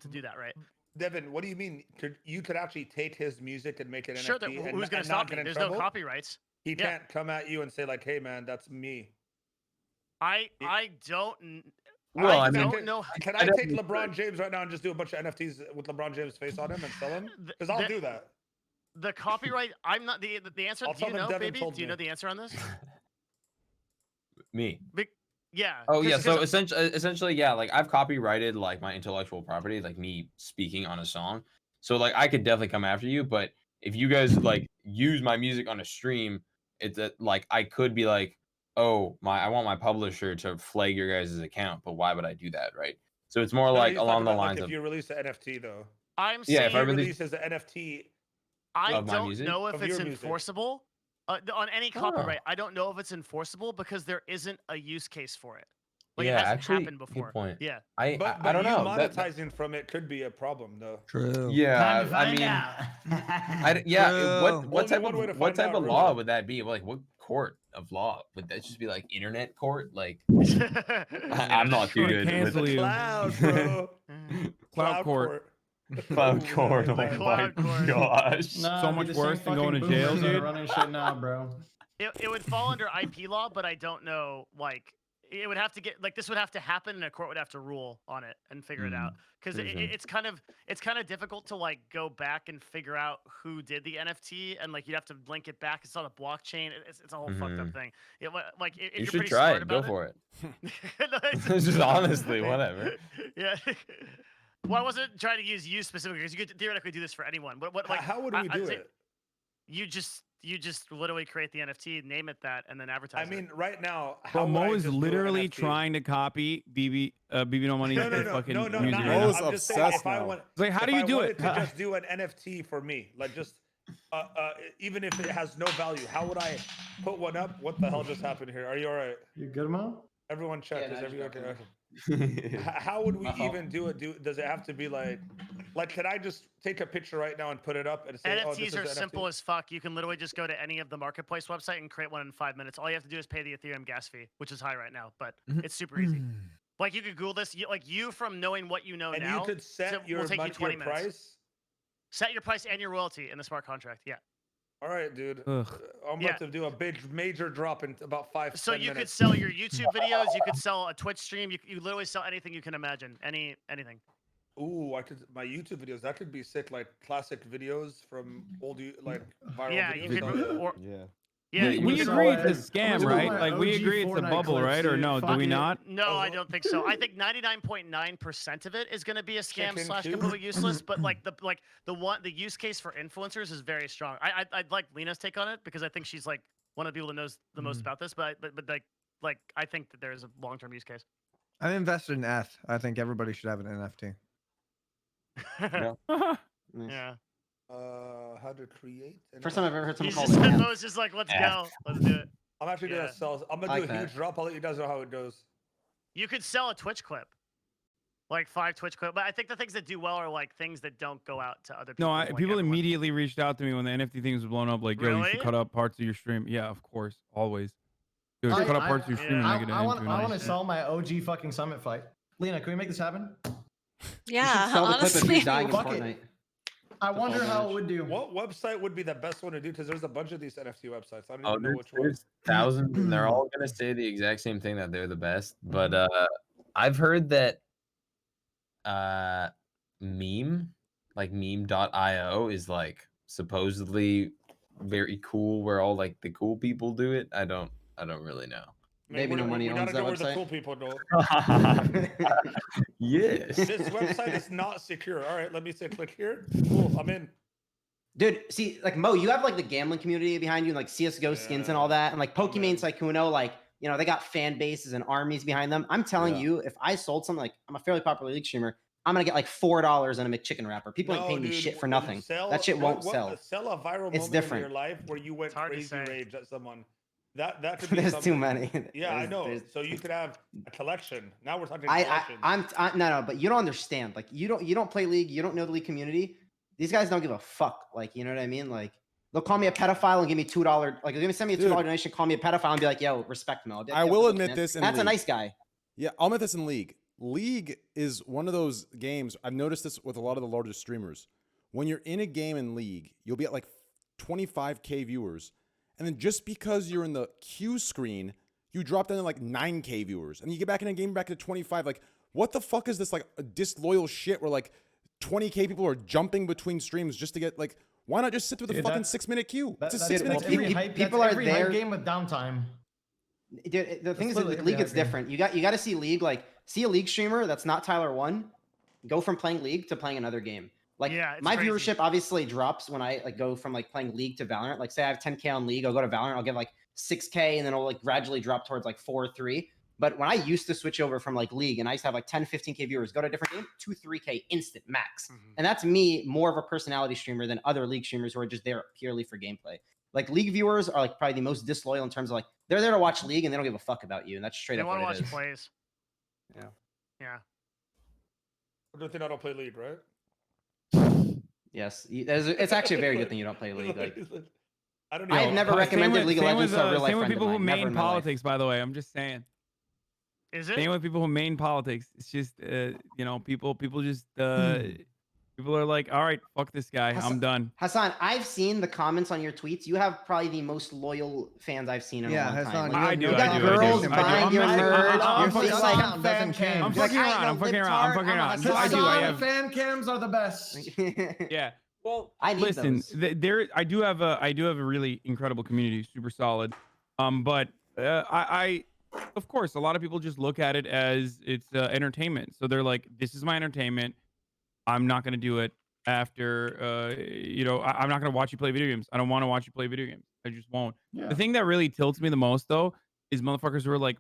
to do that, right? Devin, what do you mean? You could actually take his music and make it Sure, NFT who's and, going to and stop not me? get in There's trouble? no copyrights. He Yeah. can't come at you and say like, "Hey, man, that's me." I don't. Well, I I mean, don't know. Can I take LeBron James right now and just do a bunch of NFTs with LeBron James' face on him and sell them? Because I'll do that. The copyright. I'm not the answer. I'll Do you tell them know, Devin baby? told Do you me. know the answer on this? me. Yeah. Oh yeah, 'cause- so 'cause- essentially, yeah, like I've copyrighted like my intellectual property, like me speaking on a song. So like I could definitely come after you, but if you guys like use my music on a stream, it's like I could be like, oh I want my publisher to flag your guys' account, but why would I do that, right? So it's more No, like he's along talking the about, like, lines if of you release an NFT though. I'm Yeah, saying if I He release- releases an NFT. I of my don't music? know if Of it's your music. enforceable on any Oh. copyright. I don't know if it's enforceable because there isn't a use case for it. Like Yeah, it hasn't actually, happened good before. point. Yeah. But I don't you know. monetizing from it could be a problem though. True. Yeah, Time to I find mean, out. yeah. True. What Only type one way to of what find type out, of really. law would that be? Like what court? of law. Would that just be like internet court? Like Yeah. I'm not too Gonna good. cancel with you. Cloud, bro. Cloud court. Cloud Ooh, court. no, Oh no, my Cloud court. gosh. Nah, So dude, much the same worse than going fucking to jail, boomers that are dude. running shit now, bro. It would fall under IP law, but I don't know. Like, it would have to get like this would have to happen, and a court would have to rule on it and figure it out. Because Makes sense. it's kind of difficult to like go back and figure out who did the NFT, and like you'd have to link it back. It's on a blockchain. It's a whole fucked up thing. Like if You you're should pretty try smart it. Go about for it. No, Just honestly, whatever. Yeah. Well, I wasn't trying to use you specifically because you could theoretically do this for anyone. What like how would we do it? You just literally create the NFT, name it that, and then advertise. I mean, right now, how Bro, would Mo I is just do an literally NFT? trying to copy bbno money's fucking no, music not right now. Mo's I'm just saying, obsessed if I now. want, It's like, how if do you I do wanted it? to just do an NFT for me, like just, even if it has no value, how would I put one up? What the hell just happened here? Are you all right? You good, Mo? Everyone check. Yeah, Is no, everyone just okay? got How would we My fault. even do it? Does it have to be like, can I just take a picture right now and put it up and say, oh, this NFTs is are an simple NFT? as fuck. You can literally just go to any of the marketplace website and create one in 5 minutes. All you have to do is pay the Ethereum gas fee, which is high right now, but it's super easy. Like you could Google this, you from knowing what you know And now. you could set your, will take you 20 your minutes. price. Set your price and your royalty in the smart contract. Yeah. All right, dude. Ugh. I'm about to do a big major drop in about 5 So 10 you could minutes. sell your YouTube videos. You could sell a Twitch stream. You literally sell anything you can imagine. Anything. Ooh, my YouTube videos. That could be sick, like classic videos from old like viral Yeah, videos. you could. Or, Yeah. yeah, we you could- agree sell it's a it. I'm scam, gonna right? sell my Like we OG agree it's a Fortnite bubble, clips, right? Or dude. no? Do Fuck we it. not? No, I don't think so. I think 99.9% of it is going to be a scam Chicken slash coop? completely useless. But like the use case for influencers is very strong. I'd like Lena's take on it because I think she's like one of the people that knows the most about this. But like I think that there is a long term use case. I'm invested in ETH. I think everybody should have an NFT. Yeah. How to create? an First time I've ever heard someone He's call just, it. Mo's just like, let's go, let's do it. I'm actually Yeah. gonna sell. I'm gonna I do a like huge that. drop. I'll let you guys know how it goes. You could sell a Twitch clip, like 5 Twitch clips. But I think the things that do well are like things that don't go out to other people. No, like people everyone. immediately reached out to me when the NFT thing was blown up. Like, yo, you Really? should cut up parts of your stream. Yeah, of course, always. Dude, I- cut up I- parts of your stream and I make it into want a to nice sell my OG fucking summit fight. Lena, can we make this happen? Yeah, sell the clip if honestly. you're dying in Fuck it. Fortnite. I wonder all how damage. it would do. What website would be the best one to do? Because there's a bunch of these NFT websites. I don't Oh, even know which one. there's thousands, and they're all gonna say the exact same thing that they're the best. But I've heard that meme, like meme.io, is like supposedly very cool, where all like the cool people do it. I don't really know. Man, Maybe no money we owns gotta that go where the website. cool people go. Yes. This website is not secure. All right, let me say click here. Cool, I'm in. Dude, see, like Mo, you have like the gambling community behind you, and like CS:GO skins and all that, and like Pokimane Sykkuno, like they got fan bases and armies behind them. I'm telling Yeah. you, if I sold something, like I'm a fairly popular league streamer, I'm gonna get like $4 on a McChicken wrapper. People ain't paying me dude, shit for when nothing. sell- That shit won't what- sell. Sell a viral It's moment different. in your life where you went It's hard to crazy say. rage at someone. That could be There's something. too many. Yeah, I There's- know. there's- So you could have a collection. Now we're talking I collection. no, but you don't understand. Like you don't play league. You don't know the league community. These guys don't give a fuck. Like, you know what I mean? Like they'll call me a pedophile and give me $2. Like they're gonna send me a $2 Dude. donation, call me a pedophile, and be like, "Yo, respect me." I'll be like, I "Yo, will look, admit man, this in That's a League. nice guy. Yeah, I'll admit this in League. League is one of those games. I've noticed this with a lot of the largest streamers. When you're in a game in League, you'll be at like 25K viewers. And then just because you're in the queue screen, you drop down to like 9K viewers. And you get back in a game back to 25. Like, what the fuck is this like a disloyal shit where like 20K people are jumping between streams just to get like, why not just sit through the Dude, fucking that's- 6-minute queue? It's a That's 6-minute well, queue. people are every there- hype game with downtime. Dude, the thing is, literally with every League, it's hype game. different. You got to see League, like see a League streamer that's not Tyler One, go from playing League to playing another game. Like Yeah, it's my crazy. viewership obviously drops when I like go from like playing League to Valorant. Like say I have 10K on League, I'll go to Valorant, I'll get like 6K, and then I'll like gradually drop towards like 4 or 3. But when I used to switch over from like League and I used to have like 10, 15K viewers, go to a different game, 2, 3K instant max. And that's me more of a personality streamer than other League streamers who are just there purely for gameplay. Like League viewers are like probably the most disloyal in terms of like they're there to watch League and they don't give a fuck about you. And that's straight They up want to what watch it is. plays. Yeah. Yeah. Good thing I don't play League, right? Yes, it's actually a very good thing you don't play League. Like, I don't I have know. never recommended League of Legends to a real life Same with friend people of who mine. Never main in my life. politics, by the way. I'm just saying. Is it? Same with people who main politics. It's just, you know, people just, people are like, all right, fuck this guy. I'm done. Hassan, I've seen the comments on your tweets. You have probably the most loyal fans I've seen in a long time. Hassan, Like, I do. you got girls buying your merch. I'm You're fucking seeing, around. like, fan cams. I'm fucking around. I'm fucking around. I'm fucking around. I do. I Hassan have. fan cams are the best. Yeah. Well, I need listen. those. There, I do have a really incredible community, super solid. But I, of course, a lot of people just look at it as it's entertainment. So they're like, this is my entertainment. I'm not gonna do it after. You know, I'm not gonna watch you play video games. I don't want to watch you play video games. I just won't. Yeah. The thing that really tilts me the most, though, is motherfuckers who are like,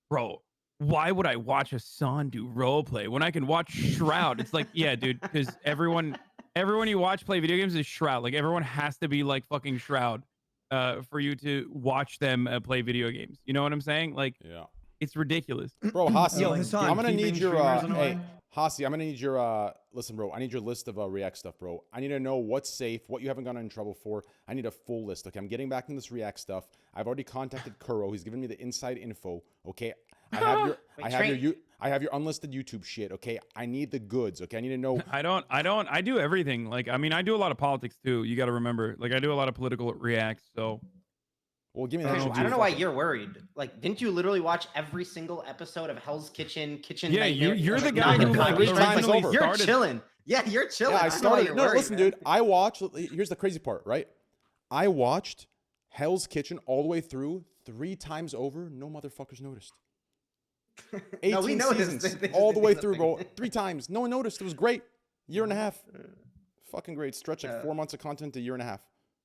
bro, why would I watch Hassan do roleplay when I can watch Shroud? It's like, yeah, dude, because everyone you watch play video games is Shroud. Like, everyone has to be like fucking Shroud for you to watch them play video games. You know what I'm saying? Like, Yeah. it's ridiculous. Bro, Hasi, Yo, Hassan, I'm gonna need keeping your streamers in a hey, way? Hasi, I'm gonna need your listen, bro. I need your list of React stuff, bro. I need to know what's safe, what you haven't gotten in trouble for. I need a full list. Okay, I'm getting back into this React stuff. I've already contacted Kuro. He's given me the inside info. Okay, I have your I have your unlisted YouTube shit. Okay, I need the goods. Okay, I need to know. I do everything. Like, I mean, I do a lot of politics too. You got to remember, like, I do a lot of political reacts. So, Well, give me that. I shit, don't know dude. why you're worried. Like, didn't you literally watch every single episode of Hell's Kitchen? yeah, Nightmare? you're the Like, guy nine who to like 3 times originally over. You're started. chilling. Yeah, you're chilling. Yeah, I don't know why started. you're No, worried, listen, man. dude. I watched. Here's the crazy part, right? I watched Hell's Kitchen all the way through 3 times over. No motherfuckers noticed. 18 No, we noticed. seasons, They just all the didn't way do through, bro. something. 3 times. No one noticed. It was great. Year and a half. Fucking great. Stretch like 4 months of content, a year and a half.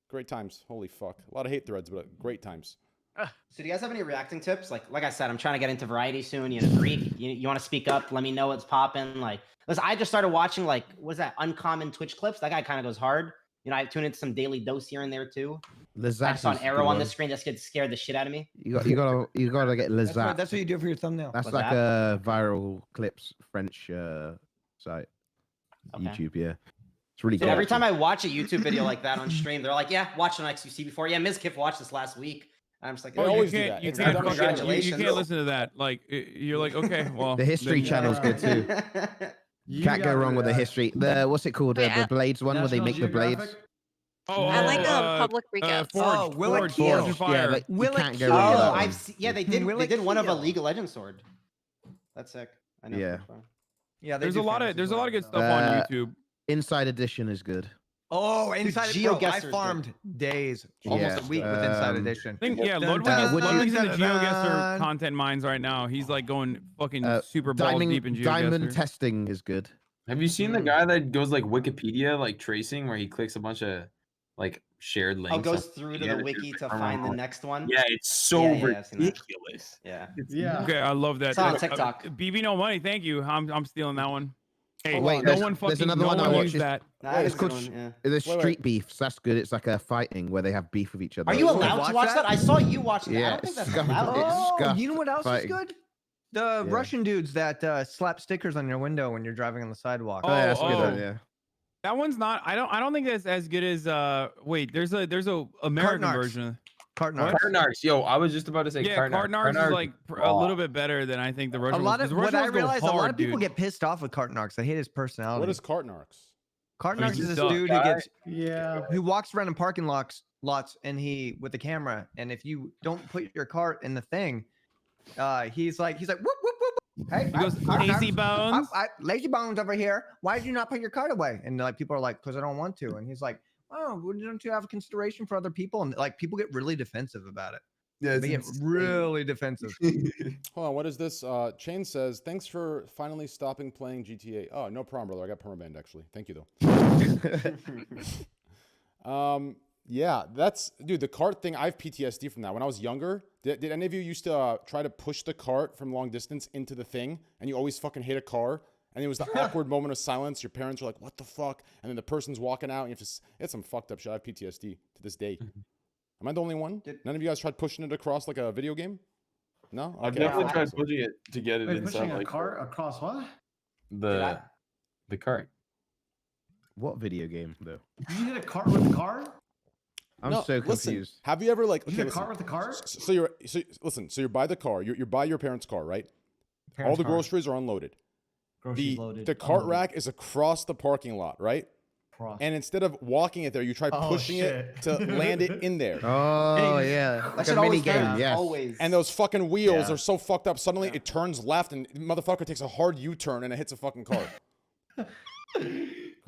Great times. Holy fuck. A lot of hate threads, but great times. So do you guys have any reacting tips? Like I said, I'm trying to get into variety soon. You know, Greek, you want to speak up? Let me know what's popping. Like, listen, I just started watching, like, what's that, Uncommon Twitch clips? That guy kind of goes hard. You know, I tune into some Daily Dose here and there too. I just saw an arrow on the screen that scared the shit out of me. You gotta get Lazat. That's what you do for your thumbnail. That's What's like that? a viral clips French site. Okay. YouTube, yeah. It's really So good. every time I watch a YouTube video like that on stream, they're like, "Yeah, watch an XQC before." Yeah, Ms. Kiff watched this last week. And I'm just like, They "Oh, always do You that. can't, It's you can't, done fucking- congratulations. you can't listen to that. Like, you're like, okay, well, The History then- channel's good too. You Can't go gotta wrong with the history. The what's it called? Wait, The Blades one where they National make the blades. Geographic? Oh, I like oh, public breakouts. Forge, Will it Forge, kill? Forge and Fire. Yeah, like, you Will it can't go kill? wrong with Oh, that one. I've seen. Yeah, they did. Will They it did one of a kill? League of Legends sword. That's sick. I know. Yeah. Yeah, they There's do a lot fantasy of good swords, stuff though. on YouTube. Inside Edition is good. Oh, Inside Bro, I GeoGuessr's farmed days, almost Yeah, a week with Inside Edition. I think, yeah, Dun, Ludwig dun, Ludwig's in the dun, GeoGuessr dun. content mines right now. He's like going fucking super balls deep in Diamond GeoGuessr. testing is good. Have you seen the guy that goes like Wikipedia, like tracing, where he clicks a bunch of like shared links? Oh, goes on through to Wikipedia the wiki to find the next one. Yeah, it's so Yeah, I've seen that. ridiculous. Yeah. Yeah. Okay, I love that. It's on TikTok. bbno money, thank you. I'm stealing that one. Hey, Wait, no there's- one there's fucking another no one I one watched. used that. That Wait, is it's a called good one, There's Wait, wait. Street Beefs. That's good. It's like a fighting where they have beef with each other. Are you Wait, allowed watch to watch that? that? I saw you watching that. I Yeah, don't think that's Scuffed. allowed. It's Oh, scuffed you know what else fighting. is good? The Yeah. Russian dudes that slap stickers on your window when you're driving on the sidewalk. Oh, yeah, that's a good Oh, one, yeah. That one's not. I don't think that's as good as. Wait, there's a American Narcs. version. Cart What? narcs. Cartnarks, yo, I was just about to say Yeah, Cartnarks. Cartnarks is like a little bit better than I think the A Russian. lot ones, of 'cause the what Russian I ones go realize, a lot hard, of people dude. get pissed off with Cart narcs. They hate his personality. What is Cartnarks? Cart I mean, narcs he's is this dumb. dude who gets Yeah. who walks around in parking lots and he with the camera, and if you don't put your cart in the thing, he's like whoop whoop whoop. whoop. Hey, He goes, "Lazy bones." Lazy bones over here. Why did you not put your cart away? And like people are like, because I don't want to. And he's like, oh, don't you have consideration for other people? And like people get really defensive about it. Yeah, They get really defensive. Hold on, what is this? Chain says, thanks for finally stopping playing GTA. Oh, no problem, brother. I got permabanned, actually. Thank you, though. Yeah, that's... Dude, the cart thing, I have PTSD from that. When I was younger, did any of you used to try to push the cart from long distance into the thing, and you always fucking hit a car, and it was the awkward moment of silence. Your parents are like, what the fuck? And then the person's walking out, and you have to... It's some fucked up shit. I have PTSD to this day. Am I the only one? None of you guys tried pushing it across like a video game? No? I've Okay. definitely tried pushing it to get it Wait, inside pushing a like cart across what? the cart. What video game though? You hit a cart with a car? I'm No, so listen, confused. have you ever like You okay, get a listen, car with the car? so you're by the car. You're by your parents' car, right? All Parents' the car. groceries are unloaded. Groceries loaded. The cart unloaded. rack is across the parking lot, right? Cross. And instead of walking it there, you try Oh, pushing it to shit. land it in there. Oh Jeez. yeah, That like should a mini always game. turn. Yes. Always. And those fucking wheels Yeah. are so fucked up. Suddenly Yeah. it turns left and the motherfucker takes a hard U-turn and it hits a fucking car.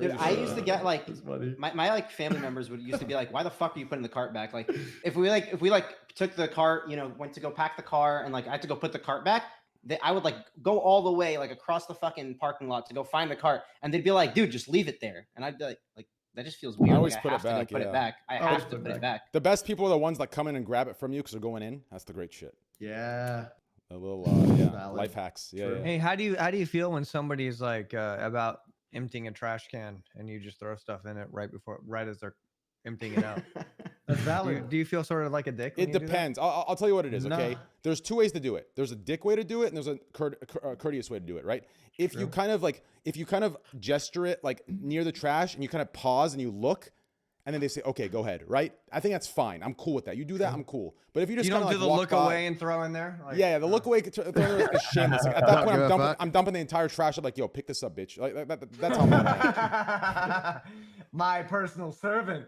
Dude, I used to get like That's funny. my like family members would used to be like, why the fuck are you putting the cart back? Like if we took the cart, went to go pack the car and like I had to go put the cart back, I would like go all the way like across the fucking parking lot to go find the cart, and they'd be like, dude, just leave it there. And I'd be like that just feels weird. always Like, put it have to go back, put yeah. it back. I Always have to put it put it back. back. The best people are the ones that come in and grab it from you because they're going in. That's the great shit. Yeah. A little Valid. life hacks. Yeah, True. yeah. Hey, how do you feel when somebody's like about emptying a trash can and you just throw stuff in it right as they're emptying it out? That's Do valid. you feel sort of like a dick? when It you do that? depends. I'll tell you what it is, okay? Nah. There's two ways to do it. There's a dick way to do it, and there's a courteous way to do it, right? If you kind of gesture it like near the trash and you kind of pause and you look, and then they say, okay, go ahead, right? I think that's fine. I'm cool with that. You do that, I'm cool. But if you just You kind don't of do like the walk look by, away and throw in there. Like, the look away is shameless. Like, at that Don't point, give a fuck. I'm dumping the entire trash. I'm like, yo, pick this up, bitch. Like that's how mad I am. My personal servant.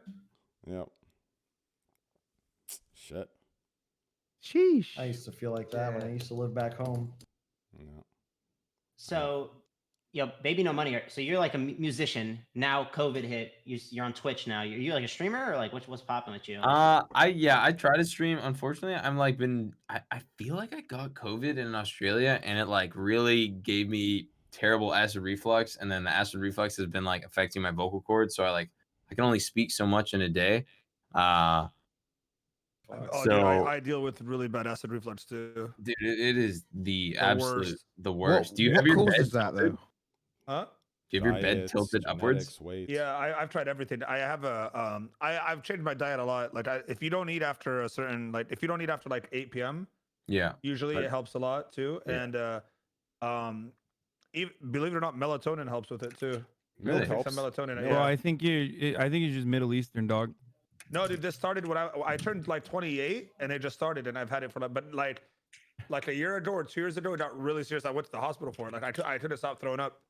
Yeah. Shit. Sheesh. I used to feel like that when I used to live back home. Yeah. So, Baby No Money. So you're like a musician now. COVID hit. You're on Twitch now. Are you like a streamer or like what's popping with you? I try to stream. Unfortunately, I'm like I feel like I got COVID in Australia and it like really gave me terrible acid reflux, and then the acid reflux has been like affecting my vocal cords, so I can only speak so much in a day. Oh, So dude, I deal with really bad acid reflux too. dude, it is the The absolute worst. the worst. Do you what have your bed causes that tilted? though? Huh? Do you have your bed Diets, tilted upwards? genetics, weights. Yeah, I've tried everything. I have I've changed my diet a lot. Like if you don't eat after like 8 p.m. Yeah. usually Right. it helps a lot too. Yeah. And believe it or not, melatonin helps with it too. Really? Take some melatonin. Well, Yeah. I think it's just Middle Eastern, dog. No, dude, this started when I turned like 28, and it just started, and I've had it for like a year ago or 2 years ago. It got really serious. I went to the hospital for it. Like I couldn't stop throwing up.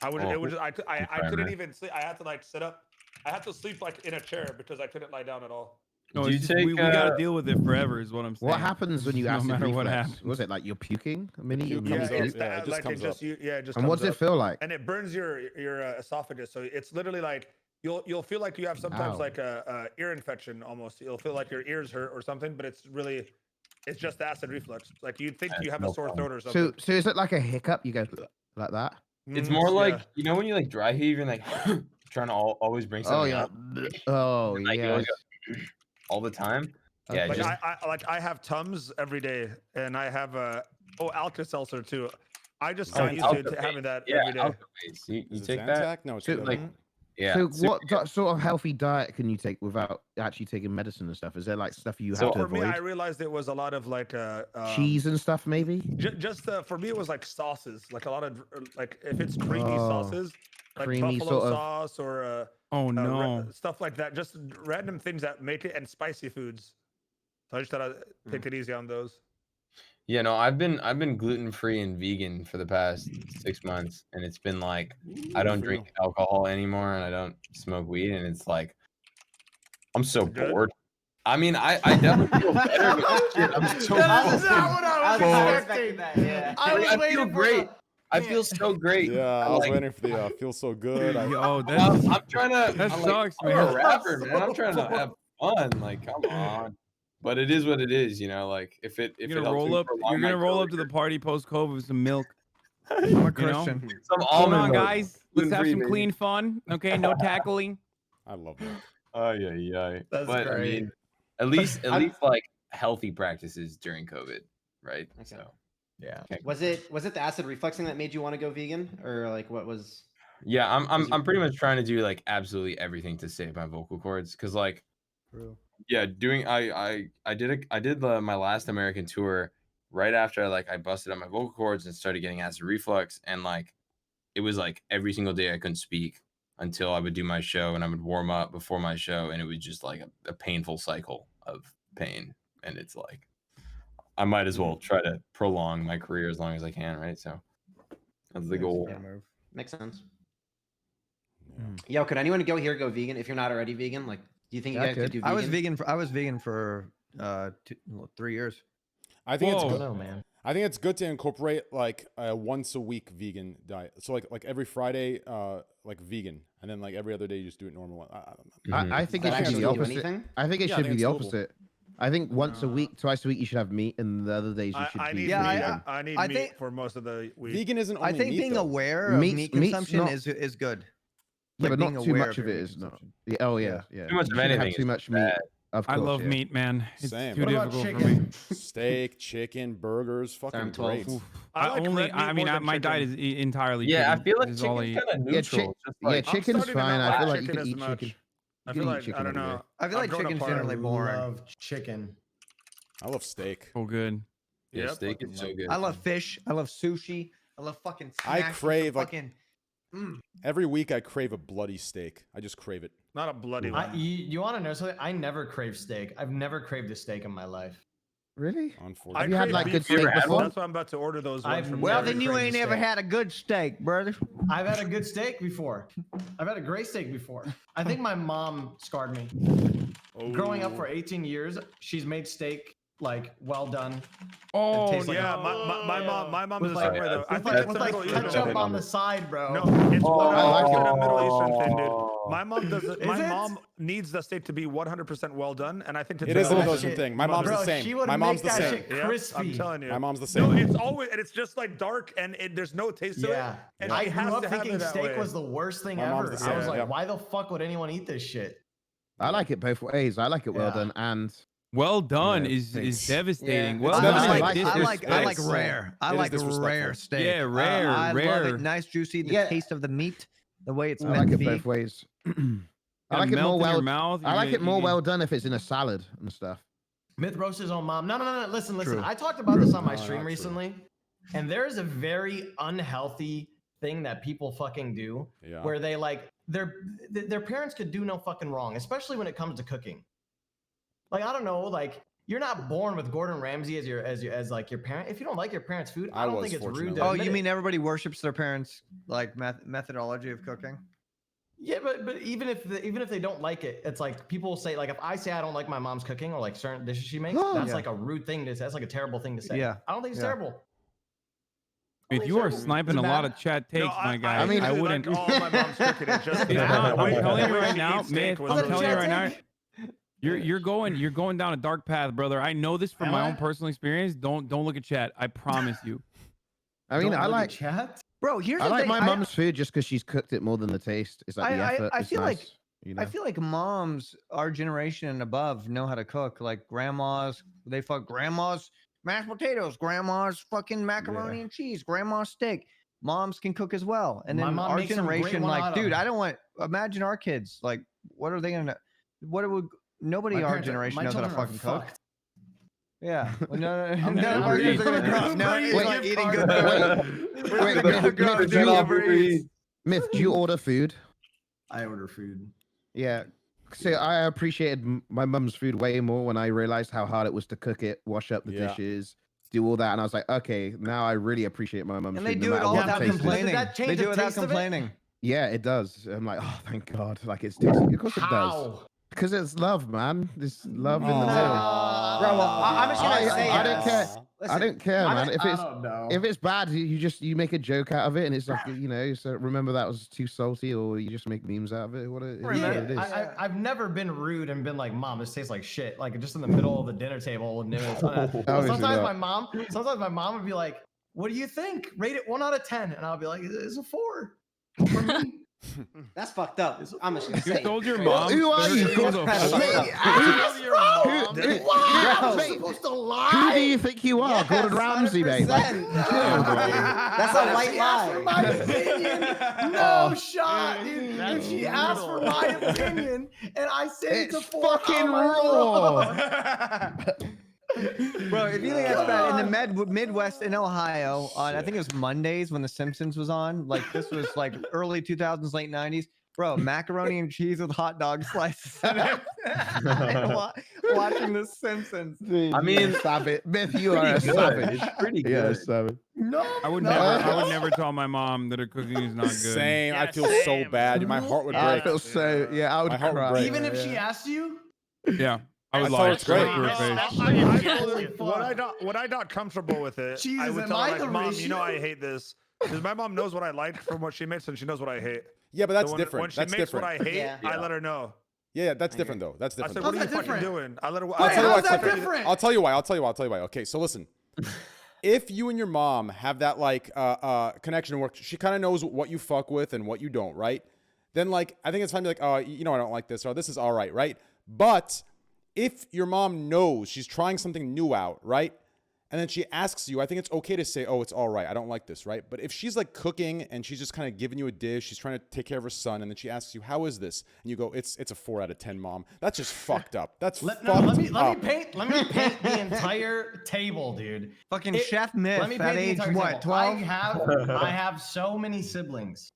I couldn't man. even sleep. I had to like sit up. I had to sleep like in a chair because I couldn't lie down at all. No, Do it's you just, take, we got to deal with it forever, is what I'm saying. What happens when you No acid matter what reflux? happens. Was it like you're puking? I mean, puke you comes Yeah, up. it's Yeah, it that, just like comes it just up. it just and comes what's it up. feel like? And it burns your esophagus. So it's literally like you'll feel like you have sometimes Ow. like a ear infection almost. You'll feel like your ears hurt or something, but it's just acid reflux. Like you'd think That's you have no a sore fun. throat or something. So is it like a hiccup? You go like that? It's Mhm, more yeah. like when you like dry heave and like trying to always bring Oh something yeah. up Oh like, you yeah. always all the time. Yeah, Like just I have Tums every day, and I have Alka-Seltzer too. I just Oh, got used to Alka-Base. having that yeah, every day. Alka-Base. You Is it take that? Zantac? No, it's So, the other like- one. Yeah. So super what good. sort of healthy diet can you take without actually taking medicine and stuff? Is there like stuff you So have to For me, avoid? I realized it was a lot of like Cheese and stuff, maybe. Just for me, it was like sauces, like a lot of like if it's creamy Oh, sauces, like creamy buffalo sort of- sauce or Oh no. stuff like that. Just random things that make it, and spicy foods. So I just thought I'd take it easy on those. Yeah, no, I've been gluten free and vegan for the past 6 months, and it's been like I don't for drink you. alcohol anymore, and I don't smoke weed, and it's like I'm so Good? bored. I mean, I definitely feel better, but shit, I'm so That's bored. not what I was Bored. expecting. That, yeah. I feel great. I feel so great. Yeah, I I'm was like, waiting for the feel so good. Yo, that's I'm trying to. that I'm sucks, like, I'm a man. rapper, man. I'm trying to have fun. Like, come on. But it is what it is, you know. Like, if it you're helps gonna roll me up. prolong You're my gonna roll up to the career, party post COVID with some milk. I'm a You know? Christian. some Hold almond on, milk, guys. Let's have gluten-free, some baby. clean fun. Okay, no tackling. I love that. Oh yeah. That's But I great. mean, at least like healthy practices during COVID, right? Okay. So Yeah. Was it the acid refluxing that made you want to go vegan, or like what was? yeah, I'm pretty much trying to do like absolutely everything to save my vocal cords, because like yeah, doing I did my last American tour right after I busted up my vocal cords and started getting acid reflux, and like it was like every single day I couldn't speak. until I would do my show, and I would warm up before my show, and it was just like a painful cycle of pain. And it's like, I might as well try to prolong my career as long as I can, right? So that's the goal. Yeah. Makes sense. Yo, could anyone go vegan if you're not already vegan? Like, do you think you guys could do vegan? I was vegan for 3 years. I think it's Whoa. good. No, man. I think it's good to incorporate like a once a week vegan diet. So like every Friday, like vegan, and then like every other day you just do it normal. I think it Does that should be the actually do opposite. anything? I think it Yeah, I should think be the it's doable. opposite. I think once a week, twice a week, you should have meat, and the other days you should I be need Yeah, meat. vegan. I need I meat think- for most of the week. Vegan isn't only I think meat, being though. aware of Meat's- meat meat's consumption not- is good. Yeah, Like, but being not too aware much of of it your is meat not. consumption. Yeah, oh yeah, yeah. Too much You of shouldn't have anything too is much meat. bad. Of I course, love yeah. meat, man. It's Same. too What about difficult for chicken? me. Steak, chicken, burgers, fucking I'm 12. great. I like red meat I mean, more than my diet chicken. is entirely. Yeah, I chicken. feel like This is all I chicken's eat. kind of Yeah, neutral. Just yeah, like, chicken's starting to fine. not I like feel like you chicken can as eat much. chicken. I You feel can eat like chicken I don't every day. know. I feel I've like grown chicken's apart. generally boring. Love chicken. I love steak. So good. yeah, Yep. steak is so good. I love fish. I love sushi. I love fucking. I snacks with some crave, like- fucking. Every week I crave a bloody steak. I just crave it. Not a bloody one. You want to know something? I never crave steak. I've never craved a steak in my life. Really? Unfortunately. Have you had crave like beef good You ever steak had before? That's why I'm about to order those ones I've from Well, never then you craved ain't a ever steak. had a good steak, brother. I've had a good steak before. I've had a great steak before. I think my mom scarred me. Growing up for 18 years, she's made steak like well done. Oh, tastes like Yeah, a- my mom With is the like, same way though. I with think like, it's with a like Middle Eastern ketchup thing. on the side, bro. No, it's Oh, I like a it. Middle Eastern thing, dude. Oh. My mom does it. Is My it? mom needs the steak to be 100% well done, and I think It is a That Middle shit- Eastern thing. My mom's Bro, the same. she would My mom's make the that same. shit Yeah, crispy. I'm telling you. My mom's the No, same. it's always and it's just like dark and there's no taste to Yeah. it. And I she grew has up to have thinking it that steak way. was the worst thing My mom's ever. the I was same, like, yeah. why the fuck would anyone eat this shit? I like it both ways. I like it well Yeah. done, and well done Yeah, is thanks. devastating. Yeah, Well it's done. devastating. like I like disrespectful. rare. I It is like disrespectful. rare steak. Yeah, rare, I love rare. it. Nice, juicy. The Yeah. taste of the meat, the way it's I meant like to it be. both ways. I Gonna like it melt more in your well. mouth, I you're like gonna- it more you- well done if it's in a salad and stuff. Myth roast his own mom. No. Listen. True. I talked about this on my No, stream not true. recently, and there is a very unhealthy thing that people fucking do Yeah. where they like their parents could do no fucking wrong, especially when it comes to cooking. Like I don't know, like you're not born with Gordon Ramsay as like your parent. If you don't like your parents' food, I don't was, think it's rude. fortunately. To Oh, admit you it. mean everybody worships their parents' like methodology of cooking? Yeah, but even if they don't like it, it's like people say like if I say I don't like my mom's cooking or like certain dishes she makes, that's Yeah. like a rude thing to say. That's like a terrible thing to say. Yeah. I don't think it's Yeah. terrible. If you are sniping a lot of chat takes, my guy, I mean, I really wouldn't. Like all my mom's cooking. It's just It's not. the way- I'm telling the you way right she now, eats steak man. was I'm telling you really- right now. You're going down a dark path, brother. I know this from Am my I? own personal experience. Don't look at chat. I promise you. I mean, Don't I look at like chat. Bro, here's I the like thing. my mom's food just because she's cooked it more than the taste. It's like the I effort. It's feel like- nice, you know? I feel like moms, our generation and above, know how to cook. Like grandmas, they fuck grandma's mashed potatoes, grandma's fucking macaroni and cheese, grandma's steak. Moms can cook as well. And My then mom our makes some great generation, like, one-autumn. dude, I don't want. Imagine our kids. Like, what are they gonna? What would? Nobody My our parents are- generation my knows how to children are fucking cook. fucked. Yeah. Well, no, I'm none of our never kids are gonna grow up. No, eating it's like eating good food. We're Wait, gonna but grow up Myth, doing Uber Eats. Myth, do you order food? I order food. Yeah. So I appreciated my mum's food way more when I realized how hard it was to cook it, wash up the Yeah. dishes, do all that, and I was like, okay, now I really appreciate my mum's And food. they no do it matter all what the without taste is. complaining. that change They do the it without taste of it? complaining. Yeah, it does. I'm like, oh, thank God. Like it's tasty. Of course it does. How? Because it's love, man. It's love in the Aw. middle. Bro, well, I'm just gonna say. I don't care. Listen, I don't care, I'm man. a- If I it's don't know. if it's bad, you make a joke out of it, and it's like so remember that was too salty, or you just make memes out of it. What it, it is. What it is. I've never been rude and been like, "Mom, this tastes like shit." Like just in the middle of the dinner table. And Obviously sometimes not. my mom would be like, "What do you think? Rate it 1 out of 10," and I'll be like, "It's a 4." For me. That's fucked up. I'm just gonna You say. told your it. mom. Who are you? It was a That's four. fucked up. Tell your mom. Who- Why? I'm Bro. supposed to lie. Who do you think you are, Yes, Gordon Ramsay, mate? Like, 100%. That's a white She asked for lie. my opinion. No shot, dude. If she asked for my opinion and I say it's a It's 4, fucking how am I raw. wrong? Bro, if you think that's bad, in the Midwest in Ohio, on I think it was Mondays when The Simpsons was on. Like this was like early 2000s, late 90s. Bro, macaroni and cheese with hot dog slices in it. Watching The Simpsons. Dude, I mean, savage. Myth, you are a Pretty good. savage. It's pretty Yeah, good. savage. No, I would no. never tell my mom that her cooking is not good. Same. I Yeah, feel so same. bad. My heart would I break. I feel so. Yeah, I would My heart would cry. break. Even if she asked you, Yeah, I would I thought lie it's great. straight to her face. Holy When I got comfortable with it, I Jesus, would am tell her I like, the Mom, you know I ratio? hate this. Because my mom knows what I like from what she makes, and she knows what I hate. Yeah, but So that's when, different. When she That's makes different. what I hate, Yeah. I let her know. Yeah, that's different though. That's I different. said, "What are you How's that fucking different? doing?" I let her. I'll Wait, tell you how's why. that different? I'll tell you why. I'll tell you why. Okay, so listen. If you and your mom have that like connection where she kind of knows what you fuck with and what you don't, right? Then like I think it's fine to be like, oh, you know I don't like this, or this is all right? But if your mom knows she's trying something new out, right? And then she asks you, I think it's okay to say, oh, it's all right. I don't like this, right? But if she's like cooking and she's just kind of giving you a dish, she's trying to take care of her son, and then she asks you, how is this? And you go, it's a 4 out of 10, Mom. That's just fucked up. That's let fucked me up. paint the entire table, dude. Fucking It- Chef Myth Let me at paint the age entire what, table. 12? I have so many siblings.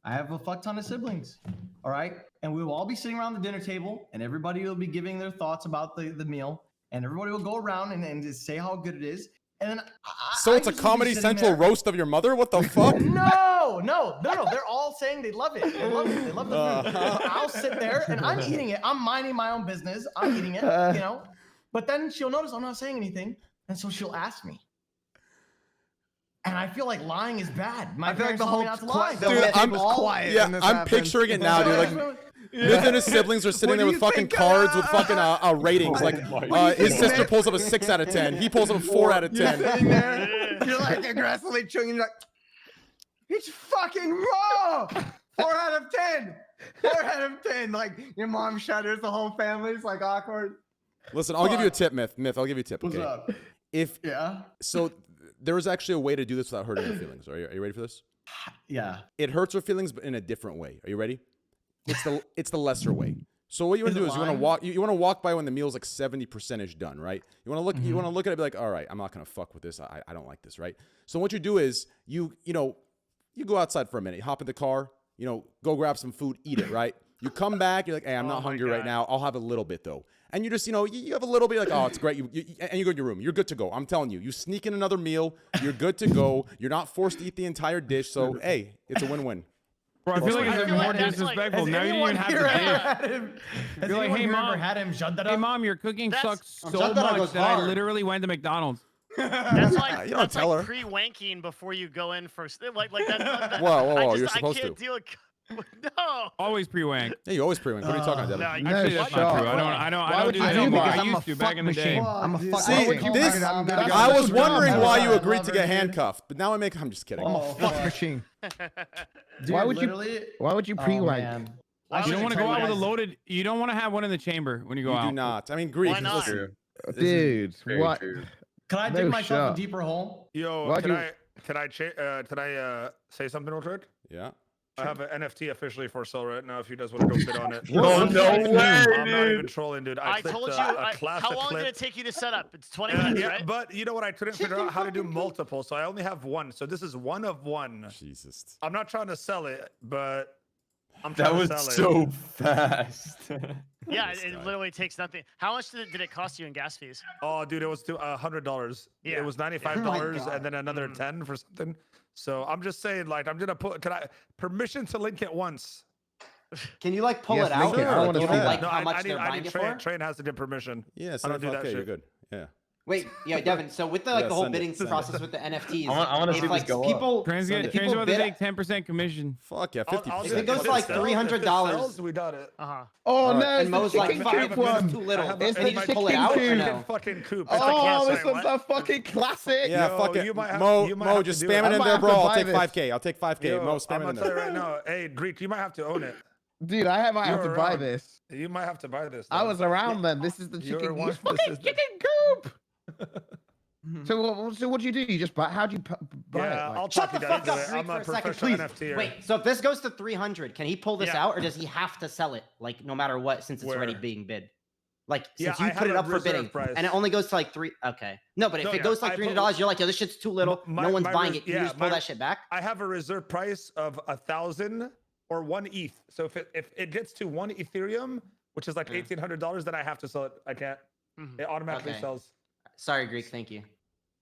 I have a fuck ton of siblings. All right, and we will all be sitting around the dinner table, and everybody will be giving their thoughts about the meal, and everybody will go around and just say how good it is. And then So it's a just will be Comedy sitting Central there- roast of your mother? What the fuck? No. They're all saying they love it. They love it. They love the food. So I'll sit there and I'm eating it. I'm minding my own business. I'm eating it, you know. But then she'll notice I'm not saying anything, and so she'll ask me. And I feel like lying is bad. My I feel like parents the told whole me not to lie. the Dude, whole I'm table's quiet. Yeah, when this I'm happens. picturing it now, dude. Like Myth and his siblings are sitting What there do with you fucking think, cards with fucking ratings. Like his sister pulls up a 6 out of 10. He pulls up a 4 out of You're 10. sitting there, you're like aggressively chewing, you're like, it's fucking raw. 4 out of 10. 4 out of 10. Like your mom shudders, the whole family's like awkward. Listen, I'll give you a tip, Myth. I'll give you a tip. What's Okay. up? If Yeah. so, there is actually a way to do this without hurting your feelings. Are you ready for this? Yeah. It hurts her feelings, but in a different way. Are you ready? It's the lesser way. So what you want Is to do it is you want to lying? walk. You want to walk by when the meal's like 70% done, right? You want to look. You want to look at it and be like, all right, I'm not gonna fuck with this. I don't like this, right? So what you do is you go outside for a minute. You hop in the car. Go grab some food, eat it, right? You come back. You're like, hey, I'm Oh not my hungry right God. now. I'll have a little bit though. And you just, you have a little bit like, oh, it's great. And you go to your room. You're good to go. I'm telling you. You sneak in another meal. You're good to go. You're not forced to eat the entire dish. So, hey, it's a win-win. Bro, I feel like I it's feel even like more that's like- disrespectful. Has Now you don't anyone even have here to ever dip. had him? Has You're like, anyone hey, here ever Mom. had him shut that Hey, up? Mom, your cooking That's- sucks so Shut that up much goes that I hard. literally went to McDonald's. That's like You don't that's tell like her. pre-wanking before you go in first. Like that. Whoa, I you're just, supposed I can't to. deal with. No. Always pre-wank. Yeah, you always pre-win. What are you talking about, Devin? No, Actually, No that's shot. not true. I don't would do you that do anymore. that? I I'm a used to back fuck in the day. machine. I'm a dude. fuck See, machine. this- I'm gonna go- I was Good wondering job, why man. you agreed to Lover, get dude. handcuffed, but now I'm just kidding. I'm a Oh, fuck fuck. machine. Dude, Why would you- literally, Why would you oh, pre-wank? man. Why You would don't want to tell go out you with a guys- loaded. You don't want to have one in the chamber when you go You out. do not. I mean, Greek. Why not? Listen, Dude, Very what? true. Can I No dig myself shot. a deeper hole? Yo, Why'd can you- I say something real quick? yeah. I have an NFT officially for sale right now. If you guys want to go bid on it. Oh, no way, I'm not even dude. trolling, dude. I clipped told you. a classic How long clip. did it take you to set up? It's 20 Yeah, minutes, yeah, right? but you know what? I couldn't figure out how to do multiple, so I only have one. So this is one of one. Jesus. I'm not trying to sell it, but I'm That trying was to sell it. so fast. Yeah, This it guy. literally takes nothing. How much did it cost you in gas fees? Oh, dude, it was $100. Yeah. It was $95 God. and then another Mm. 10 for something. So I'm just saying, like, I'm gonna put. Can I permission to link it once? Can you like pull Yes, it out? link it. I Like, wanna you see know, that. like No, how I much need, they're I buying need it train. for? Train has to get permission. Yeah, I don't do that 75K, you're shit. good. Yeah. Wait, yeah, Devin. So with the Yeah, whole send it, bidding send it. process with the NFTs, I wanna see if this like go up. people, Trans if get people trans to bid, take 10% commission. Fuck yeah, I'll 50%. do If it goes If to like sells- if it $300, sells, we got it. Uh huh. Oh no, and it's Mo's the like chicken five coop minutes one. too little, I have It's and the you just pull it chicken out or coop. no? Fucking coop. It's like Oh, gas, this wait, one's a fucking classic. Yeah, Yo, fuck it. you might have- Mo, you might Mo, have to just do spam it. it I in might there, have bro. to I'll buy take this. 5K. I'll take 5K. Yo, Mo, I'm spam it in gonna tell you there. right now. Hey, Greek, you might have to own it. Dude, I might have You're to buy around. this. You might have to buy this. I though. was around then. This is the You're chicken. one- This this fucking is the- chicken coop. So what do you do? You just buy? How'd you buy it? Yeah, Like- I'll Shut talk the you guys fuck into up, it. Greek, I'm for a a second, professional please. NFTer. Wait, so if this goes to 300, can he pull this Yeah. out, or does he have to sell it, like no matter what, since it's already Where? being bid? Like Yeah, since you I put have it a up for reserve bidding, price. and it only goes to like three. Okay, no, but if No, it yeah, goes to I like put- $300, you're like, yo, this shit's too little. My- no one's my buying res- it. Can you yeah, just pull my- that shit back? I have a reserve price of 1,000, or 1 ETH. So if it gets to 1 Ethereum, which is like $1,800, then I have to sell it. I can't. It automatically Okay. sells. Sorry, Greek. Thank you.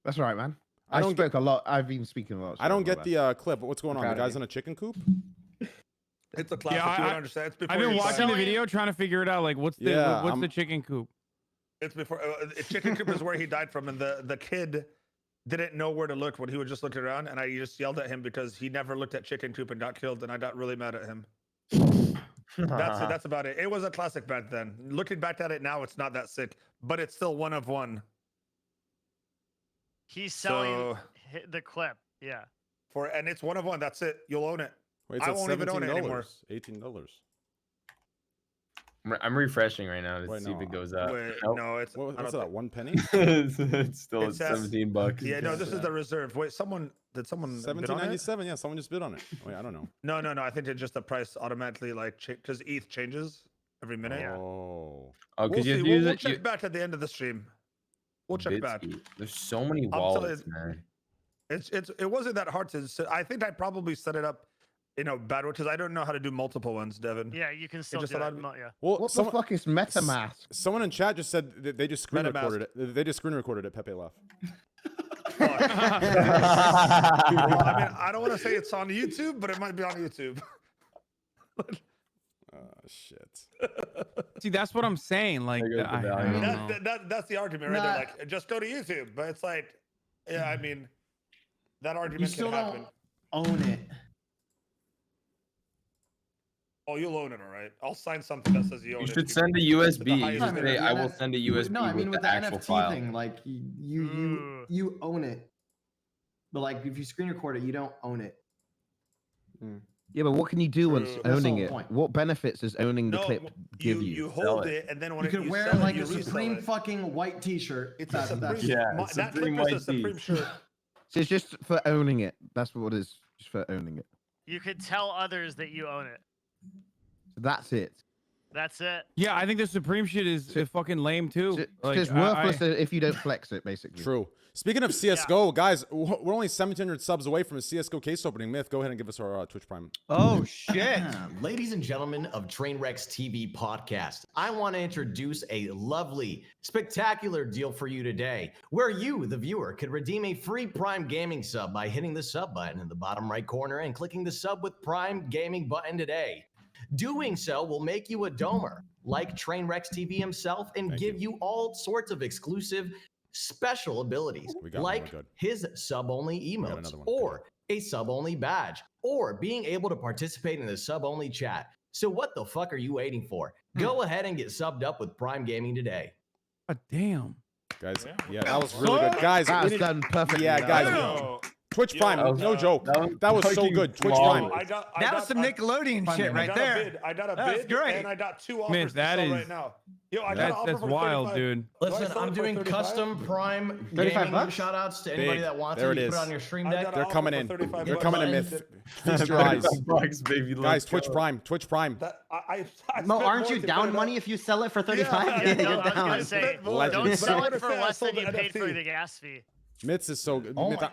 That's right, man. I I don't spoke a lot. I've been speaking a lot. I don't so get the clip. What's going on? The proud of guy's you. in a chicken coop? It's a classic. Yeah, you I- don't understand. It's before I've been you watching the buy- video trying to figure it out. Like, what's the Yeah, what's I'm- the chicken coop? It's before chicken coop is where he died from, and the kid didn't know where to look when he would just look around, and I just yelled at him because he never looked at chicken coop and got killed, and I got really mad at him. That's about it. It was a classic back then. Looking back at it now, it's not that sick, but it's still one of one. He's selling So the clip. Yeah. and it's one of one. That's it. You'll own it. Wait, it's I at won't even own it anymore. $18. I'm refreshing right now to Wait, see if no, it goes up. Wait, Nope. no, it's What, I what's don't that? 1 penny? It's still It at says- $17. Yeah, no, this is the reserve. Wait, did someone bid on it? $17.97. Yeah, someone just bid on it. Wait, I don't know. No. I think it's just the price automatically because ETH changes every minute. Oh. Oh, We'll because see. you have to We'll, use we'll it. check back at the end of the stream. We'll check back. Bitsy. There's so many telling wallets, you- man. It wasn't that hard to. I think I probably set it up, bad way because I don't know how to do multiple ones, Devin. Yeah, you can still just do it. allowed me- Yeah. Well, What someone, the fuck is MetaMask? someone in chat just said that they just screen MetaMask. recorded it. They just screen recorded it. Pepe laugh. Fuck. Well, I mean, I don't want to say it's on YouTube, but it might be on YouTube. Shit. See, that's what I'm saying. Like, There goes the I value. don't know. That's the argument right there. Like, just go to YouTube. But it's like, yeah, I mean, that You argument still can happen. don't own it. Oh, you'll own it, all right. I'll sign something that says you own You it. should if send a the USB. You highest should bidder. say, I will send a USB No, I mean with with the the actual NFT file. thing, like you own it. But like if you screen record it, you don't own it. Yeah, but what can you do once True. That's the owning whole it? point. What benefits does owning the No, clip give you? You Sell hold it. it, and then when You could wear sell like it, a you resell Supreme it. fucking white T-shirt. It's a That's Supreme. Yeah, that Supreme clip is a white Supreme tee. shirt. So it's just for owning it. That's what it is. Just for owning it. You could tell others that you own it. So that's it. That's it. Yeah, I think the Supreme shit is fucking lame too. So Like, it's worthless if you don't flex it, basically. True. Speaking of CS:GO, guys, we're only 1,700 subs away from a CS:GO case opening. Myth, go ahead and give us our Twitch Prime. Oh shit! Ladies and gentlemen of Trainwrecks TV podcast, I want to introduce a lovely, spectacular deal for you today, where you, the viewer, could redeem a free Prime Gaming sub by hitting the sub button in the bottom right corner and clicking the sub with Prime Gaming button today. Doing so will make you a domer, like Trainwrecks TV himself, and Thank give you all sorts of exclusive special abilities, We got one, like we're good. his sub-only got emotes, another one. or a sub-only badge, or being able to participate in the sub-only chat. So what the fuck are you waiting for? Go ahead and get subbed up with Prime Gaming today. God damn. Guys, yeah, that was really good. Guys, That we was need- done perfectly. Yeah, that guys, was- Yo, Twitch Yo, Prime, that was- no joke. That was so fucking good. Twitch flawless. Prime. That was some Nickelodeon shit right there. I got a That's bid, great. and I got 2 offers Myth, to that sell is- right now. Yo, I got an offer That's for wild, 35. dude. Do I Listen, sell I'm it for doing 35? custom Prime 35 gaming bucks? shout outs to anybody Big. that wants There it. it You put is. it on your stream I deck. got They're offer coming for in. 35 They're bucks. coming in, buttons. Myth. Feast your eyes. $35, baby. Guys, let's Twitch go. Prime. Twitch Prime. That, I Mo, spent aren't more you to down put it money up. if you sell it for 35? Yeah, Yeah, you're no, I was down. gonna say, Spent more. don't Legends. sell But I it for would've less sold than the you paid for NFT. the gas fee. Myths is so good. Oh Myth, my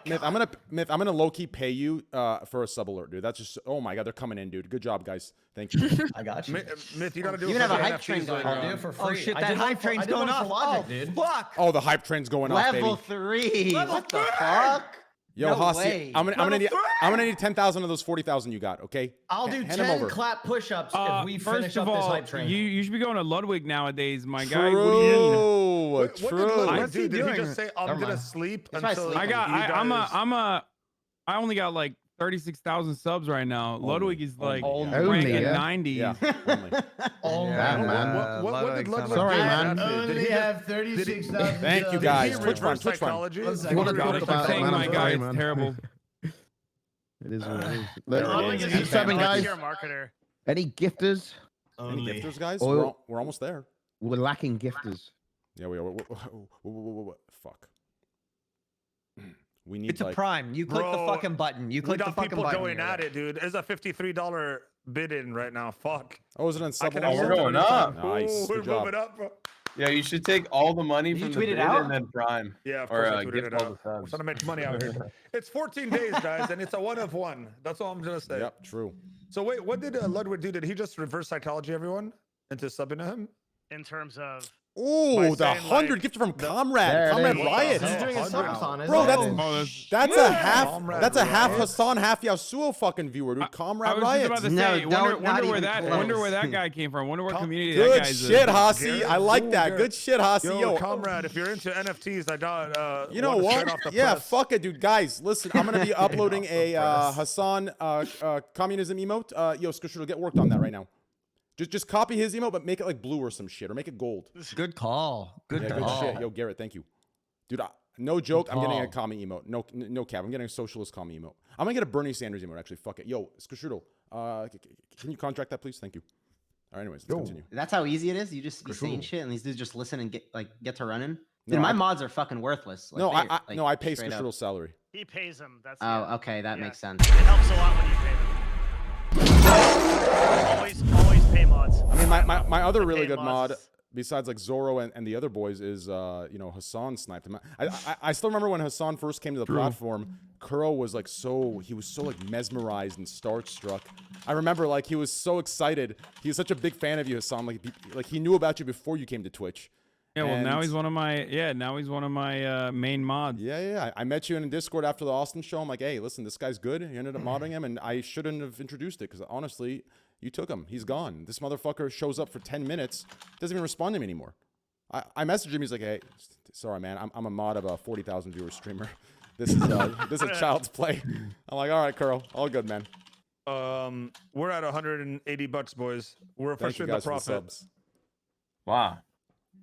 I'm gonna low key pay you for a sub alert, dude. That's just oh my god, they're coming in, dude. Good job, guys. Thank you. I got you. Myth, you gotta do You it even for have a the hype train NFTs going later I'll do on. it for free. Oh shit! I That did one hype for- train's I did one going for off. Logic, Oh dude. fuck! Oh, the hype train's going off, Level baby. 3. Level What the 3. fuck? Yo, No Hossie, way. I'm gonna Level need 3. I'm gonna need 10,000 of those 40,000 you got. Okay. I'll do Hand 'em 10 over. clap push-ups if we finish First up of this all, hype train. you should be going to Ludwig nowadays, my guy. What do you mean? True. What did True. Ludwig What's he do? Did he doing? just say, I'm Never gonna mind. sleep That's why I until sleep. I only got like 36,000 subs right now. Ludwig is like Only, ranking yeah. 90s. Yeah. Only. Oh, Yeah, my man. God. What did Ludwig Sorry, do man. exactly? Did he just- have 36,000. Thank you, did guys. he Twitch Prime. reverse Twitch Prime. psychology? One You second. wanna talk It's about like saying it, man? my I'm guy sorry, is man. terrible. It is what it is. There Look, it Ludwig is. is keep a subbing, guys. volunteer marketer. Any gifters? Any gifters, guys? Oil- We're almost there. We're lacking gifters. Yeah, we are. Fuck. We need It's a like prime. You click the Bro, fucking button. You We click the got fucking people button. going You're at there. it, dude. There's a $53 bid in right now. Fuck. oh, is it on I sub can level? we're accept it going anytime. up. Nice, Ooh, good we're job. moving up, bro. Yeah, you should take all the money Did from you the tweet it bid out? and then Prime. Yeah, of Or, course I tweeted gift it all out. the I'm subs. trying to make money out here. It's 14 days, guys, and it's a one of one. That's all I'm gonna say. Yep, true. So wait, what did Ludwig do? Did he just reverse psychology everyone into subbing to him? In terms of Oh, the saying, 100 like, gifted from the- Comrade. There it Comrade is. Riot. He's doing his Hundred. subathon, isn't Bro, it? that's Oh, that's a half. Comrade That's a half Riot. Hassan, half Yasuo fucking viewer, dude. I Comrade was Riot. just about to No, say, don't- not wonder where even that close. wonder where that guy came from. Wonder what Com- community that Good guy's shit, in. Hasi. I like Ooh, that. Garrett. Good shit, Hasi. Yo, Yo, comrade, if you're into NFTs, I got you know one straight what? off the Yeah, press. fuck it, dude. Guys, listen. I'm gonna be uploading a press. Hassan communism emote. Yo, Skushiro, get worked on that right now. Just copy his emote, but make it like blue or some shit, or make it gold. Good call. Good Yeah, good call. shit. Yo, Garrett, thank you. Dude, no joke. I'm getting a call. commie emote. No cap. I'm getting a socialist commie emote. I'm gonna get a Bernie Sanders emote. Actually, fuck it. Yo, Skushiro, can you contract that, please? Thank you. All right, anyways, let's continue. That's how easy it is. You just be saying Cool. shit, and these dudes just listen and get to running. No, Dude, my I- mods are fucking worthless. Like, No, they- I like, no, I pay straight up. Skushiro's salary. he pays him. That's Oh, okay, that Yeah. makes sense. It helps a lot when you pay them. Always pay mods. I mean, my other The really pay good mod, mods. besides like Zoro and the other boys, is Hassan sniped him. I still remember when Hassan first came to the platform. Kuro was like he was so like mesmerized and starstruck. I remember like he was so excited. He was such a big fan of you, Hassan. Like he knew about you before you came to Twitch. Yeah, well, now And- he's one of my main mods. Yeah. I met you in Discord after the Austin show. I'm like, hey, listen, this guy's good. He ended up modding him, and I shouldn't have introduced it because honestly, you took him. He's gone. This motherfucker shows up for 10 minutes, doesn't even respond to me anymore. I messaged him. He's like, hey, sorry, man. I'm a mod of a 40,000 viewer streamer. This is a child's play. I'm like, all right, Kuro, all good, man. We're at $180, boys. We're Thank you officially in the guys for the profit. subs. Wow.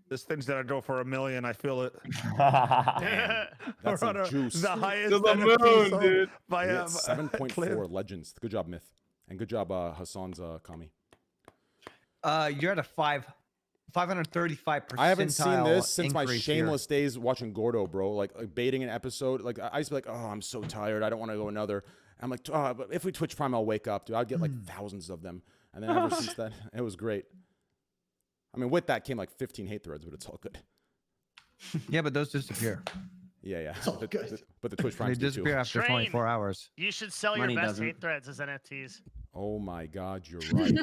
This thing's gonna go for $1 million. I feel it. That's We're some on juice. the highest To the NFT moon, sold dude. by Yeah, a 7.4 legends. Good job, Myth, and good job, Hassan's Kami. You're at a 535%. I haven't seen this since my increase here. shameless days watching Gordo, bro. Like baiting an episode. Like I used to be like, oh, I'm so tired. I don't want to go another. I'm like, oh, but if we Twitch Prime, I'll wake up, dude. I'd get like thousands of them. And then ever since then, it was great. I mean, with that came like 15 hate threads, but it's all good. Yeah, but those disappear. Yeah. all good. But the Twitch They Primes do disappear too. after Train. 24 hours. You should sell Money your best doesn't. hate threads as NFTs. Oh my God, you're right.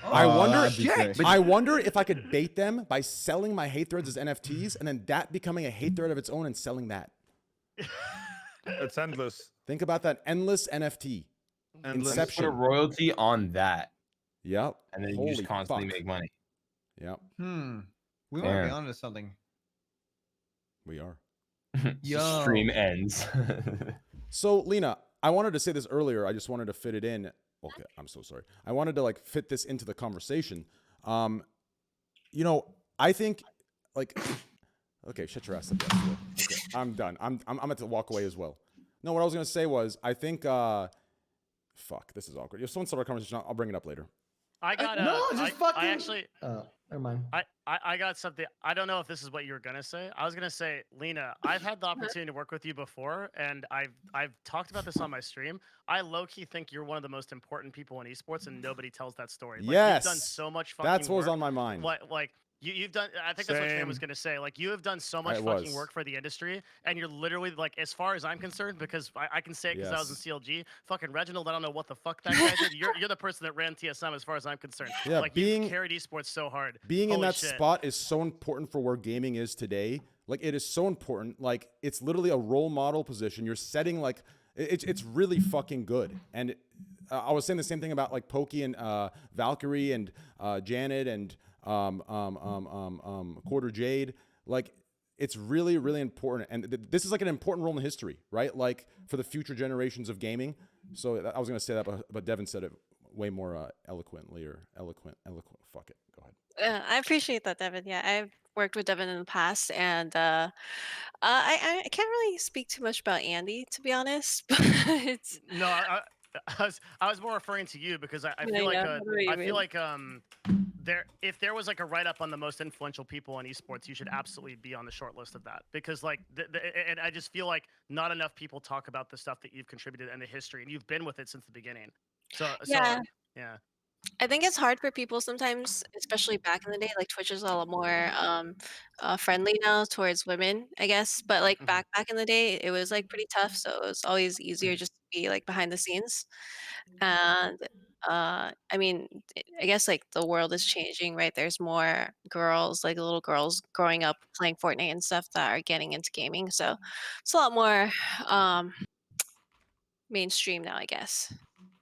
Oh, I wonder. that'd be sick. I wonder if I could bait them by selling my hate threads as NFTs, and then that becoming a hate thread of its own and selling that. It's endless. Think about that endless NFT. Endless. Just put a Inception. royalty on that, Yep. and then you Holy just constantly fuck. make money. Yep. We might be Damn. onto something. We are. Yo. Stream ends. So, Lena, I wanted to say this earlier. I just wanted to fit it in. Okay, I'm so sorry. I wanted to like fit this into the conversation. I think like okay, shut your ass up. Yasuo. Okay, I'm done. I'm about to walk away as well. No, what I was gonna say was I think fuck, this is awkward. If someone started a conversation, I'll bring it up later. I got No, just fucking. I actually Oh, never mind. I got something. I don't know if this is what you were gonna say. I was gonna say, Lena, I've had the opportunity to work with you before, and I've talked about this on my stream. I low key think you're one of the most important people in esports, and nobody tells that story. Like, Yes, you've done so much fucking That's what was work. on my mind. Like you've done. I think that's what Tran was Same. gonna say. Like you have done so much It fucking was. work for the industry, and you're literally like, as far as I'm concerned, because I can say it because I was in CLG. Fucking Reginald, I don't know what the fuck that guy did. You're the person that ran TSM, as far as I'm concerned. Yeah, like being- you've carried esports so hard. Being in Holy that shit. spot is so important for where gaming is today. Like it is so important. Like it's literally a role model position. You're setting like it's really fucking good. And I was saying the same thing about like Pokey and Valkyrie and Janet and Quarter Jade. Like it's really really important. And this is like an important role in history, right? Like for the future generations of gaming. So I was gonna say that, but Devin said it way more eloquently or eloquent. Fuck it. Go ahead. I appreciate that, Devin. Yeah, I've worked with Devin in the past, and I can't really speak too much about Andy, to be honest. But it's No, I was more referring to you because I Yeah, feel like yeah, what do you I feel mean? like if there was like a write up on the most influential people in esports, you should absolutely be on the short list of that because like and I just feel like not enough people talk about the stuff that you've contributed and the history, and you've been with it since the beginning. Yeah. Yeah. I think it's hard for people sometimes, especially back in the day. Like Twitch is a lot more friendly now towards women, I guess. But like Mhm. back in the day, it was like pretty tough. So it was always easier just to be like behind the scenes. And I mean, I guess like the world is changing, right? There's more girls, like little girls growing up playing Fortnite and stuff that are getting into gaming. So it's a lot more um, mainstream now, I guess.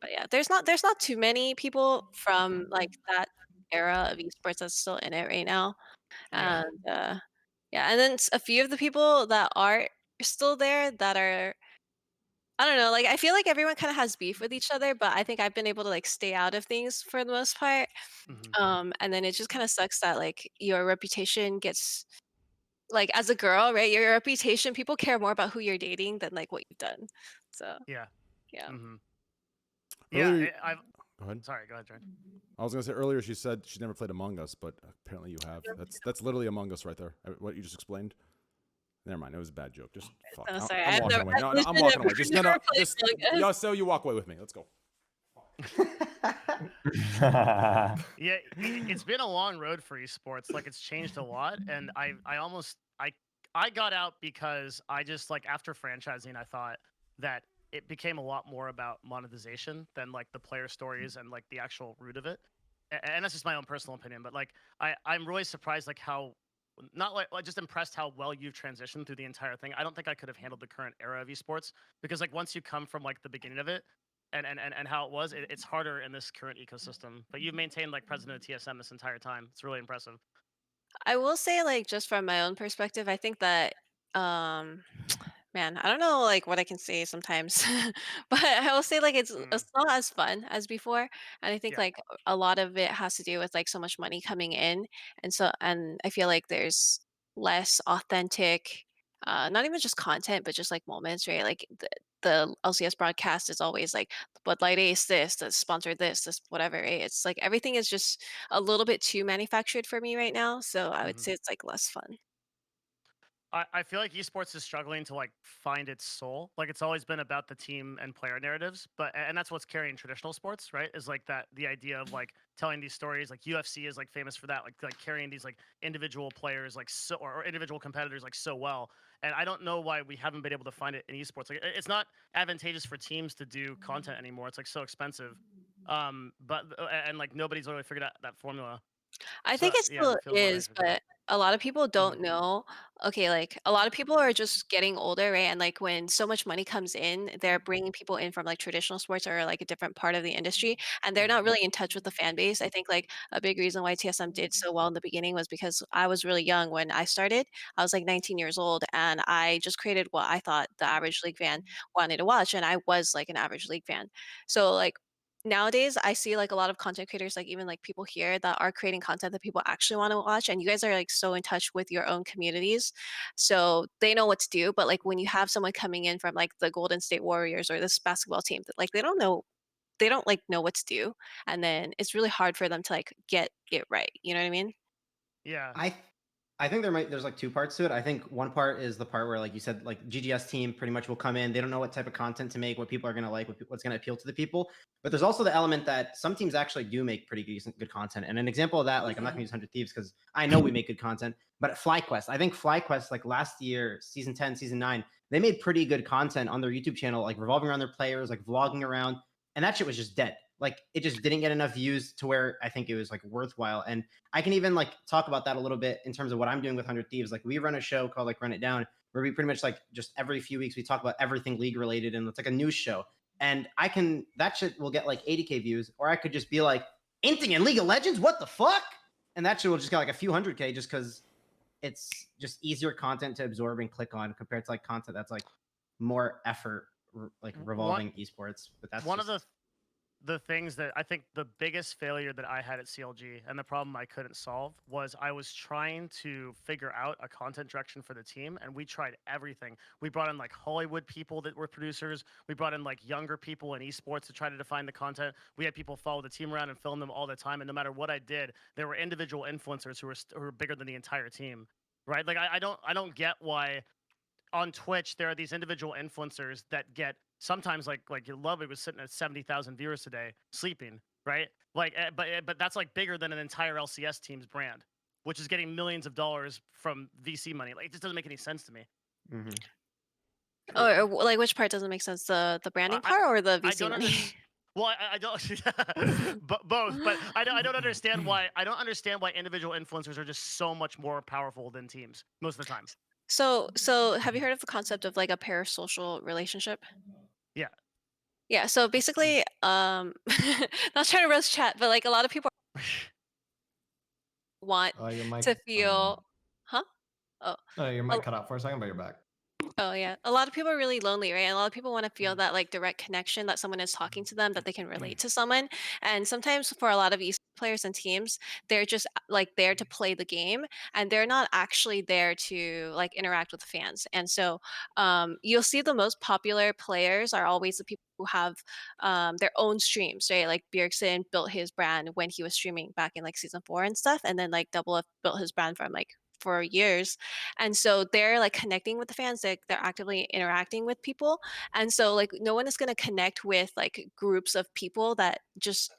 But yeah, there's not too many people from like that era of esports that's still in it right now. Yeah. And yeah, and then a few of the people that are still there that are I don't know, like I feel like everyone kind of has beef with each other, but I think I've been able to like stay out of things for the most part. Mhm. And then it just kind of sucks that like your reputation gets like as a girl, right? Your reputation, people care more about who you're dating than like what you've done. So Yeah. yeah. hmm Yeah. Earlier, I've. go ahead. Sorry. Go ahead, Jordan. I was gonna say earlier she said she never played Among Us, but apparently you have. That's literally Among Us right there. What you just explained. Never mind. It was a bad joke. Just fuck. No, sorry. I'm I've walking never, away. I've No, I'm literally walking never, away. Just never played just Among Us. y'all. So you walk away with me. Let's go. Yeah, it's been a long road for esports. Like it's changed a lot, and I got out because I just like after franchising, I thought that it became a lot more about monetization than like the player stories and like the actual root of it. And that's just my own personal opinion, but like I'm really surprised like how not like just impressed how well you've transitioned through the entire thing. I don't think I could have handled the current era of esports because like once you come from like the beginning of it and how it was, it's harder in this current ecosystem. But you've maintained like president of TSM this entire time. It's really impressive. I will say, like, just from my own perspective, I think that, um, man, I don't know, like, what I can say sometimes, but I will say, like, Mm, it's not as fun as before, and I think yeah. like a lot of it has to do with like so much money coming in, and I feel like there's less authentic, not even just content, but just like moments, right? Like the LCS broadcast is always like Bud Light Ace this sponsored this whatever. Right? It's like everything is just a little bit too manufactured for me right now. So I would Mhm. say it's like less fun. I feel like esports is struggling to like find its soul. Like it's always been about the team and player narratives, but and that's what's carrying traditional sports, right? Is like that the idea of like telling these stories. Like UFC is like famous for that, like carrying these like individual players like so or individual competitors like so well. And I don't know why we haven't been able to find it in esports. Like it's not advantageous for teams to do content anymore. It's like so expensive. But and like nobody's really figured out that formula. I think So it yeah, still it feels a lot is, nicer. but a lot of people Mhm. don't know. Okay, like a lot of people are just getting older, right? And like when so much money comes in, they're bringing people in from like traditional sports or like a different part of the industry, and they're Mhm. not really in touch with the fan base. I think like a big reason why TSM did so well in the beginning was because I was really young when I started. I was like 19 years old, and I just created what I thought the average league fan wanted to watch, and I was like an average league fan. So like nowadays I see like a lot of content creators, like even like people here that are creating content that people actually want to watch, and you guys are like so in touch with your own communities, so they know what to do. But like when you have someone coming in from like the Golden State Warriors or this basketball team that like they don't like know what to do, and then it's really hard for them to like get it right, you know what I mean? Yeah. I I think there's like two parts to it. I think one part is the part where, like you said, like GGS team pretty much will come in. They don't know what type of content to make, what people are gonna like, what's gonna appeal to the people. But there's also the element that some teams actually do make pretty decent, good content. And an example of that, like I'm not gonna use 100 Thieves because I know we make good content, but FlyQuest, I think FlyQuest, like last year, season 10, season 9, they made pretty good content on their YouTube channel, like revolving around their players, like vlogging around, and that shit was just dead. Like it just didn't get enough views to where I think it was like worthwhile. And I can even like talk about that a little bit in terms of what I'm doing with 100 Thieves. Like we run a show called like Run It Down, where we pretty much like just every few weeks we talk about everything league related, and it's like a news show. And I can that shit will get like 80K views, or I could just be like inting in League of Legends, what the fuck? And that shit will just get like a few 100K just because it's just easier content to absorb and click on compared to like content that's like more effort like One revolving esports. But that's one of just the things that I think the biggest failure that I had at CLG and the problem I couldn't solve was I was trying to figure out a content direction for the team, and we tried everything. We brought in like Hollywood people that were producers. We brought in like younger people in esports to try to define the content. We had people follow the team around and film them all the time, and no matter what I did, there were individual influencers who were bigger than the entire team. Right? Like I don't get why on Twitch there are these individual influencers that get sometimes like Ludwig was sitting at 70,000 viewers today sleeping, right? Like but that's like bigger than an entire LCS team's brand, which is getting millions of dollars from VC money. Like it just doesn't make any sense to me. Or like which part doesn't make sense? The I branding I, part or the I VC don't money? understand. Well, I don't, both, but I don't understand why. I don't understand why individual influencers are just so much more powerful than teams most of the time. So have you heard of the concept of like a parasocial relationship? Yeah. Yeah. So basically, not trying to roast chat, but like a lot of people want Your mic. to feel, huh? Oh, No, your mic cut out for a second, but you're back. Oh yeah, a lot of people are really lonely, right? And a lot of people want to feel that like direct connection that someone is talking to them, that they can relate to someone. And sometimes for a lot of esports players and teams, they're just like there to play the game, and they're not actually there to like interact with fans. And so you'll see the most popular players are always the people who have their own streams, right? Like Bjergsen built his brand when he was streaming back in like season 4 and stuff, and then like Double F built his brand from like for years. And so they're like connecting with the fans, they're actively interacting with people. And so like no one is going to connect with like groups of people that just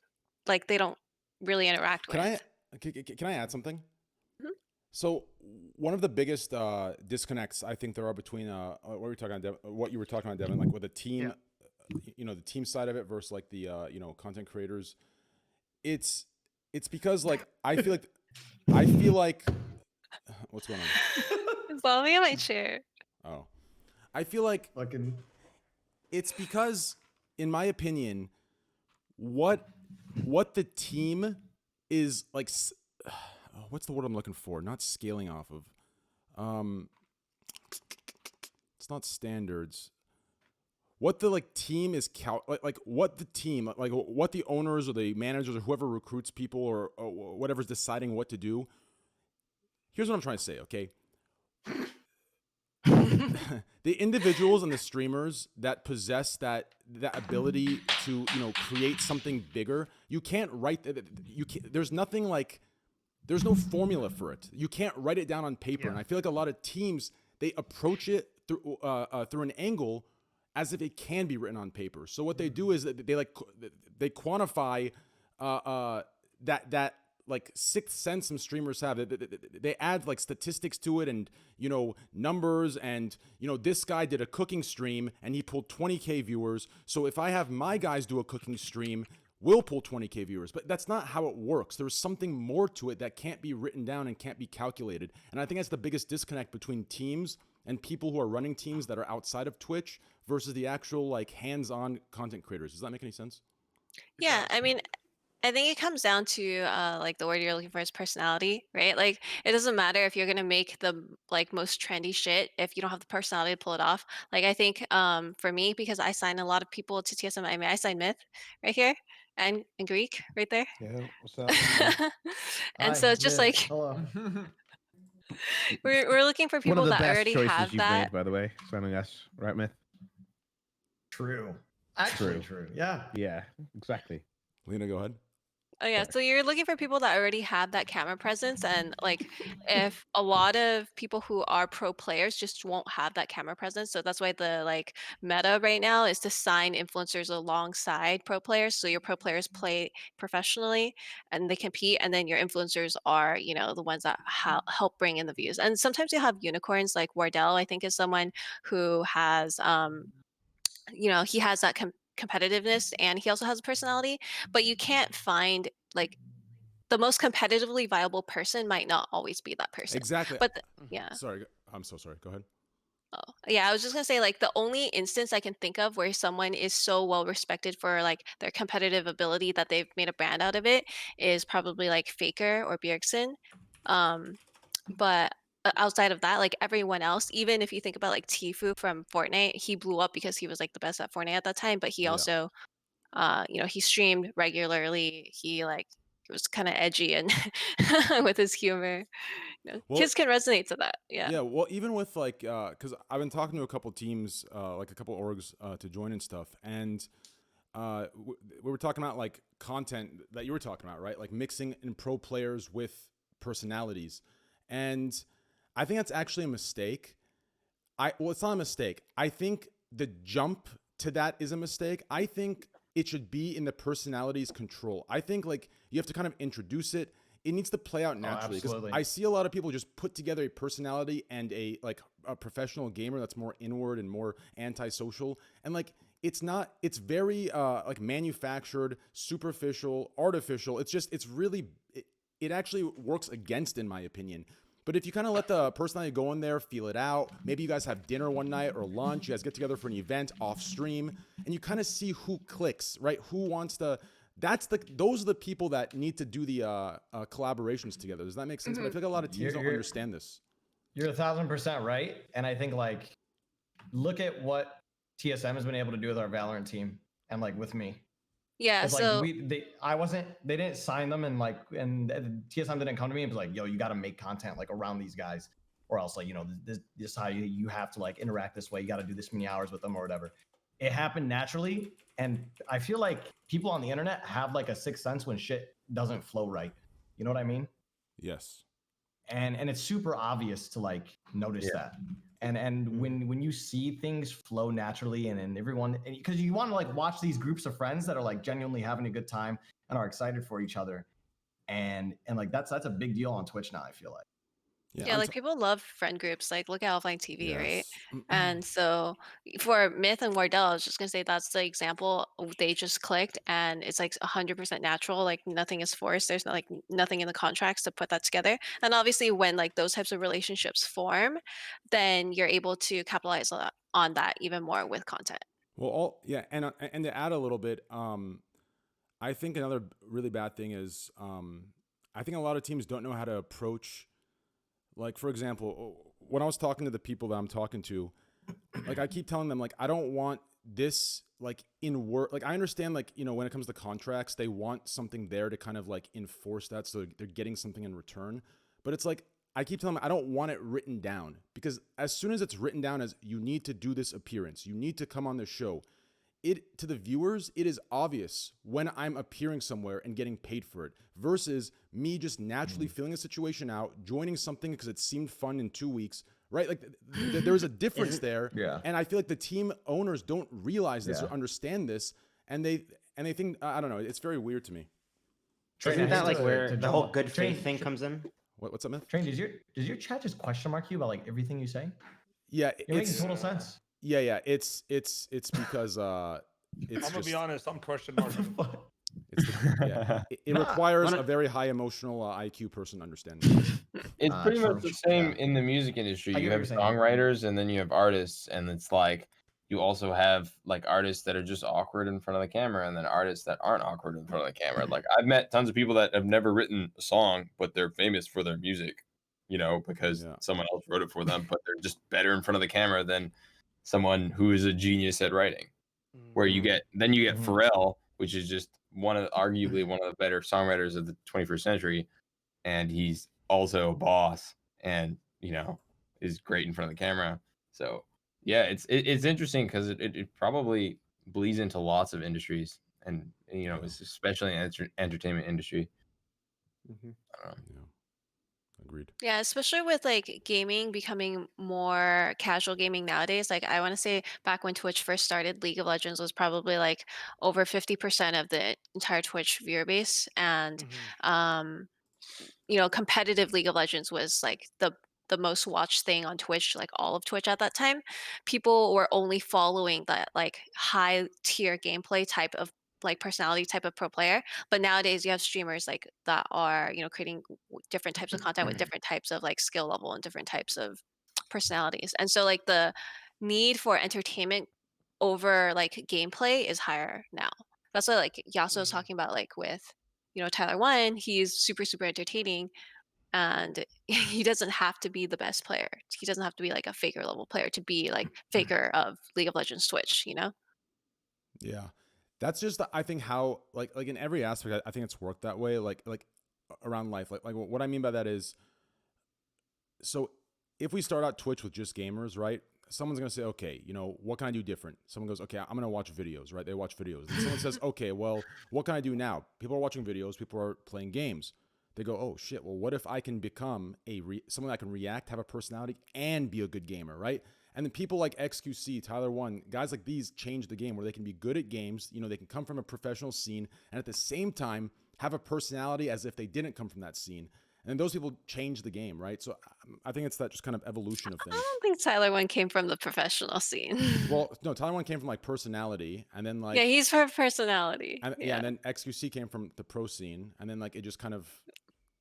like they don't really interact with. Can I add something? Mhm. So one of the biggest disconnects I think there are between what were we talking about, what you were talking about, Devin, like with the team, you know, the team side of it versus like the you know, content creators. It's because like I feel like what's going on? Follow me on my chair. Oh, I feel like it's because, in my opinion, what the team is like, what's the word I'm looking for? Not scaling off of. It's not standards. What the like team is like what the team, like what the owners or the managers or whoever recruits people or whatever's deciding what to do. Here's what I'm trying to say, okay? The individuals and the streamers that possess that ability to, you know, create something bigger, you can't write there's nothing like, there's no formula for it. You can't write it down on paper. And I feel like a lot of teams, they approach it through an angle as if it can be written on paper. So what they do is that they quantify that like sixth sense some streamers have. They add like statistics to it and, you know, numbers and, you know, this guy did a cooking stream and he pulled 20K viewers. So if I have my guys do a cooking stream, we'll pull 20K viewers. But that's not how it works. There's something more to it that can't be written down and can't be calculated. And I think that's the biggest disconnect between teams and people who are running teams that are outside of Twitch versus the actual like hands-on content creators. Does that make any sense? Yeah, I mean, I think it comes down to like the word you're looking for is personality, right? Like it doesn't matter if you're gonna make the like most trendy shit if you don't have the personality to pull it off. Like I think for me, because I sign a lot of people to TSM, I mean I sign Myth right here and Greek right there. Yeah, what's up? And so it's just like Hello. we're looking for One people of the that best already choices have you've that. made, by the way, signing us, right, Myth? True. Actually, true. Yeah. Yeah, exactly. Lena, go ahead. Oh yeah, so you're looking for people that already have that camera presence, and like if a lot of people who are pro players just won't have that camera presence, so that's why the like meta right now is to sign influencers alongside pro players, so your pro players play professionally and they compete, and then your influencers are, you know, the ones that help bring in the views. And sometimes you have unicorns like Wardell, I think, is someone who has you know, he has that competitiveness and he also has a personality, but you can't find like the most competitively viable person might not always be that person. Exactly. But yeah. Sorry, I'm so sorry. Go ahead. Oh, yeah, I was just gonna say like the only instance I can think of where someone is so well respected for like their competitive ability that they've made a brand out of it is probably like Faker or Bjergsen. But outside of that, like everyone else, even if you think about like Tfue from Fortnite, he blew up because he was like the best at Fortnite at that time, but he also you know, he streamed regularly. He like was kind of edgy and with his humor. You know, Well, kids can resonate to that. Yeah. Yeah, well, even with like, because I've been talking to a couple teams, like a couple orgs to join and stuff, and we were talking about like content that you were talking about, right? Like mixing in pro players with personalities, and I think that's actually a mistake. Well, it's not a mistake. I think the jump to that is a mistake. I think it should be in the personality's control. I think like you have to kind of introduce it. It needs to play out naturally. Absolutely. I see a lot of people just put together a personality and a professional gamer that's more inward and more antisocial. And like it's not, it's very like manufactured, superficial, artificial. It's really, it actually works against, in my opinion. But if you kind of let the personality go in there, feel it out, maybe you guys have dinner one night or lunch, you guys get together for an event off stream, and you kind of see who clicks, right? Who wants to, those are the people that need to do the collaborations together. Does that make sense? But I feel like a lot of teams don't understand this. You're 1,000% right. And I think like, look at what TSM has been able to do with our Valorant team and like with me. Yeah, It's so like they didn't sign them and TSM didn't come to me and was like, yo, you got to make content like around these guys, or else like, you know, this is how you have to like interact this way. You got to do this many hours with them or whatever. It happened naturally. And I feel like people on the internet have like a sixth sense when shit doesn't flow right. You know what I mean? Yes. And it's super obvious to like notice that. And when you see things flow naturally and everyone, because you want to like watch these groups of friends that are like genuinely having a good time and are excited for each other, and like that's a big deal on Twitch now, I feel like. yeah, like people love friend groups. Like look at Offline TV, right? Yes. And so for Myth and Wardell, I was just gonna say that's the example. They just clicked, and it's like 100% natural. Like nothing is forced. There's not like nothing in the contracts to put that together. And obviously, when like those types of relationships form, then you're able to capitalize on that even more with content. Well, and to add a little bit, I think another really bad thing is, I think a lot of teams don't know how to approach. Like, for example, when I was talking to the people that I'm talking to, like I keep telling them, like, I don't want this, like in work. Like I understand, like, you know, when it comes to contracts, they want something there to kind of like enforce that, so they're getting something in return. But it's like, I keep telling them I don't want it written down, because as soon as it's written down as you need to do this appearance, you need to come on the show, to the viewers, it is obvious when I'm appearing somewhere and getting paid for it, versus me just naturally feeling a situation out, joining something because it seemed fun in 2 weeks, right? Like there's a difference there. Yeah. And I feel like the team owners don't realize this or understand this, and they think, I don't know, it's very weird to me. Isn't that like where the whole good faith thing comes in? What's up, Myth? Train, does your chat just question mark you about like everything you say? Yeah, It makes total sense. Yeah, it's because it's I'm gonna be honest, I'm question marking. It requires a very high emotional IQ person to understand this. It's pretty much True. the same in the music industry. I get You what have you're saying. songwriters and then you have artists, and it's like you also have like artists that are just awkward in front of the camera, and then artists that aren't awkward in front of the camera. Like I've met tons of people that have never written a song, but they're famous for their music, you know, because someone else wrote it for them, but they're just better in front of the camera than someone who is a genius at writing. Where you get Pharrell, which is just arguably one of the better songwriters of the 21st century, and he's also a boss, and you know is great in front of the camera. So yeah, it's interesting because it probably bleeds into lots of industries, and you know, especially in the entertainment industry. I don't know. Yeah. Agreed. Yeah, especially with like gaming becoming more casual gaming nowadays. Like I want to say back when Twitch first started, League of Legends was probably like over 50% of the entire Twitch viewer base. And you know, competitive League of Legends was like the most watched thing on Twitch, like all of Twitch at that time. People were only following that like high tier gameplay type of like personality type of pro player. But nowadays you have streamers like that are, you know, creating different types of content with different types of like skill level and different types of personalities. And so like the need for entertainment over like gameplay is higher now. That's what like Yasso was talking about, like with, you know, Tyler One, he's super entertaining, and he doesn't have to be the best player. He doesn't have to be like a faker level player to be like faker of League of Legends Twitch, you know? Yeah. That's just, I think, how like in every aspect, I think it's worked that way. Like around life, like what I mean by that is, so if we start out Twitch with just gamers, right? Someone's gonna say, okay, you know, what can I do different? Someone goes, okay, I'm gonna watch videos, right? They watch videos. And someone says, okay, well, what can I do now? People are watching videos. People are playing games. They go, oh shit, well, what if I can become someone that can react, have a personality, and be a good gamer, right? And then people like XQC, Tyler One, guys like these change the game where they can be good at games. You know, they can come from a professional scene and at the same time have a personality as if they didn't come from that scene. And those people change the game, right? So I think it's that just kind of evolution of I things. don't think Tyler one came from the professional scene. Well, no, Tyler One came from like personality, and then like yeah, he's for personality. and, yeah, and then XQC came from the pro scene, and then like it just kind of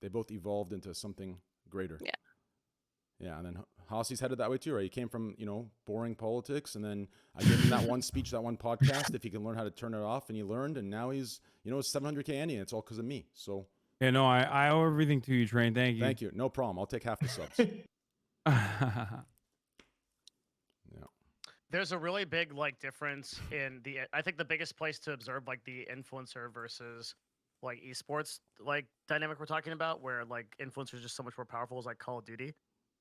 they both evolved into something greater. Yeah. Yeah, and then Hossy's headed that way too, right? He came from, boring politics, and then I gave him that one speech, that one podcast, if he can learn how to turn it off, and he learned, and now he's, 700K Andy, and it's all because of me. So Yeah, no, I owe everything to you, Train. Thank you. thank you. No problem. I'll take half the subs. There's a really big difference in I think the biggest place to observe the influencer versus esports dynamic we're talking about, where influencers are just so much more powerful, is Call of Duty.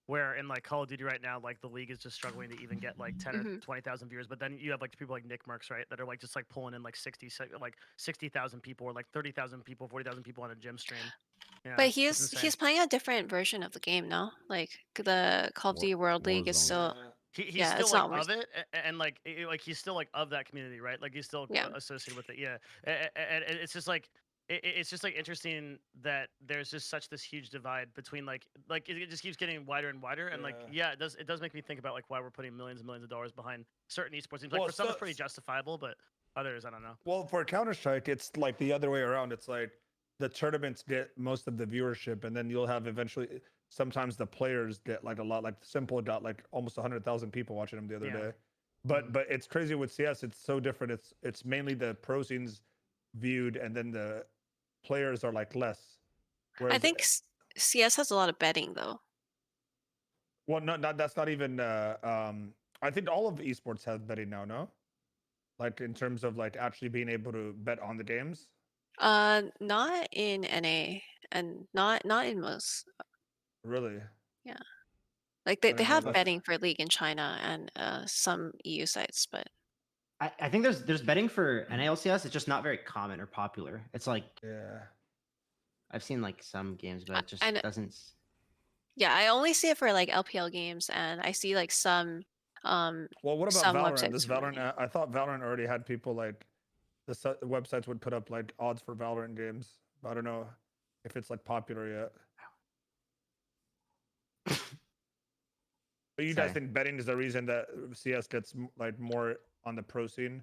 Where in Call of Duty right now, the league is just struggling to even get 10 or 20,000 viewers. But then you have people like Nick Mercs, right, that are just pulling in 60,000 people, or 30,000 people, 40,000 people on a gym stream. Yeah, But it's he's insane. playing a different version of the game, no? The Call of Duty World League is Warzone. still He's yeah, still it's not of it, and he's still of that community, right? He's still Yeah. associated with it, yeah. And it's just it's just interesting that there's just this huge divide between it just keeps getting wider and wider, and it does make me think about why we're putting millions and millions of dollars behind certain esports teams. Well, For some, so- it's pretty justifiable, but others, I don't know. Well, for Counter-Strike, it's the other way around. It's the tournaments get most of the viewership, and then you'll have eventually sometimes the players get a lot. Simple got almost 100,000 people watching them the other day. But it's crazy with CS. It's so different. It's mainly the pro scenes viewed, and then the players are less. I Whereas- think CS has a lot of betting though. Well, not that's not even. I think all of esports have betting now. No, in terms of actually being able to bet on the games. Not in NA and not in most. Really? Yeah. I They didn't know have that. betting for League in China and some EU sites, but I think there's betting for NALCS. It's just not very common or popular. It's Yeah. I've seen some games, but it just I kn- doesn't. yeah, I only see it for LPL games, and I see some Well, what about some Valorant? websites Does for Valorant? I thought Valorant already had people the websites would put up odds for Valorant games, but I don't know if it's popular yet. But you guys Sorry. think betting is the reason that CS gets more on the pro scene?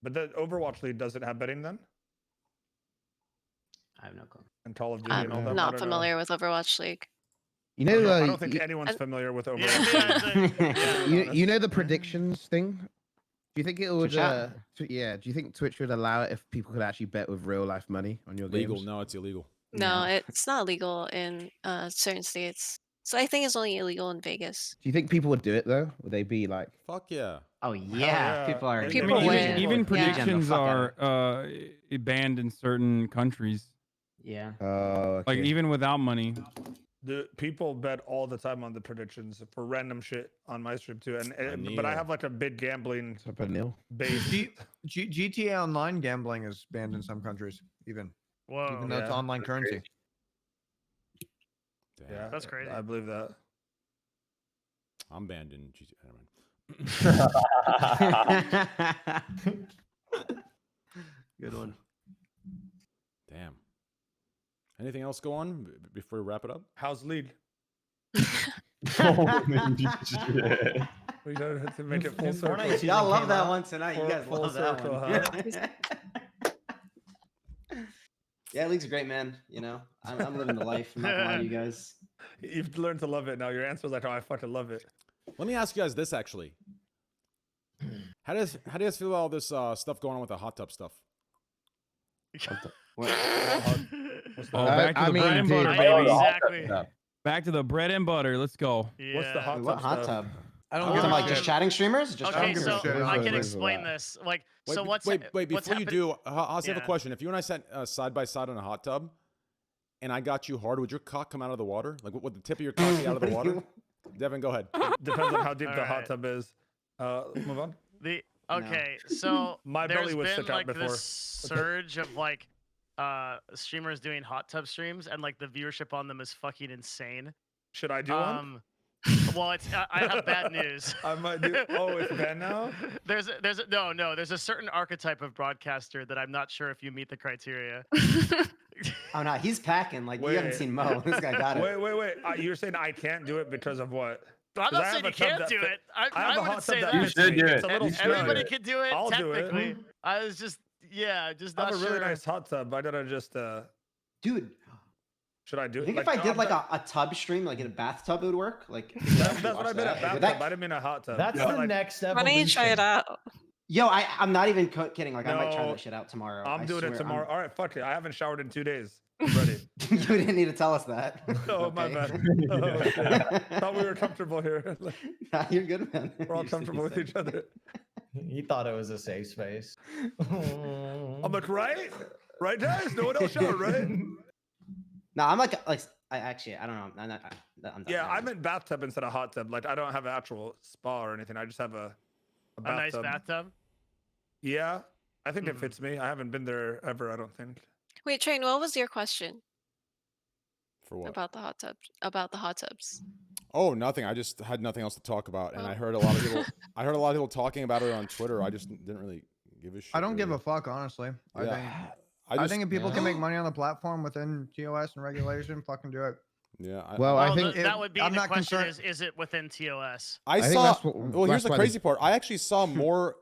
But the Overwatch League doesn't have betting then, I have no clue. and Call of Duty I'm and all that. I not don't know. familiar with Overwatch League. You I know, don't, I don't think anyone's and- familiar with Yeah, Overwatch. yeah, League. you know the predictions thing. Do you think it would? Twitch app? Do you think Twitch would allow it if people could actually bet with real life money on your Legal? games? No, it's illegal. No, No. it's not legal in certain states. So I think it's only illegal in Vegas. Do you think people would do it though? Would they be like? Fuck yeah. Oh yeah, yeah. people are. People I mean, win. even Yeah. predictions The fuck out are banned in certain countries. Yeah. Oh, Like okay. even without money. The people bet all the time on the predictions for random shit on my stream too, but I Neil. have a big gambling What's up, Neil? base. GTA Online gambling is banned in some countries, even Whoa, though it's Yeah. online currency. Damn. Yeah, That's crazy. I believe that. I'm banned in GTA. Good one. Damn. Anything else go on before we wrap it up? How's lead? Holy shit. We gotta have to make it full circle. Fortnite, y'all love that one tonight. You Full- guys full love that circle, one. Yeah, League's a great, man. I'm living the life. I'm not gonna lie to you guys. You've learned to love it now. Your answer was oh, I fucking love it. Let me ask you guys this actually. How do you guys feel about all this stuff going on with the hot tub stuff? What? What's the, Oh, I- back to I the mean, bread and dude- butter, Oh, baby. the hot Exactly. tub. Back to the bread and butter. Let's go. what's the hot What tub hot stuff? tub? I don't Oh, give a like shit. just chatting streamers? Just Okay, chatting so streamers. I can Wait, explain wait. this. Wait, So what's wait, what's before you happened- do, I have a Yeah. question. If you and I sat side by side in a hot tub, and I got you hard, would your cock come out of the water? Like, would the tip of your cock be out of the water? Devin, go ahead. Depends on how deep the hot Alright. tub is. Move on. Okay, so My there's belly would been stick out before. this surge of streamers doing hot tub streams, and the viewership on them is fucking insane. Should I do one? Well, I have bad news. I might do. Oh, it's banned now. There's a certain archetype of broadcaster that I'm not sure if you meet the criteria. Oh no, he's packing. Like you haven't Wait. seen Mo. This guy got it. Wait. You're saying I can't do it because of what? I'm 'Cause not I saying have you a tub can't that do fit- it. I have I a wouldn't hot say tub that that. You fits should me. do It's it. a little You should. Everybody snug. can do it. I'll do it. Technically, I was just just I not have a really sure. nice hot tub. I gotta just Dude, should I do I it? think if I did like a tub stream, like in a bathtub, it would work. Like that's what I meant at Would bathtub. that- I didn't mean a hot tub. That's Yeah. the Like, next Why evolution. don't you try it out? Yo, I'm not even kidding. Like I might try No, that shit out tomorrow. I'm I doing swear, it tomorrow. All right, fuck it. I haven't showered in 2 days. I'm ready. you didn't need to tell us that. Oh, my Okay. bad. Oh, shit. Thought we were comfortable here. Nah, you're good, man. We're all You're comfortable with safe. each other. He thought it was a safe space. I'm like, right? Right, guys? No one else showered, right? No, I'm like I actually I don't know. I'm done. Yeah, I meant bathtub instead of hot tub. Like, I don't have an actual spa or anything. I just have a A nice bathtub. bathtub. Yeah, I think it Mhm. fits me. I haven't been there ever, I don't think. Wait, Train, what was your question For what? about the hot tubs? About the hot tubs? Oh, nothing. I just had nothing else to talk about, and Oh. I heard a lot of people. I heard a lot of people talking about it on Twitter. I just didn't really give a shit. I don't give a really. fuck, honestly. I think I think if people yeah. can make money on the platform within TOS and regulation, fucking do it. Yeah. Well, I think that would be I'm the not question: concerned- is it within TOS? I think saw. that's what- Well, here's that's the why they- crazy part. I actually saw more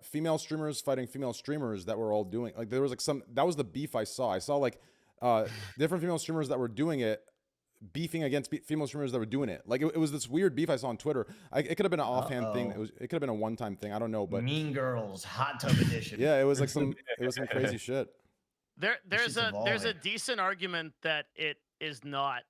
female streamers fighting female streamers that were all doing. Like there was like some. That was the beef I saw. I saw like different female streamers that were doing it, beefing against female streamers that were doing it. Like it was this weird beef I saw on Twitter. It could have been an offhand thing. It could have been a one-time thing. I don't know, but Mean Girls Hot Tub Edition. yeah, it was like some. It was some crazy shit. shit's There's a evolving. decent argument that it is not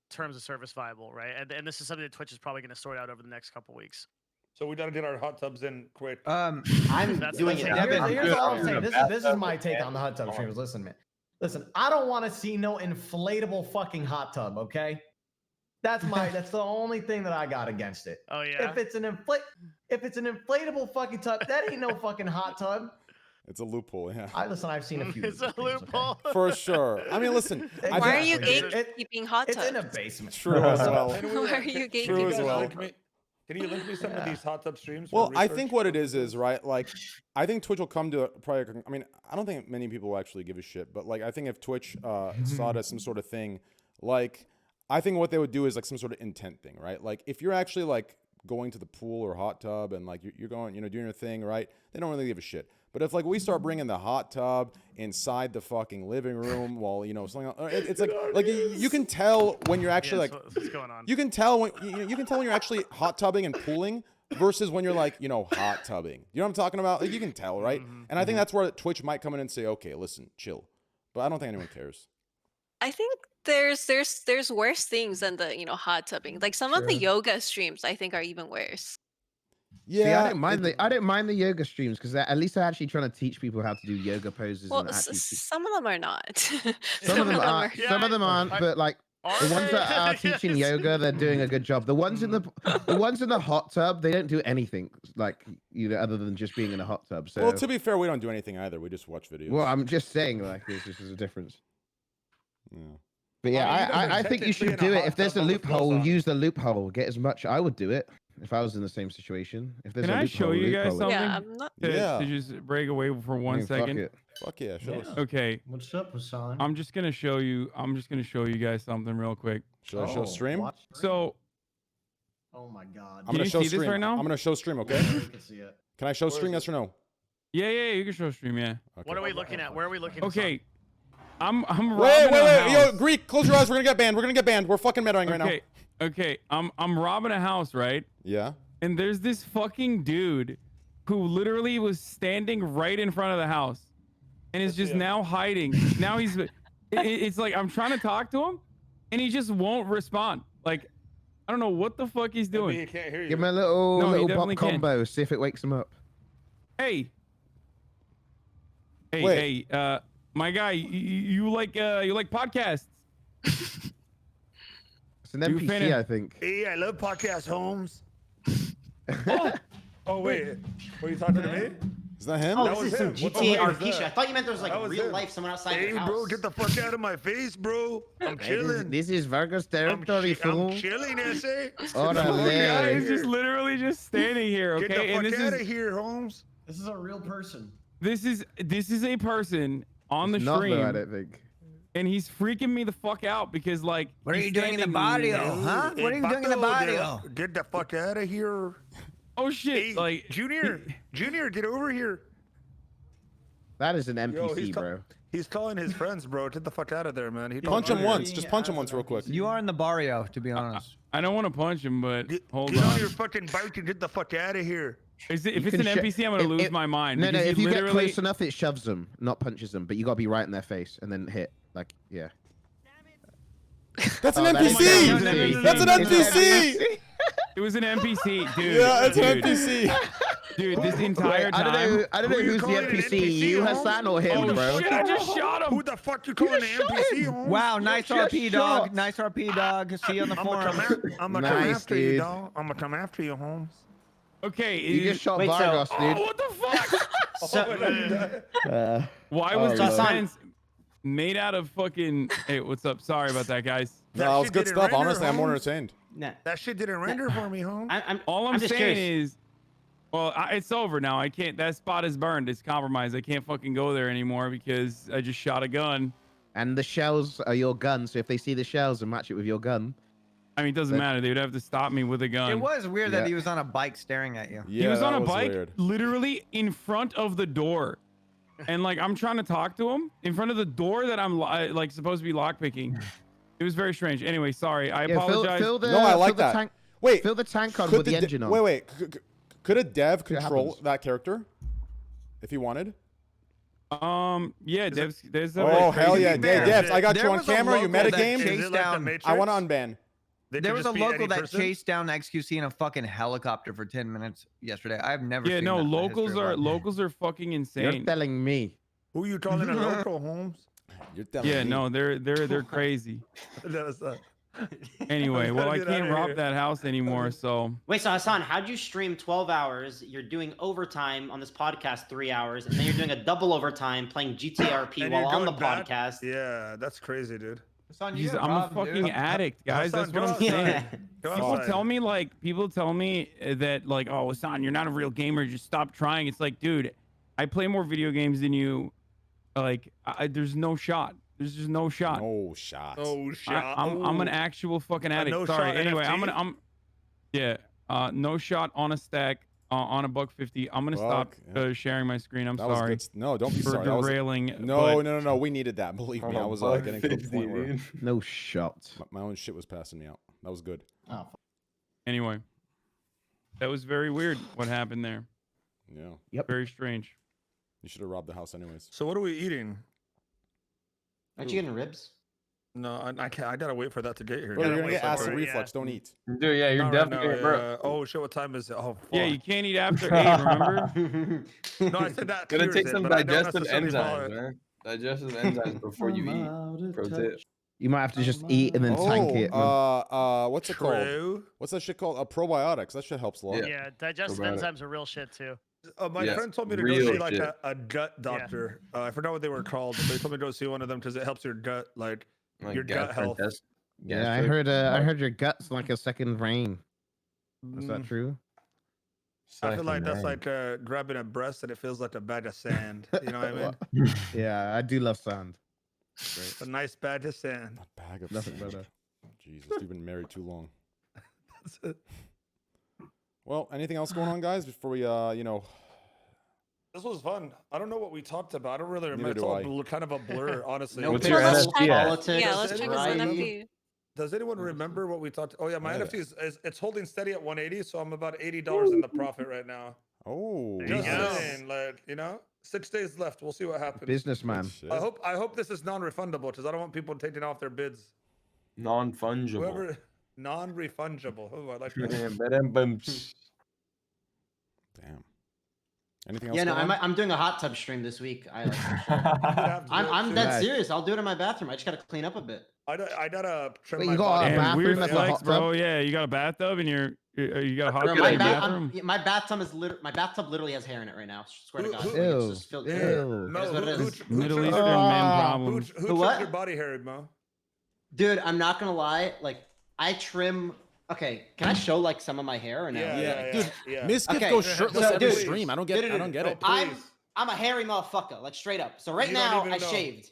terms of service viable, right? And this is something that Twitch is probably going to sort out over the next couple weeks. So we gotta get our hot tubs in quick. I'm That's- doing that's it. it. now. Here's, I'm here's good. all I'm I'm saying. in a This is bathtub my with take cans on the hot tub on. streamers. Listen, man. Listen, I don't want to see no inflatable fucking hot tub. Okay, that's the only thing that I got against it. Oh yeah. If it's an inflatable fucking tub, that ain't no fucking hot tub. It's a loophole. Yeah, I've seen a few. It's a of these things, okay? loophole. for sure. I mean, listen. I Why are think- you Exactly. gatekeeping hot It's tubs? in a basement. True as well. Why are you True gatekeeping as guys well. link me- Can you link me some of these hot tub streams? for Well, I research? think what it is right. Like, I think Twitch will come to probably. I mean, I don't think many people will actually give a shit. But like, I think if Twitch saw it as some sort of thing, like, I think what they would do is like some sort of intent thing, right? Like, if you're actually like going to the pool or hot tub and like you're going, doing your thing, right? They don't really give a shit. But if like we start bringing the hot tub inside the fucking living room, while something, it's like you can tell when you're actually Yeah, like what's going on? you can tell when you can tell when you're actually hot tubbing and pooling versus when you're like hot tubbing. You know what I'm talking about? Like you can tell, right? And I think that's where Twitch might come in and say, okay, listen, chill. But I don't think anyone cares. I think there's worse things than the hot tubbing. Like some of the yoga streams, I think are even worse. Yeah, See, I don't mind the yoga streams because at least they're actually trying to teach people how to do yoga poses Well, and actually. some of them are not. Some of them are, Yeah, some of them aren't, but like Are the ones they? that are teaching Yes. yoga, they're doing a good job. The ones in the hot tub, they don't do anything like other than just being in a hot tub. So well, to be fair, we don't do anything either. We just watch videos. well, I'm just saying like there's just a difference. Yeah. But yeah, I mean, you guys are I think you technically should in a do it. hot If there's a tub with clothes loophole, on. use the loophole. Get as much. I would do it if I was in the same situation. If there's Can a I show loophole, you guys loophole it. Yeah, something? I'm not. Yeah. To just break away for I one mean, fuck second. it. Fuck yeah, show us. Okay, What's up, Hassan? I'm just gonna show you guys something real quick. Should I show stream? watch So oh my god. I'm Can gonna you show see this stream. right now? I'm gonna show stream. Okay. You can see it. Can I show Where stream? is Yes or no? yeah, you can show stream. Yeah. Okay. What are we looking at? Where are we looking? Okay. I'm robbing Wait, a house. yo, Greek, close your eyes. We're gonna get banned. We're fucking metaing right now. Okay. I'm robbing a house, right? Yeah. And there's this fucking dude who literally was standing right in front of the house and is just now hiding. Now it's like I'm trying to talk to him and he just won't respond. Like, I don't know what the fuck he's Maybe doing. he can't hear you. Give him a No, he little definitely bop can. combo. See if it wakes him up. Hey, Wait. my guy, you like podcasts? It's an You NPC, finished- I think. Hey, I love podcast, Holmes. Oh wait, were you talking to me? Is that him? Oh, That this was is some him. What the GTA fuck is RP shit. I that? thought you meant there was That like was real him. life someone outside Hey, your house. bro, get the fuck out of my face, bro. I'm chilling. This is Vargas I'm, territory, fool. I'm chilling, Ese. The guy Orale. is just literally just standing here, Get okay? the And fuck this out of is here, Holmes. This is a real person. this is a person on the It's not stream. though, I don't think. and he's freaking me the fuck out because like. What are he's you doing in the standing- barrio, huh? What are you doing in the barrio? Get the fuck out of here. Oh shit! Hey, like Junior, get over here. That is an Yo, NPC, bro. He's calling his friends, bro. Get the fuck out of there, man. He Punch him Being once. Just punch him as once an real quick. NPC. You are in the barrio, to be honest. I don't want to punch him, but hold Get on on. your fucking bike and get the fuck out of here. If You it's an can NPC, I'm gonna lose my mind. No, because if he you get literally- close enough, it shoves them, not punches them. But you gotta be right in their face and then hit. Like, yeah. That's an Oh, that is NPC. an NPC. That's an NPC. It was an NPC, dude. Yeah, it's an dude. NPC. Dude, this entire Wait, time. I don't Who know you who's the calling an NPC. NPC, You, Holmes? Hassan, or him, Oh bro? shit! I just shot him. Who the fuck you calling an NPC, Holmes? Wow, nice just RP, shot. dog. Nice RP, dog. See you on the I'm gonna forum. come Nice, after you, dude. dog. I'm gonna come after you, Holmes. Okay. You just shot Wait, so- Vargas, Oh, dude. what the fuck? So, Why Oh, was the Lord. fence made out of fucking? Hey, what's up? Sorry about that, guys. That No, it was shit good didn't stuff. render, Honestly, I'm more Holmes. entertained. nah, That shit didn't render for me, Holmes. All I'm just saying curious. is, well, it's over now. I can't. That spot is burned. It's compromised. I can't fucking go there anymore because I just shot a gun. And the shells are your gun, so if they see the shells and match it with your gun, I mean, it doesn't matter. They would have to stop me with a gun. It was weird Yeah. that he was on a bike staring at you. Yeah, He was that on a bike, Weird. literally in front of the door, and like I'm trying to talk to him in front of the door that I'm like supposed to be lockpicking. It was very strange. Anyway, sorry. I yeah, apologize. fill the, No, I like fill the that. Tank, Wait, fill the tank on could with the de- engine on. Wait. Could a dev It control happens. that character if he wanted? Yeah, there's a Oh hell yeah, fair, Devs! I got there you on was a camera. You local that metagame. Is chased it like the down- Matrix? I want to unban. They There could was just a be any local that person? chased down XQC in a fucking helicopter for 10 minutes yesterday. I've never Yeah, seen no, that in my locals history of are life. locals are fucking You're insane. telling me. Who you calling a local, Holmes? You're telling Yeah, me. no, they're crazy. That was, Anyway, well, I Get can't outta rob here. that house anymore, so wait, so Hassan, how'd you stream 12 hours? You're doing overtime on this podcast 3 hours, and then you're doing a double overtime playing GTRP and while you're on the going bad? podcast. Yeah, that's crazy, dude. Son, you Jeez, gotta I'm a rob him, fucking dude. addict, guys. Hassan, That's what I'm go saying. Yeah. Go People outside. tell me that like, oh, Hassan, you're not a real gamer. Just stop trying. It's like, dude, I play more video games than you. Like, there's no shot. There's just no shot. No shot. Oh shit! I'm an actual fucking addict. no Sorry. shot Anyway, NFT? yeah. No shot on a stack on a $150. I'm gonna stop Fuck, yeah. sharing my screen. I'm That was sorry good. No, don't be for sorry. That was- derailing. No, but no. We needed that. Believe me, I was getting to the point where No shot. my own shit was passing me out. That was good. Oh, Anyway, that was very weird. What happened there? Yeah, Very strange. you should have robbed the house anyways. So what are we eating? Aren't you getting ribs? No, I can't. I gotta wait for that to get here. Bro, you're Gotta gonna wait get for acid it. reflux. Don't eat. Dude, yeah, you're Not right definitely now, bro. Oh shit! What time is it? Oh fuck. Yeah, you can't eat after 8. Remember? No, I said that. Gonna clears take it, some but I don't digestive necessarily follow enzymes, it. man. Digestive enzymes before you eat. Pro tip. You might have to just eat and then tank it. man. What's it called? True. What's that shit called? Probiotics. That shit helps a lot. Yeah. Yeah, digestive Probiotic. enzymes are real shit too. My Yes, friend told me to go real see like shit. a gut doctor. I forgot what they were called, but they told me to go see one of them because it helps your gut, like your gut health. Yeah, I heard your guts like a second brain. Is that true? I feel like that's like grabbing a breast and it feels like a bag of sand. You know what I mean? Yeah, I do love sand. It's a nice bag of sand. A bag of Nothing sand. better. Jesus, you've been married too long. That's it. Well, anything else going on, guys? Before we, This was fun. I don't know what we talked about. I don't really remember. Neither It's all do I. kind of a blur, honestly. No What's your politics, NFT at? politics, Yeah, let's check his right? NFT. Does anyone remember what we talked? Oh yeah, my Yeah. NFT is it's holding steady at 180, so I'm about $80 in the profit right now. Oh, There you Just go. saying, like 6 days left. We'll see what happens. Businessman. shit. I hope this is non-refundable because I don't want people taking off their bids. Non-fungible. Whoever non-refundable. Oh, I like that. Damn. Anything else? Yeah, no, going on? I'm doing a hot tub stream this week. You'd have to do it I'm soon. dead Nice. serious. I'll do it in my bathroom. I just gotta clean up a bit. I gotta trim Wait, my you got body. a Damn, bathroom weird that's a flex, hot bro. tub? Yeah, you got a bathtub and you got a hot Bro, tub my, in your ba- bathroom. my bathtub is my bathtub literally has hair in it right now. Swear to God. Who- Like, it's Ew. just filled- Ew. It Mo, is what it who is. Middle trims Eastern your- men Ah. problems. Who Who trims what? your body hair, Mo? Dude, I'm not gonna lie. Like, I trim. Okay, can I show like some of my hair or no? Dude, yeah. Miskif Okay, goes so, shirtless every dude, stream. I don't get it. no, I don't get no, it. please. I'm a hairy motherfucker, like straight up. So right You don't now even I know. shaved.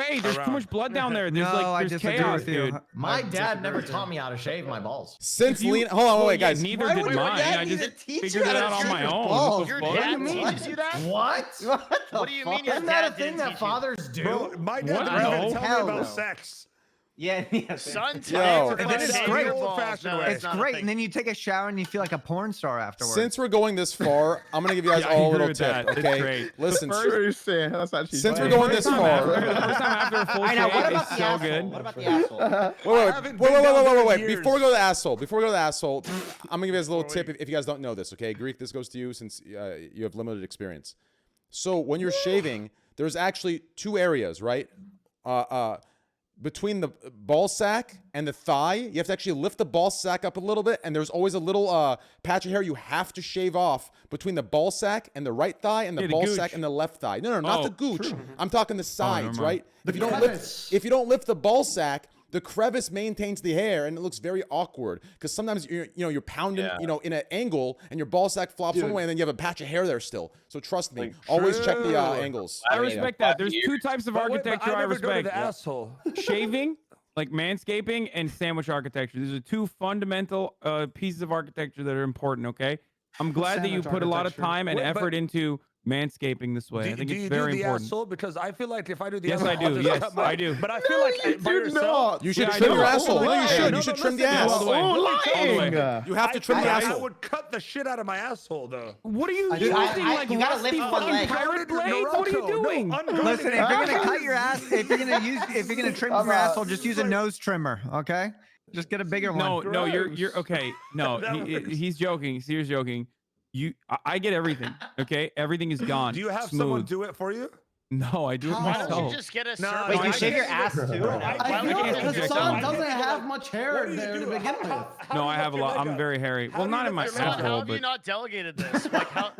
way. There's too around. much blood down there. There's No, I there's disagree chaos, with you. dude. My I dad disagree never with you. taught me how to shave my balls. Since You- Lena, hold on, well, wait, yeah, guys. neither Why did would your mine. dad I need just to teach figured you it how out to on shave my your own. balls? What the Your fuck? dad What do you mean? teaches you that? What? What the What do you mean fuck? your Isn't that a dad thing didn't that teach you? fathers do? Bro, my dad What? didn't even No. tell me Hell about no. sex. Yeah. Sun Yo. tan. And then it's great. It's not a great, thing. and then you take a shower and you feel like a porn star afterwards. Since we're going this far, I'm gonna give you guys Yeah, I all a agree little with tip. that. It's Okay, great. listen. That's actually Since we're funny. going this far, The first time after a full I know. What shave about is the so asshole? good. What about the asshole? Wait. Before we go to the asshole, I'm gonna give you guys a little tip if you guys don't know this. Okay, Greek, this goes to you since you have limited experience. So when you're shaving, there's actually 2 areas, right? Between the ball sack and the thigh, you have to actually lift the ball sack up a little bit, and there's always a little patch of hair you have to shave off between the ball sack and the right thigh and the ball sack and the left thigh. No, not the gooch. I'm talking the sides, never mind. right? If you don't lift the ball sack, the crevice maintains the hair, and it looks very awkward because sometimes you're pounding in an angle, and your ball sack flops one way, and then you have a patch of hair there still. So trust me, always check the angles. I respect that. There's 2 types of architecture I respect. Asshole. Shaving, like manscaping, and sandwich architecture. These are 2 fundamental pieces of architecture that are important, okay? I'm glad that you put a lot of time and effort into manscaping this way. I think it's very important. Asshole? Because I feel like if I do the Yes, asshole, I do. I'll just Yes, cut my- I do. But I feel like by yourself, You should Yeah, I trim know. your asshole. No, you should. No, You should no, trim the listen, ass. All the way. All the way. You have to trim the I asshole. would cut the shit out of my asshole, though. What are you Dude, using? Like you gotta rusty lift one fucking leg. pirate blades? What are you doing? Listen, if you're gonna cut your ass, if you're gonna trim your asshole, just use a nose trimmer, okay? Just get a bigger one. No, you're okay. No, he's joking. He's joking. I get everything. Okay, everything is gone. Do you have Smooth. someone do it for you? No, I do it Why don't myself. you just get a No, server? Wait, I you can't shave your even- ass too? I feel like the inject sun that doesn't have much hair What do you there to do? begin with. No, I have a lot. I'm very hairy. Well, not in my Son, how asshole, have you but not delegated this? Like how?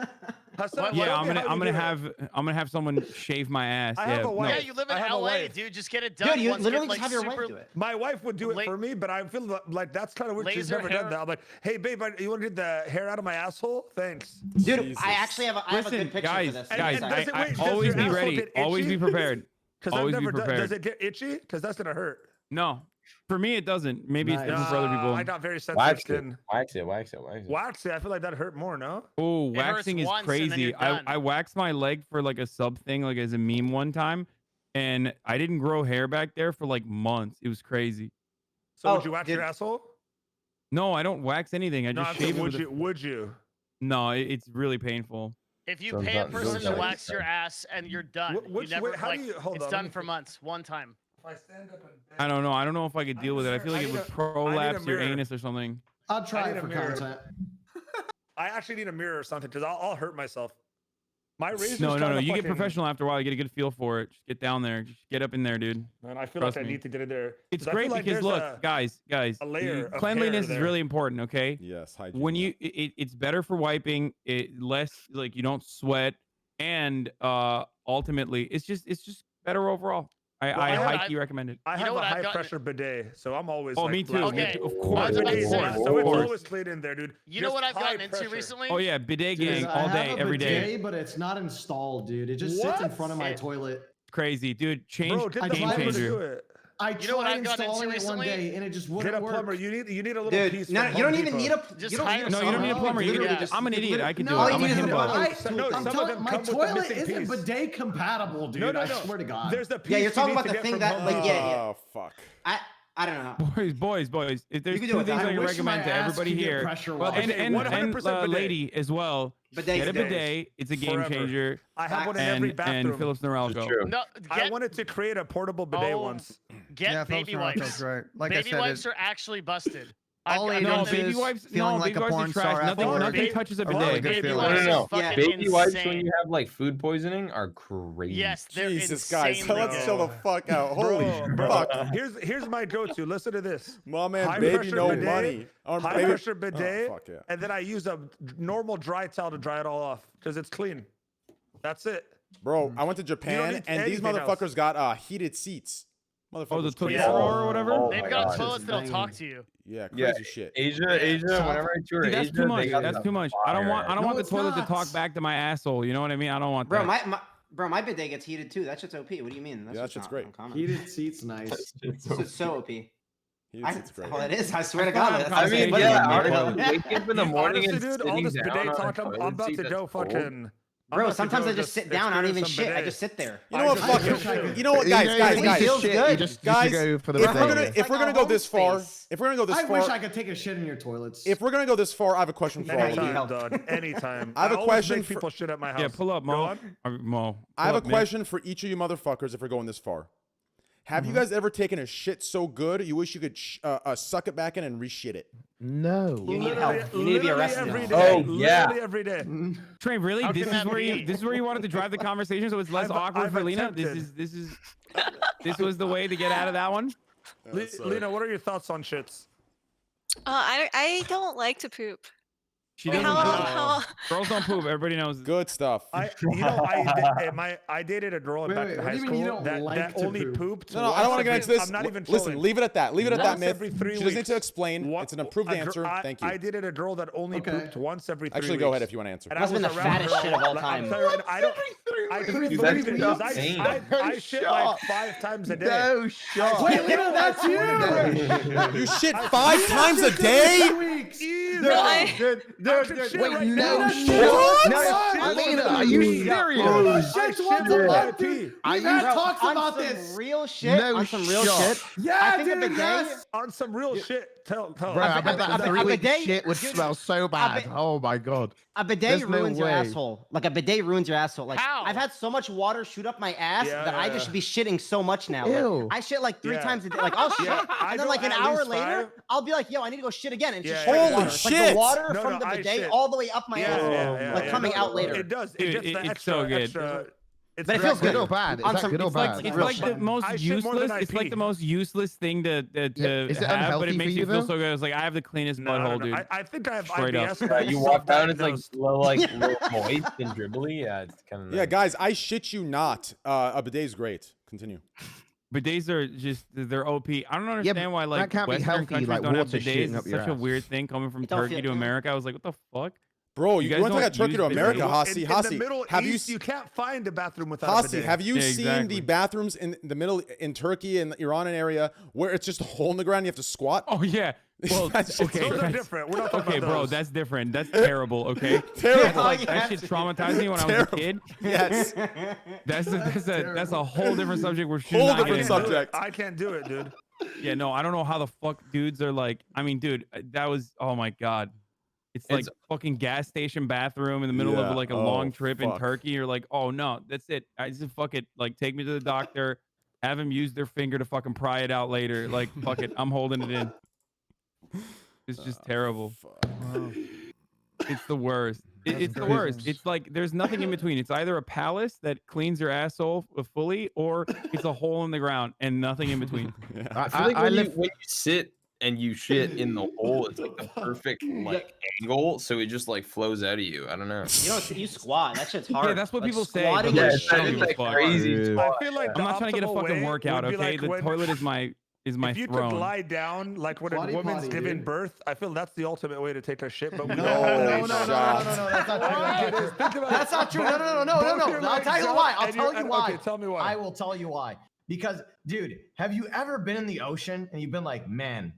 Hassan, yeah, how I'm do you gonna do it? have someone shave my ass. I have Yeah, a no. wife. Yeah, you live in I have a LA, wife. dude. Just get it done. Dude, you once, literally get, just have your wife do it. My wife would do it La- for me, but I feel like that's kind of weird. She's Laser never hair. done that. I'm like, hey, babe, you want to get the hair out of my asshole? Thanks. Dude, Jesus. I actually have a Listen, good picture guys, for this. guys, And does it- wait, does always your be asshole ready. get Always itchy? be prepared. Because I've Always be never done. prepared. Does it get itchy? Because that's gonna hurt. No, for me it doesn't. Maybe it's Nice. different for other people. I got very sensitive Wax it. skin. Wax it. Wax it. I feel like that hurt more. No. Oh, It hurts waxing is once and then crazy. you're done. I waxed my leg for like a sub thing, like as a meme one time, and I didn't grow hair back there for like months. It was crazy. So Oh, would you wax your asshole? No, I don't wax anything. I No, just I'm saying, shave it. would with a- you? Would you? No, it's really painful. If you Don't pay a touch- person don't to touch wax it. your ass and you're done, Which you never way- how like do you- hold it's on, let done me for think. months, one time. If I stand up and I don't know. I don't know if I could deal with it. I feel like I it need would a- I need a prolapse your mirror. anus or something. I'll try need it a for mirror. content. I actually need a mirror or something because I'll hurt myself. My razor's No. kinda You get fucking- professional after a while. You get a good feel for it. Just get down there. Just get up in there, dude. Man, I feel Trust like I me. need to get in there. It's 'cause I feel great like because there's look, guys, a layer of cleanliness hair is there. really important. Okay. Yes, hygiene. When yeah. it's better for wiping. It less like you don't sweat, and ultimately it's just better overall. I I have- highly recommend it. I You have know a what I've high gotten- pressure bidet, so I'm always. Oh, like, me too. blessed. Okay. Of I course. was about to Bidet's say, nice, so Of it's course. always clean in there, dude. You know Just what I've high gotten into pressure. recently? Oh yeah, bidet Dude, gang I all have day, a every day. bidet, but it's not installed, dude. It just sits in What? front of my It- toilet. Crazy, dude. Change Bro, get I the game tried plumber to to do changer. it. I You know what tried I've gotten installing into it one recently? day, and it just Get wouldn't a work. plumber. You need a little Dude, piece. no, from you don't Home even need Depot. a. Just You don't hire need a No, you don't need a someone. plumber. You Literally can, just- I'm an idiot. I can do No, it. I'm a you need is a himbo. button. I, Some- no, I'm some of telling them my come with a toilet missing isn't piece. bidet compatible, dude. No, no, I no. swear to God. There's the piece. Yeah, you're you talking need about to the get thing from that, Home like, Depot. yeah. Oh fuck. I don't know. Boys. If there's can do two it. things I I wish recommend my to ass everybody could get here, pressure well, washed. and 100% bidet. lady as well, Bidet, get a bidet. bidet. It's a game Forever. changer. I have one in And- every And bathroom. Phillips Norelco. True. No, I get, wanted to create a portable bidet Oh, once. get Yeah, baby Phillips Norelco's wipes. great. Like I Baby said, wipes are actually busted. all I've No, done ages baby this. wipes. feeling No, like baby a wipes porn are trash. star Nothing afterwards. touches a A really bidet. good Baby feeling. wipes No, are fucking Baby wipes when insane. you have like food poisoning are crazy. Yes, they're Jesus, insane. guys, let's chill the fuck out. Holy fuck. Here's my go-to. Listen to this. My man, High baby, pressure no bidet, money. High pressure bidet, Oh, fuck yeah. and then I use a normal dry towel to dry it all off because it's clean. That's it. Bro, I went to Japan need and these anything motherfuckers else. got heated seats. Motherfuckers Oh, the crazy. Tootsie Roll or whatever. Oh They've my got God. toilets that'll talk to you. Yeah, Yeah, crazy shit. Asia, Soft- whenever I tour Dude, that's Asia, too much. they got That's the too much. I don't want. I don't No, want the it's toilet to not. talk back to my asshole. You know what I mean? I don't want Bro, that. my bidet gets heated too. That shit's OP. What do you mean? That's Yeah, that just shit's not great. uncommon. Heated seats, nice. It's so OP. Heated seats great. Well, it is. I swear to I God. thought that's I what mean, saying. What yeah, is it, honestly, man? waking up in the morning Honestly, and dude, all sitting this down bidet on a talk, I'm toilet about seat to that's go cold. fucking Bro, sometimes I just sit down. I don't even shit. I just sit there. You know what? Fuck it. You know what, guys? feels good. Guys, It's if we're gonna go this far, I wish I could take a shit in your toilets. if we're gonna go this far, I have a question for all of you. Anytime, dog. Anytime. I have a always question make for- people shit at my house. Yeah, pull up, Go Mo. on. Mo. I have pull a up, man. question for each of you motherfuckers. If we're going this far, have you guys ever taken a shit so good you wish you could suck it back in and re-shit it? No. You need help. You need to be arrested. Every now. day. Oh, yeah. Literally every day. Trey, really? How This can is that where be? you wanted to drive the conversation so it's less awkward I've for Lena. attempted. This was the way to get out of that one. Lena, what are your thoughts on shits? I don't like to poop. She I mean, doesn't how, poop. Girls don't poop. Everybody knows. Good stuff. I dated a girl Wait, back wait, in what high do you mean you school don't that, like that to only poop? pooped. No, I don't want to get into this. I'm not even Listen, trolling. leave it at that. Leave it at that Once myth. every 3 She doesn't need weeks. to explain. What- It's an approved answer. Thank you. I dated a girl that only Okay. pooped once every 3 Actually, weeks. go ahead if you want to answer. And I Must have was been the around fattest her shit of all like, time. I'm sorry, and I don't. I couldn't Dude, believe it that's because insane. I shit like 5 times a day. No shot. Wait, Lena, that's you. You shit 5 times a day? Weeks. Really? Dude, Wait, wait, no no shit. shit. What? No, Alina, are you serious? Shit once a month, dude. We've had Bro, talks on about some this. real shit. No on some real shot. shit. Yeah, I think a dude, bidet. yes. On some real shit. Tell. Bro, I bet that a 3 week bidet- shit would smell so bad. Oh my god. A bidet There's no ruins your way. asshole. Like a bidet ruins your asshole. Like How? I've had so much water shoot up my ass Yeah, that I yeah, just yeah. be shitting so much now. Like, Ew. I shit like 3 Yeah. times a day. Like I'll shit, Yeah, I and then go like an at hour least later, 5. I'll be like, "Yo, I need to go shit again." And it's just Yeah, straight yeah, water. yeah. It's like Holy the water shit. from No, the I bidet shit. all the way up my ass, like coming out later. It does. Dude, It gets the it's extra. so good. Extra, But it feels Good good. or bad? Is On that some- good or it's like- bad? It's real like the shit. most I shit more than useless. I It's like pee. the most useless thing to Yeah, is it have, but unhealthy it for makes you, you feel though? so good. It's like I have the cleanest butthole, dude. I think I have Straight up. IBS. but You I'm walk down, it's like self-diagnosed. little moist and dribbly. Yeah, it's kind of. Yeah, guys, I shit you not. A bidet's great. Continue. Bidets are just they're OP. I don't Yeah, understand but why that like can't be Western healthy, countries like, don't have water bidets. shooting up It's your such a ass. weird thing coming from It don't Turkey feel to good. America. I was like, what the fuck? Bro, You you guys want to talk don't about Turkey use to America, bidets? Hasi? In Hasi, the Middle have East, you you can't find a bathroom without a Hasi, bidet. have you Yeah, seen exactly. the bathrooms in the middle in Turkey and the Iranian area where it's just a hole in the ground? You have to squat. Oh yeah. Well, That's okay. Those are that's- different. We're not talking Okay, about bro, those. that's different. That's terrible. Okay. Terrible. Oh, yeah. That shit traumatized me when I was a Terrible. kid. Yes. That's a whole different subject. We're shooting Whole not different getting into. subject. I can't do it, dude. Yeah, no, I don't know how the fuck dudes are like. I mean, dude, that was oh my god. It's like It's- fucking gas station bathroom in the middle Yeah, of like a oh, long trip in fuck. Turkey. You're like, oh no, that's it. I just fuck it. Like, take me to the doctor. Have him use their finger to fucking pry it out later. Like, fuck it. I'm holding it in. It's just terrible. It's the worst. It's the worst. It's like there's nothing in between. It's either a palace that cleans your asshole fully, or it's a hole in the ground and nothing in between. I feel like when you sit and you shit in the hole, it's like the perfect like angle, so it just like flows out of you. I don't know. You squat. That shit's hard. Yeah, that's what Like, people say. but, squatting like, Yeah, is it's I like, don't shit. give a it's fuck. crazy. Dude. I feel like I'm not trying to get a the optimal fucking way workout, would be okay? like The when- toilet is my If you could throne. lie down, like when a Squatty woman's potty, giving dude. birth, I feel that's the ultimate way to take a shit. But we No, don't have no, that no, no, issue. no, that's not true. Think about That's it. not true. No, no, no, no, Both no, your no. I'll legs tell you up why. I'll and tell you're- you why. Okay, tell me why. I will tell you why. Because, dude, have you ever been in the ocean and you've been like, man,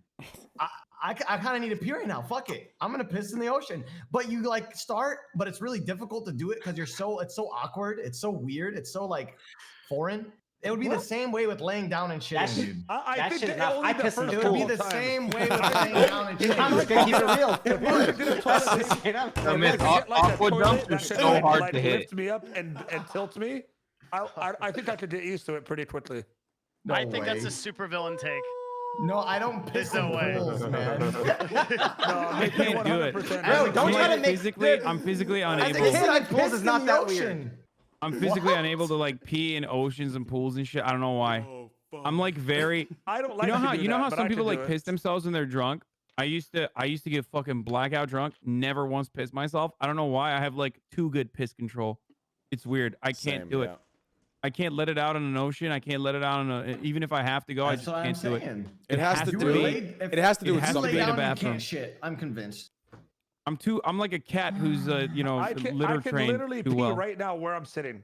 I kind of need to pee right now. Fuck it. I'm going to piss in the ocean. But you like start, but it's really difficult to do it because it's so awkward. It's so weird. It's so like foreign. It would be the same way with laying down and shitting, That shit- dude. I That think shit that is not- only I the piss in first the It would be pool. the couple times. same way with laying down and I'm just shitting. gonna keep it real. If I could get a toilet seat, Straight up. I mean, if I could get, like, a aqua toilet dumps are that could, so hard like, to hit. lift me up and tilt me, I think I could get used to it pretty quickly. No I think that's way. a super villain take. No, I don't piss There's in no way. pools, man. I can't do it. 100%. Bro, don't I'm, try to make- I'm physically As a unable. kid, I Pools pissed is in not the that weird. ocean. I'm physically unable to like pee in oceans and pools and shit. I don't know why. I'm like very. I don't like You know to how do you know that, how but some I people could like do it. piss themselves when they're drunk. I used to get fucking blackout drunk. Never once pissed myself. I don't know why. I have like too good piss control. It's weird. I can't Same, do it. yeah. I can't let it out in an ocean. I can't let it out in a. Even if I have to go, I That's just what I'm can't do it. saying. It has to If you do. were be- laid- if It has to do it with has to you lay be something. in a down, you bathroom. can't shit. I'm convinced. I'm like a cat who's I can litter trained literally too pee well. right now where I'm sitting.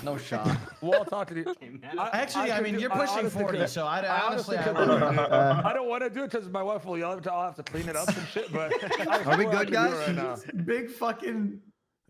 No shot. While talking to you. Actually, I could mean, do- you're I pushing honestly 40, could. so I honestly, could I do it. wouldn't. I don't want to do it because my wife will yell at me. I'll have to clean it up and shit. But Are we I good, can do it guys? right now. Big fucking.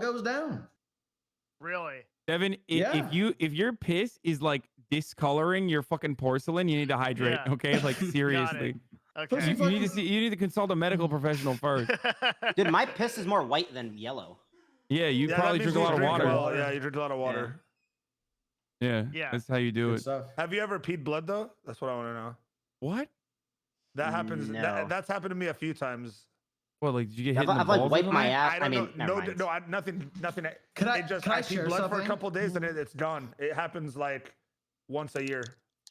goes down. Really? Devin, Yeah. if your piss is like discoloring your fucking porcelain, you need to hydrate. Yeah. Okay, like seriously. Okay. You need to you need to consult a medical professional first. Dude, my piss is more white than yellow. Yeah, you Yeah, probably that means drink a lot of you water. well. Yeah, you drink a lot of water. Yeah, Yeah. that's how you do Good it. stuff. Have you ever peed blood though? That's what I want to know. What? That happens. No. That's happened to me a few times. What? Like, did you get hit in the I've like balls? wiped or my something? ass. I I don't mean, know. never No, mind. no, nothing. Can I just can I I pee share blood for a something? couple days and it's gone. It happens like once a year.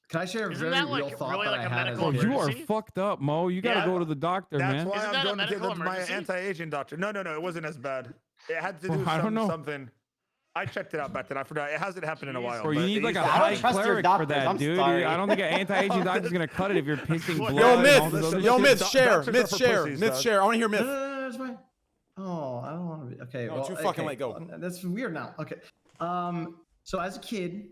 Can I share a Isn't very that, real like, thought really, that like, I a had as medical Oh, a kid? you are emergency? fucked up, Mo. You gotta Yeah, go to the doctor, That's man. why Isn't I'm that a going to medical my emergency? anti-aging doctor. No, it wasn't as bad. It had to do Well, I don't know. something. I checked it out back then. I forgot. It hasn't happened in a while. Bro, you but need it like a used to I don't high happen. trust your cleric for doctors, that, I'm dude. sorry. I don't think an anti-aging doctor's gonna cut it if you're pissing blood. Yo, and all this myth. other Yo, shit. myth. Share. Doctors are Myth. for Share. pussies, Myth. dog. Share. I want to hear No, myth. no, that's fine. Oh, I don't want to be okay. No, well, too fucking okay. late, go. That's weird now. Okay. So as a kid,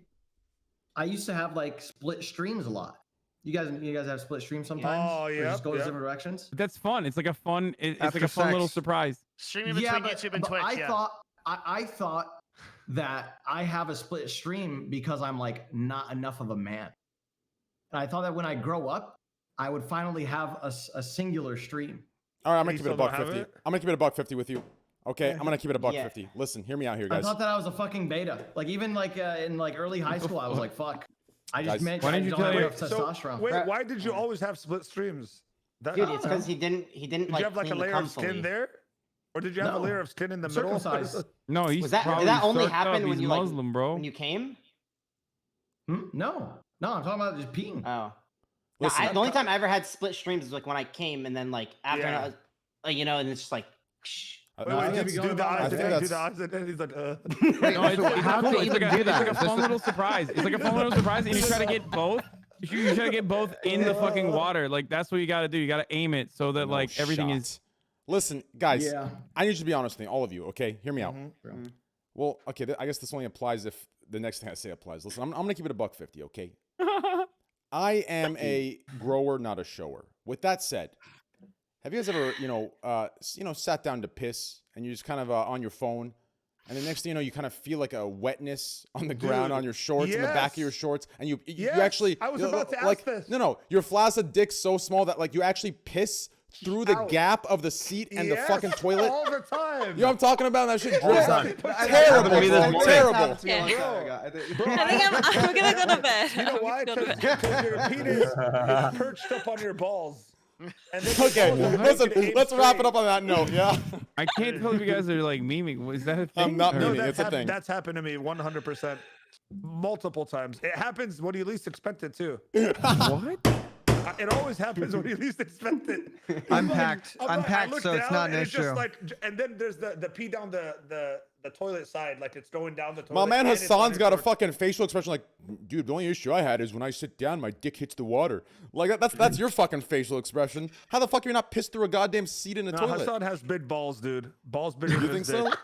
I used to have like split streams a lot. You guys have split streams sometimes? Oh, Where you yeah, just go to yeah. different directions. But that's fun. It's like a fun. It's like After a fun little sex. surprise. Streaming between but, YouTube and but Twitch. I thought that I have a split stream because I'm like not enough of a man. And I thought that when I grow up, I would finally have a singular stream. All right, I'm gonna You keep it a still don't buck have 50. it? I'm gonna keep it a buck 50 with you. Okay, I'm gonna keep it a buck Yeah. 50. Listen, hear me out here, I guys. thought that I was a fucking beta. Like even like in like early high school, I was like, fuck. I just Guys, meant why I didn't you don't tell have your- enough testosterone. Wait, Bro- why did you always have split streams? That, Dude, I it's don't know. because he didn't did like you have like a clean the layer cum of skin fully. there, or did you have a No. layer of skin in the middle? Circumcised. No, he's Was that probably did that only circed up. happen when He's you Muslim, like bro. when you came? No, I'm talking about just peeing. Oh. Listen, No, the only time I ever had split streams is like when I came and then like after Yeah. I was, you know, and it's just like Wait, No, I wait, think did you it's- do the I eyes? think Did you do that's- the eyes? And then he's like, No, it's how cool. do you It's like even a, do that? It's like a fun little surprise. It's like a fun little surprise, and you try to get both. You try to get both in the fucking water. Like that's what you got to do. You got to aim it so that no like everything shot. is. Listen, guys. Yeah. I need you to be honest with me, all of you. Okay, hear me out. Mhm. Well, okay. I guess this only applies if the next thing I say applies. Listen, I'm gonna keep it a buck 50. Okay. I am a grower, not a shower. With that said, have you guys ever, sat down to piss and you're just kind of on your phone, and the next thing you know, you kind of feel like a wetness on the ground Dude, on your shorts, in the back of your yes. shorts, and you Yes, actually. I was you know, about to like, ask this. No, your flaccid dick's so small that like you actually piss through the Out. gap of the seat and the fucking Yes, toilet. all the time. You know what I'm talking about? That shit All drips the out. time. Terrible, happened to me this bro. morning. Terrible. Yeah. Bro, I think I'm gonna go to bed. You know I'm why? gonna go to Because bed. your penis is perched up on your balls. And then your Okay, balls are listen, making it let's wrap straight. it up on that note, yeah? I can't tell if you guys are like memeing. Is that a thing? I'm not Or- No, memeing. It's a thing. that's happened to me 100%. Multiple times. It happens when you least expect it too. What? It always happens when you least expect it. I'm like- packed. I'm I'm like, I packed, look so it's down not an and it's just issue. like, and then there's the pee down the toilet side, like it's going down the toilet. My man and it's on Hassan's your got a shorts. fucking facial expression like, dude, the only issue I had is when I sit down, my dick hits the water. Like, that's your fucking facial expression. How the fuck are you not pissed through a goddamn seat in a No, toilet? Hassan has big balls, dude. Balls bigger You than think his so? dick.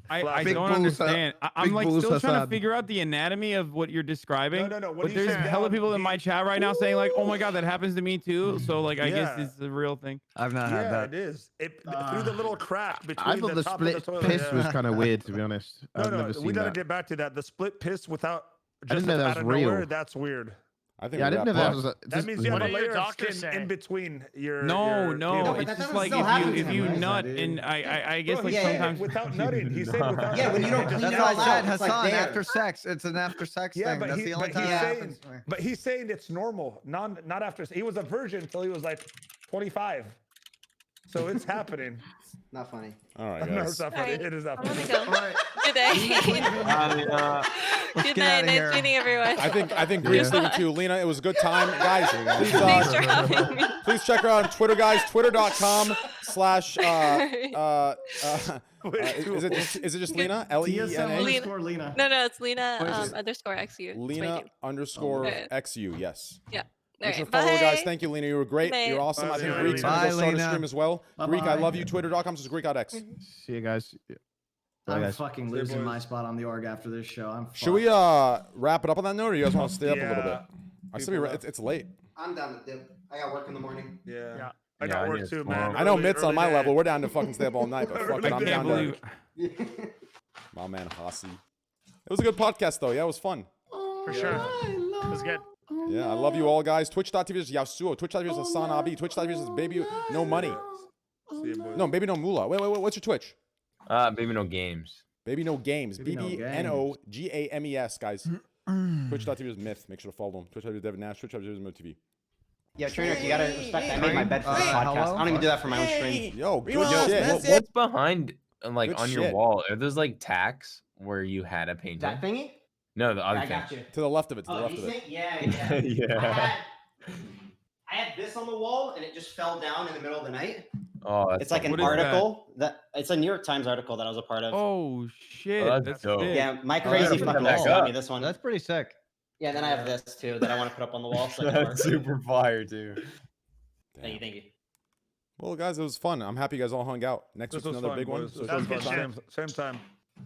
I Big don't balls, understand. I'm big like balls, still trying to Hassan. figure out the anatomy of what you're describing. No. When But he there's said hella down, people in my chat right now saying like, "Oh my god, that happens to me too." So like, I guess Yeah. it's a real thing. I've not had Yeah, that. it is. Through the little crack between I thought the the top split of the toilet. piss yeah. was kind of weird, to be honest. I've No, never seen we gotta that. get back to that. The split piss without didn't just know that out of was real. nowhere. That's weird. I think Yeah, I we didn't know wrapped that up. was. That means you have What a did your layer of doctor skin say? in between your. No, your no, penis. but it's that just doesn't like still happen if to you him, nut dude. and I guess Bro, like he said sometimes. without nutting. He said without. Yeah, when you don't nutting. clean That's it what I all said, out, it's like Hassan. there. After sex, it's an after sex Yeah, thing. but That's he, the only but time he's it saying, happens to me. but he's saying it's normal. Not after. He was a virgin until he was like 25. So it's happening. Not funny. All right, No, guys. it's not funny. Alright, It is not I'm gonna funny. go. right. Good day. Let's Good get night. outta here. Nice meeting everyone. I think Greek's leaving too. Lena, it was a good time. Guys, please, Thanks for having me. please check her out on Twitter, guys. Twitter.com/ is it just Lena? TSM Lena? underscore Lena. No, it's Lena What is it? _XU. It's my Lena name. underscore Okay. XU. Yes. Yeah. Make sure Alright, to follow her, guys. bye. Thank you, Lena. You were great. Good You're night. awesome. I Bye, think Lena. Greek's gonna Bye, go start a Lena. stream as well. Bye-bye. Greek, I love you. Twitter.com Greek.x. See you guys. Bye, I'm guys. fucking losing my spot on the org after this show. I'm Should we wrap it up on that note, or you guys want to stay up a little bit? Yeah. I said it's late. I'm down with dip. I got work in the morning. Yeah. Yeah. I Yeah, got I work need too, tomorrow. man. I know Early- Mitt's on early my day. level. We're down to fucking stay up all night, but fuck it, I I'm can't down believe to. My man Hasi. It was a good podcast though. Yeah, it was fun. For sure. It was good. Yeah, I love you all, guys. Twitch.tv is Yasuo. Twitch.tv is Hasanabi. Twitch.tv is Baby No Money. See you, boys. No, Baby No Moolah. Wait. What's your Twitch? Baby no games. Baby No Games. Baby No BBNOGAMES, guys. Twitch.tv is Myth. Make sure to follow him. Twitch.tv is Devin Nash. Twitch.tv is MoTV. Yo, Trainer, you gotta respect that. I made my bed for this podcast. hello? I don't even do that for my own stream. Yo, good Yo, shit. what's behind like Good on your shit. wall? Are those like tacks where you had a painting? That thingy? No, the Yeah, other I thing. got you. To the left of it. To the Oh, left these of it. things? Yeah. Yeah. I had this on the wall and it just fell down in the middle of the night. Oh, that's It's like an What is that? article that it's a New York Times article that I was a part of. Oh shit. that's that's dope. sick. Yeah, my Oh, crazy gotta put fucking that wall back got up. me this one. That's pretty sick. Yeah, then I have this too that I want to put up on the wall. So I can work. That's super fire too. Thank you. Well, guys, it was fun. I'm happy you guys all hung out. Next This week's was another fun, big one. boys. So This it's was fun good fun. time. Same time.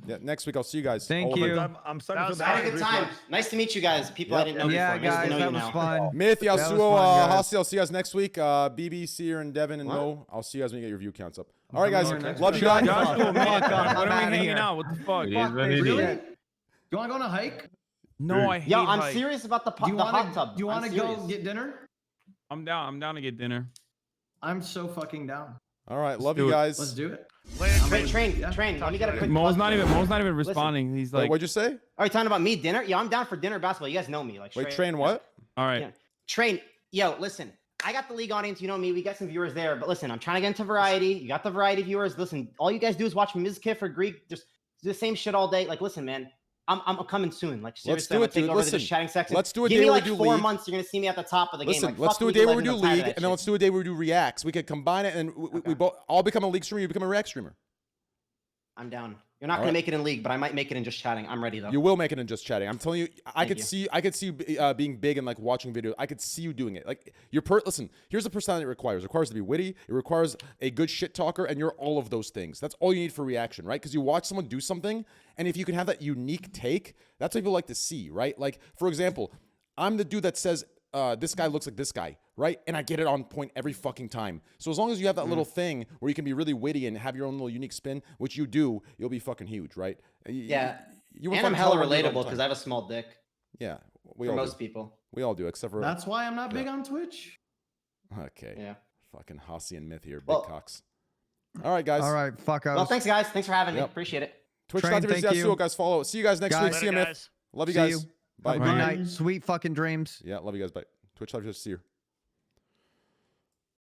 Yeah, next week I'll see you guys. Thank all of you. it. I'm starting That to was feel Had a bad good for time. reflex. Nice to meet you guys. People I Yep. didn't know Yeah, before. Nice to guys, know that you was now. fun. Myth, was Yasuo, fun, guys. Hasi, I'll see you guys next week. BB, Seer, and Devin and What? Mo. I'll see you guys when you get your view counts up. All right, guys. over next Love you week. guys. Joshua, man, Fuck off. why I'm don't we outta hanging here. out? What the fuck? It is what it Really? is. Do you want to go on a hike? No, I hate Yo, I'm hikes. serious about the, Do you the want hot tub. Do you I'm want to go serious. get dinner? I'm down. I'm down to get dinner. I'm so fucking down. All right. Love do you it. guys. Let's do it. Later, Train, Train. train, Yeah. train. Let me get a quick. Mo's plug not for even. you. Mo's not even Listen. responding. He's Wait, like, what'd you say? Are you talking about me? Dinner? Yo, I'm down for dinner basketball. You guys know me. Like, Wait, straight- train what? all right. Yeah. Train. Yo, listen. I got the league audience. You know me. We got some viewers there. But listen, I'm trying to get into variety. You got the variety viewers. Listen, all you guys do is watch Ms. Kiff or Greek. Just do the same shit all day. Like, listen, man. I'm coming soon. Like, seriously, do I'm it, gonna take dude. over the Listen, just chatting section. let's do a Give day me where like we do 4 league. months. You're gonna see me at the top of the game. Listen, Like, let's fuck do a League day of where we do Legends, I'm tired of league, that and then shit. let's do a day where we do reacts. We could combine it, and we both all become a league streamer. You become a react streamer. I'm down. You're not All gonna right. make it in league, but I might make it in just chatting. I'm ready though. You will make it in just chatting. I'm telling you, I Thank could you. see you being big and like watching videos. I could see you doing it. Like listen, here's the personality it requires. It requires to be witty. It requires a good shit talker, and you're all of those things. That's all you need for reaction, right? Because you watch someone do something, and if you can have that unique take, that's what people like to see, right? Like, for example, I'm the dude that says, this guy looks like this guy, right? And I get it on point every fucking time. So as long as you have that little thing where you can be really witty and have your own little unique spin, which you do, you'll be fucking huge, right? Yeah. You were And I'm fucking hella taller than you all relatable the because time. I have a small dick Yeah, we for all most do. people. We all do, except for That's why I'm not big on Twitch. okay. Yeah. Fucking Hasi and Myth here, big Well- cocks. All right, guys. All right, fuckos. Well, thanks guys. Thanks for having me. Yep. Appreciate it. Twitch.tv Train, thank you. Yasuo, guys. Follow. See you guys next Guys. week. See you, Later, Myth. guys. Love you See guys. you. Bye. Have a good night. Sweet fucking dreams. Yeah, love you guys. Bye. Twitch.tv See you.